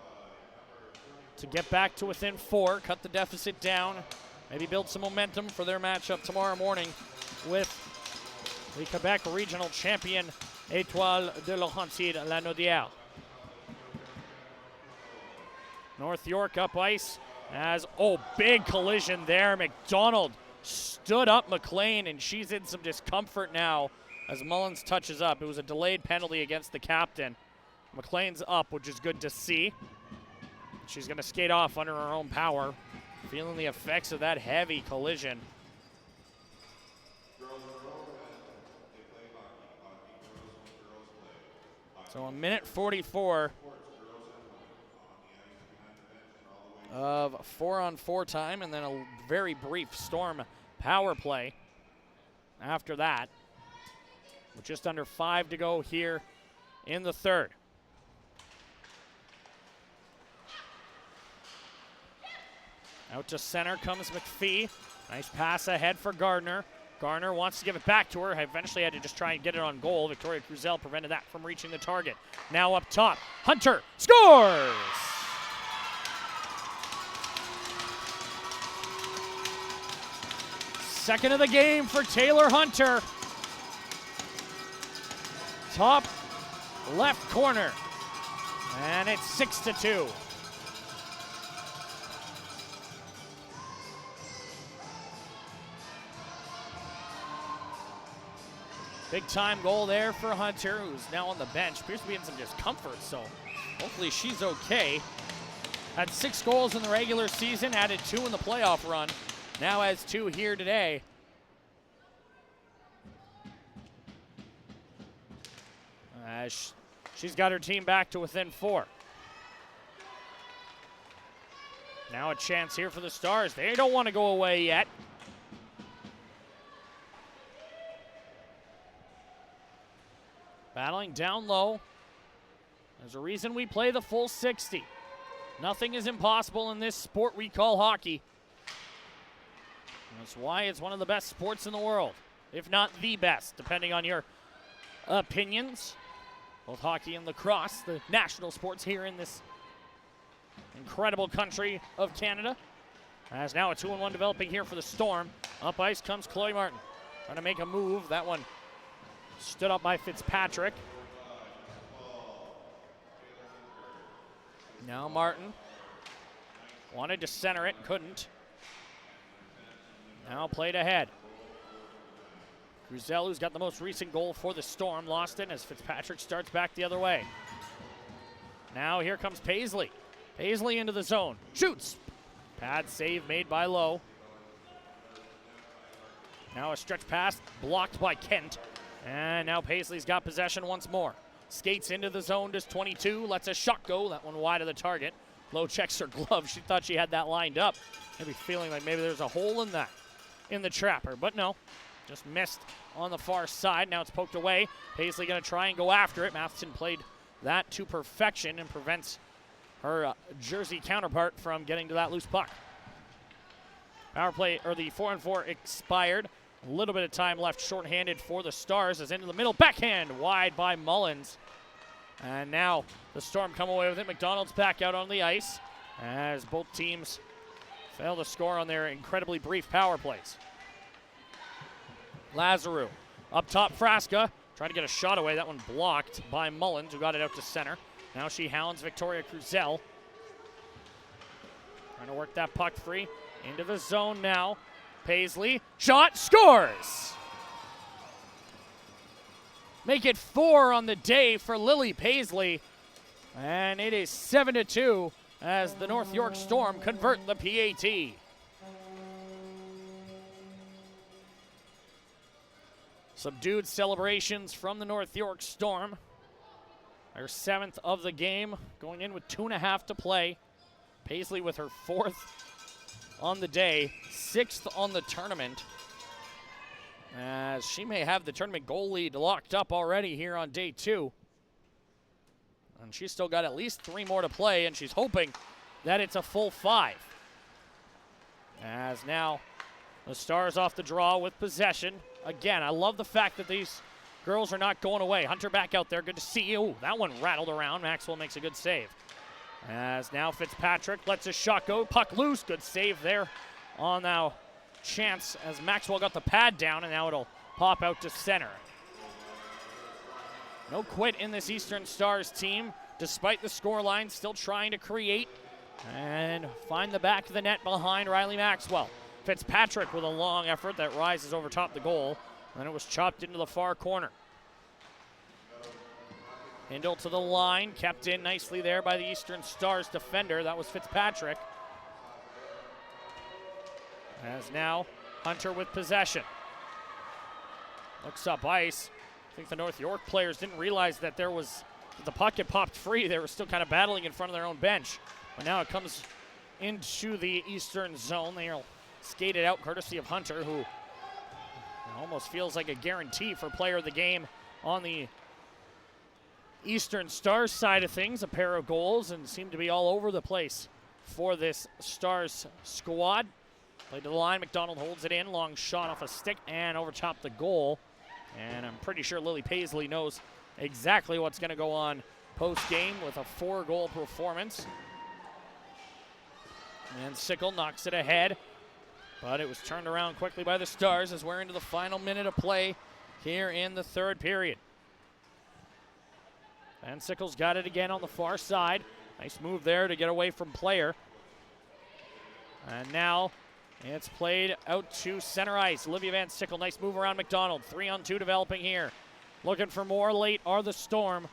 to get back to within 4, cut the deficit down, maybe build some momentum for their matchup tomorrow morning with the Quebec regional champion Étoile de Laurentides-Lanaudière. North York up ice as, big collision there. McDonald stood up McLean, and she's in some discomfort now as Mullins touches up. It was a delayed penalty against the captain. McLean's up, which is good to see. She's going to skate off under her own power, feeling the effects of that heavy collision. So a minute 44 of 4-on-4 time, and then a very brief Storm power play after that, with just under 5 to go here in the third. Out to center comes McPhee. Nice pass ahead for Gardner. Gardner wants to give it back to her. Eventually had to just try and get it on goal. Victoria Cruzel prevented that from reaching the target. Now up top, Hunter scores! Second of the game for Taylor Hunter. Top left corner. And it's 6-2. Big time goal there for Hunter, who's now on the bench. Appears to be in some discomfort, so hopefully she's okay. Had 6 goals in the regular season, added 2 in the playoff run. Now has 2 here today. She's got her team back to within 4. Now a chance here for the Stars. They don't want to go away yet. Battling down low. There's a reason we play the full 60. Nothing is impossible in this sport we call hockey. That's why it's one of the best sports in the world, if not the best, depending on your opinions. Both hockey and lacrosse, the national sports here in this incredible country of Canada. As now a 2-on-1 developing here for the Storm. Up ice comes Chloe Martin. Trying to make a move. That one stood up by Fitzpatrick. Now Martin wanted to center it, couldn't. Now played ahead. Gruzel, who's got the most recent goal for the Storm, lost it as Fitzpatrick starts back the other way. Now here comes Paisley. Paisley into the zone. Shoots. Pad save made by Lowe. Now a stretch pass blocked by Kent. And now Paisley's got possession once more. Skates into the zone, does 22, lets a shot go. That one wide of the target. Lowe checks her glove. She thought she had that lined up. Maybe feeling like maybe there's a hole in that, in the trapper. But no, just missed on the far side. Now it's poked away. Paisley going to try and go after it. Matheson played that to perfection and prevents her Jersey counterpart from getting to that loose puck. Power play, or the 4-on-4 expired. A little bit of time left shorthanded for the Stars as into the middle. Backhand wide by Mullins. And now the Storm come away with it. McDonald's back out on the ice as both teams fail to score on their incredibly brief power plays. Lazaru up top, Frasca trying to get a shot away. That one blocked by Mullins, who got it out to center. Now she hounds Victoria Cruzel. Trying to work that puck free. Into the zone now. Paisley, shot, scores! Make it 4 on the day for Lily Paisley. And it is 7-2 as the North York Storm convert the PAT. Subdued celebrations from the North York Storm. Their 7th of the game, going in with 2.5 to play. Paisley with her 4th on the day, 6th on the tournament. As she may have the tournament goal lead locked up already here on day 2. And she's still got at least 3 more to play, and she's hoping that it's a full 5. As now the Stars off the draw with possession. Again, I love the fact that these girls are not going away. Hunter back out there, good to see you. That one rattled around. Maxwell makes a good save. As now Fitzpatrick lets a shot go. Puck loose, good save there on now chance as Maxwell got the pad down, and now it'll pop out to center. No quit in this Eastern Stars team, despite the scoreline, still trying to create and find the back of the net behind Ryleigh Maxwell. Fitzpatrick with a long effort that rises over top the goal, and then it was chopped into the far corner. Hindle to the line, kept in nicely there by the Eastern Stars defender. That was Fitzpatrick. As now Hunter with possession. Looks up ice. I think the North York players didn't realize that the puck had popped free. They were still kind of battling in front of their own bench. But now it comes into the Eastern zone. They'll skate it out courtesy of Hunter, who almost feels like a guarantee for player of the game on the Eastern Stars side of things. A pair of goals and seem to be all over the place for this Stars squad. Played to the line, McDonald holds it in, long shot off a stick and over top the goal. And I'm pretty sure Lily Paisley knows exactly what's going to go on post-game with a 4-goal performance. And Sickle knocks it ahead, but it was turned around quickly by the Stars as we're into the final minute of play here in the 3rd period. And Sickle's got it again on the far side. Nice move there to get away from player. And now It's played out to center ice. Olivia Van Sickle, nice move around McDonald. 3-on-2 developing here. Looking for more late are the Storm,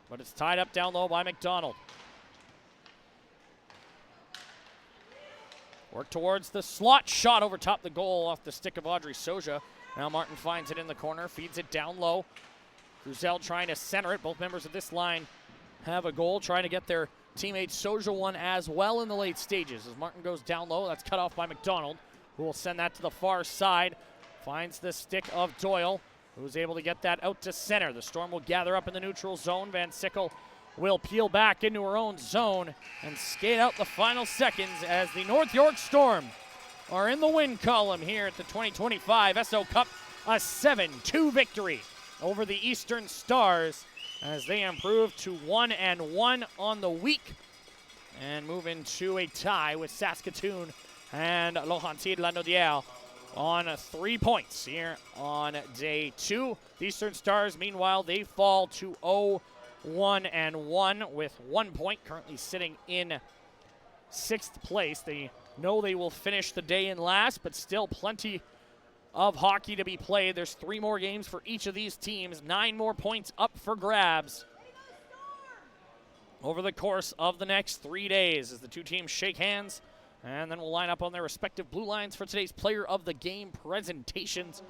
but it's tied up down low by McDonald. Work towards the slot shot over top the goal off the stick of Audrey Soja. Now Martin finds it in the corner, feeds it down low. Gruzel trying to center it. Both members of this line have a goal, trying to get their teammate Soja one as well in the late stages. As Martin goes down low, that's cut off by McDonald, who will send that to the far side. Finds the stick of Doyle, who's able to get that out to center. The Storm will gather up in the neutral zone. Van Sickle will peel back into her own zone and skate out the final seconds as the North York Storm are in the win column here at the 2025 Esso Cup. A 7-2 victory over the Eastern Stars as they improve to 1-1 on the week and move into a tie with Saskatoon and Laurentides-Lanaudière on 3 points here on day 2. The Eastern Stars, meanwhile, they fall to 0-1-1 with 1 point, currently sitting in 6th place. They know they will finish the day in last, but still plenty of hockey to be played. There's 3 more games for each of these teams, 9 more points up for grabs over the course of the next 3 days as the two teams shake hands, and then we'll line up on their respective blue lines for today's Player of the Game presentations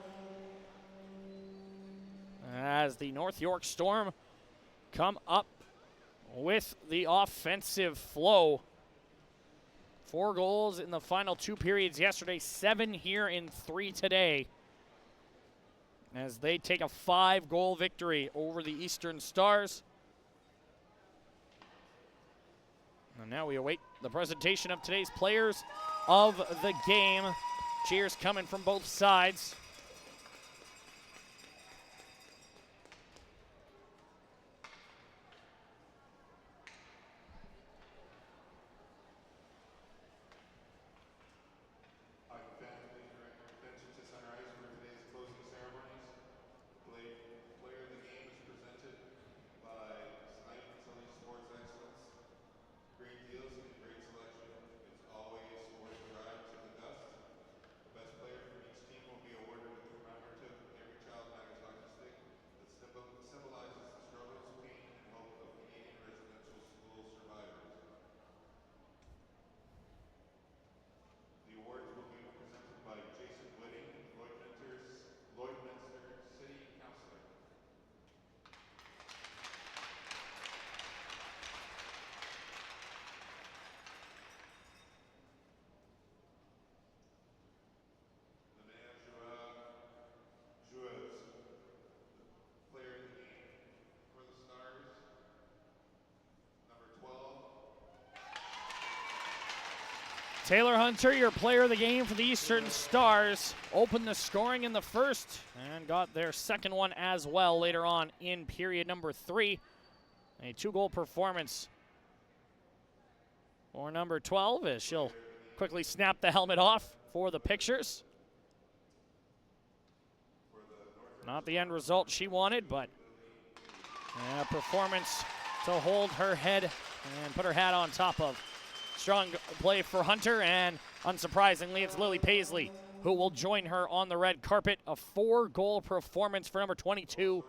as the North York Storm come up with the offensive flow. 4 goals in the final 2 periods yesterday, 7 here in 3 today, as they take a 5-goal victory over the Eastern Stars. And now we await the presentation of today's Players of the Game. Cheers coming from both sides. Taylor Hunter, your player of the game for the Eastern Stars, opened the scoring in the first and got their second one as well later on in period number 3. A 2-goal performance for number 12 as she'll quickly snap the helmet off for the pictures. Not the end result she wanted, but a performance to hold her head and put her hat on top of. Strong play for Hunter, and unsurprisingly, it's Lily Paisley who will join her on the red carpet. A 4-goal performance for number 22,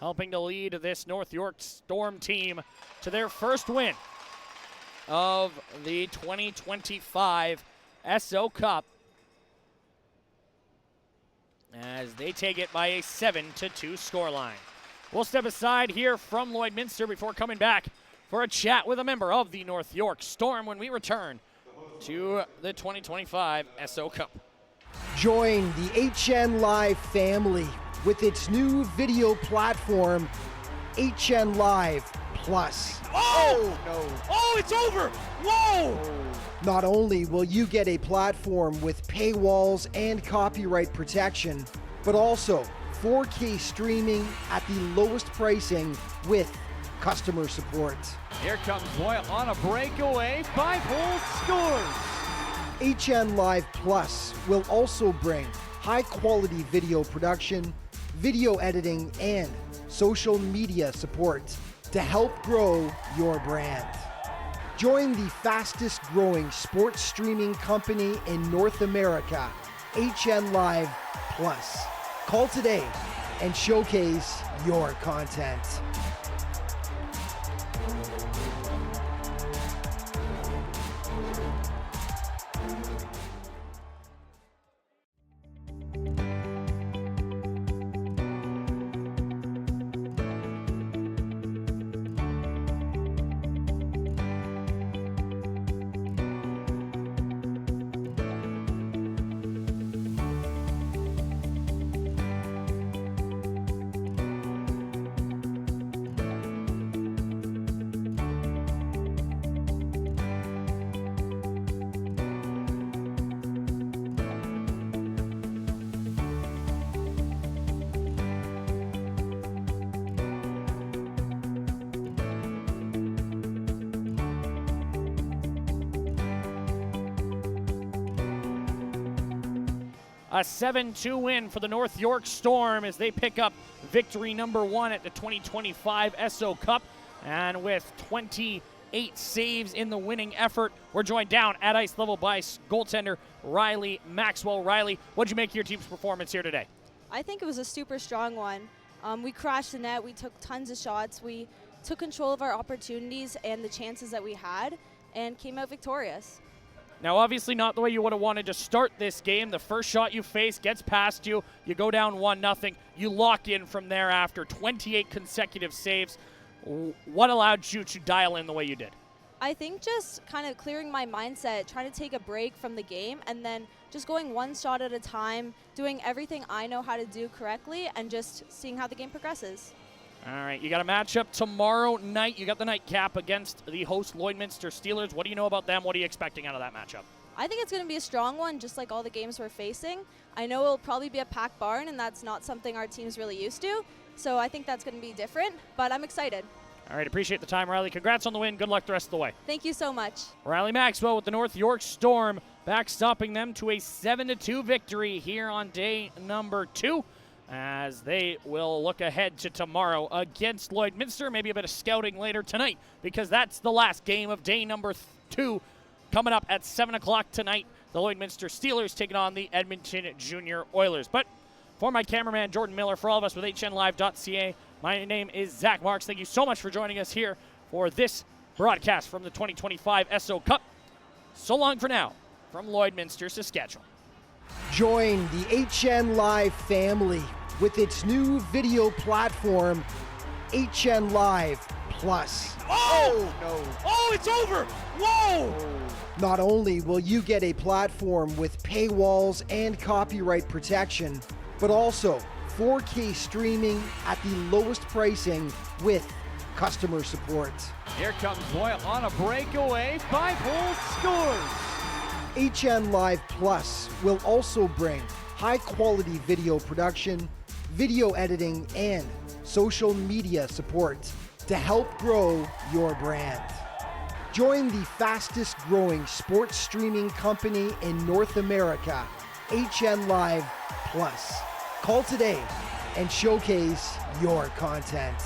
helping to lead this North York Storm team to their first win of the 2025 Esso Cup as they take it by a 7-2 scoreline. We'll step aside here from Lloydminster before coming back for a chat with a member of the North York Storm when we return to the 2025 Esso Cup. Join the HN Live family with its new video platform, HN Live Plus. Oh! No. Oh, it's over! Whoa! Not only will you get a platform with paywalls and copyright protection, but also 4K streaming at the lowest pricing with customer support. Here comes Boyle on a breakaway. 5-hole scores. HN Live Plus will also bring high-quality video production, video editing, and social media support to help grow your brand. Join the fastest growing sports streaming company in North America, HN Live Plus. Call today and showcase your content. A 7-2 win for the North York Storm as they pick up victory number 1 at the 2025 Esso Cup. And with 28 saves in the winning effort, we're joined down at ice level by goaltender Ryleigh Maxwell. Ryleigh, what'd you make of your team's performance here today? I think it was a super strong one. We crashed the net, we took tons of shots, we took control of our opportunities and the chances that we had, and came out victorious. Now, obviously not the way you would have wanted to start this game. The first shot you face gets past you. You go down 1-0. You lock in from there after 28 consecutive saves. What allowed you to dial in the way you did? I think just kind of clearing my mindset, trying to take a break from the game, and then just going one shot at a time, doing everything I know how to do correctly, and just seeing how the game progresses. All right, you got a matchup tomorrow night. You got the nightcap against the host Lloydminster Steelers. What do you know about them? What are you expecting out of that matchup? I think it's going to be a strong one, just like all the games we're facing. I know it'll probably be a packed barn, and that's not something our team's really used to. So I think that's going to be different, but I'm excited. All right, appreciate the time, Ryleigh. Congrats on the win. Good luck the rest of the way. Thank you so much. Ryleigh Maxwell with the North York Storm, backstopping them to a 7-2 victory here on day number 2. As they will look ahead to tomorrow against Lloydminster. Maybe a bit of scouting later tonight, because that's the last game of day number 2 coming up at 7 o'clock tonight. The Lloydminster Steelers taking on the Edmonton Junior Oilers. But for my cameraman, Jordan Miller, for all of us with HNLive.ca, my name is Zach Marks. Thank you so much for joining us here for this broadcast from the 2025 Esso Cup. So long for now from Lloydminster, Saskatchewan. Join the HN Live family with its new video platform, HN Live Plus. Oh! No. Oh, it's over! Whoa! Not only will you get a platform with paywalls and copyright protection, but also 4K streaming at the lowest pricing with customer support. Here comes Boyle on a breakaway. 5-hole scores! HN Live Plus will also bring high-quality video production, video editing, and social media support to help grow your brand. Join the fastest growing sports streaming company in North America, HN Live Plus. Call today and showcase your content.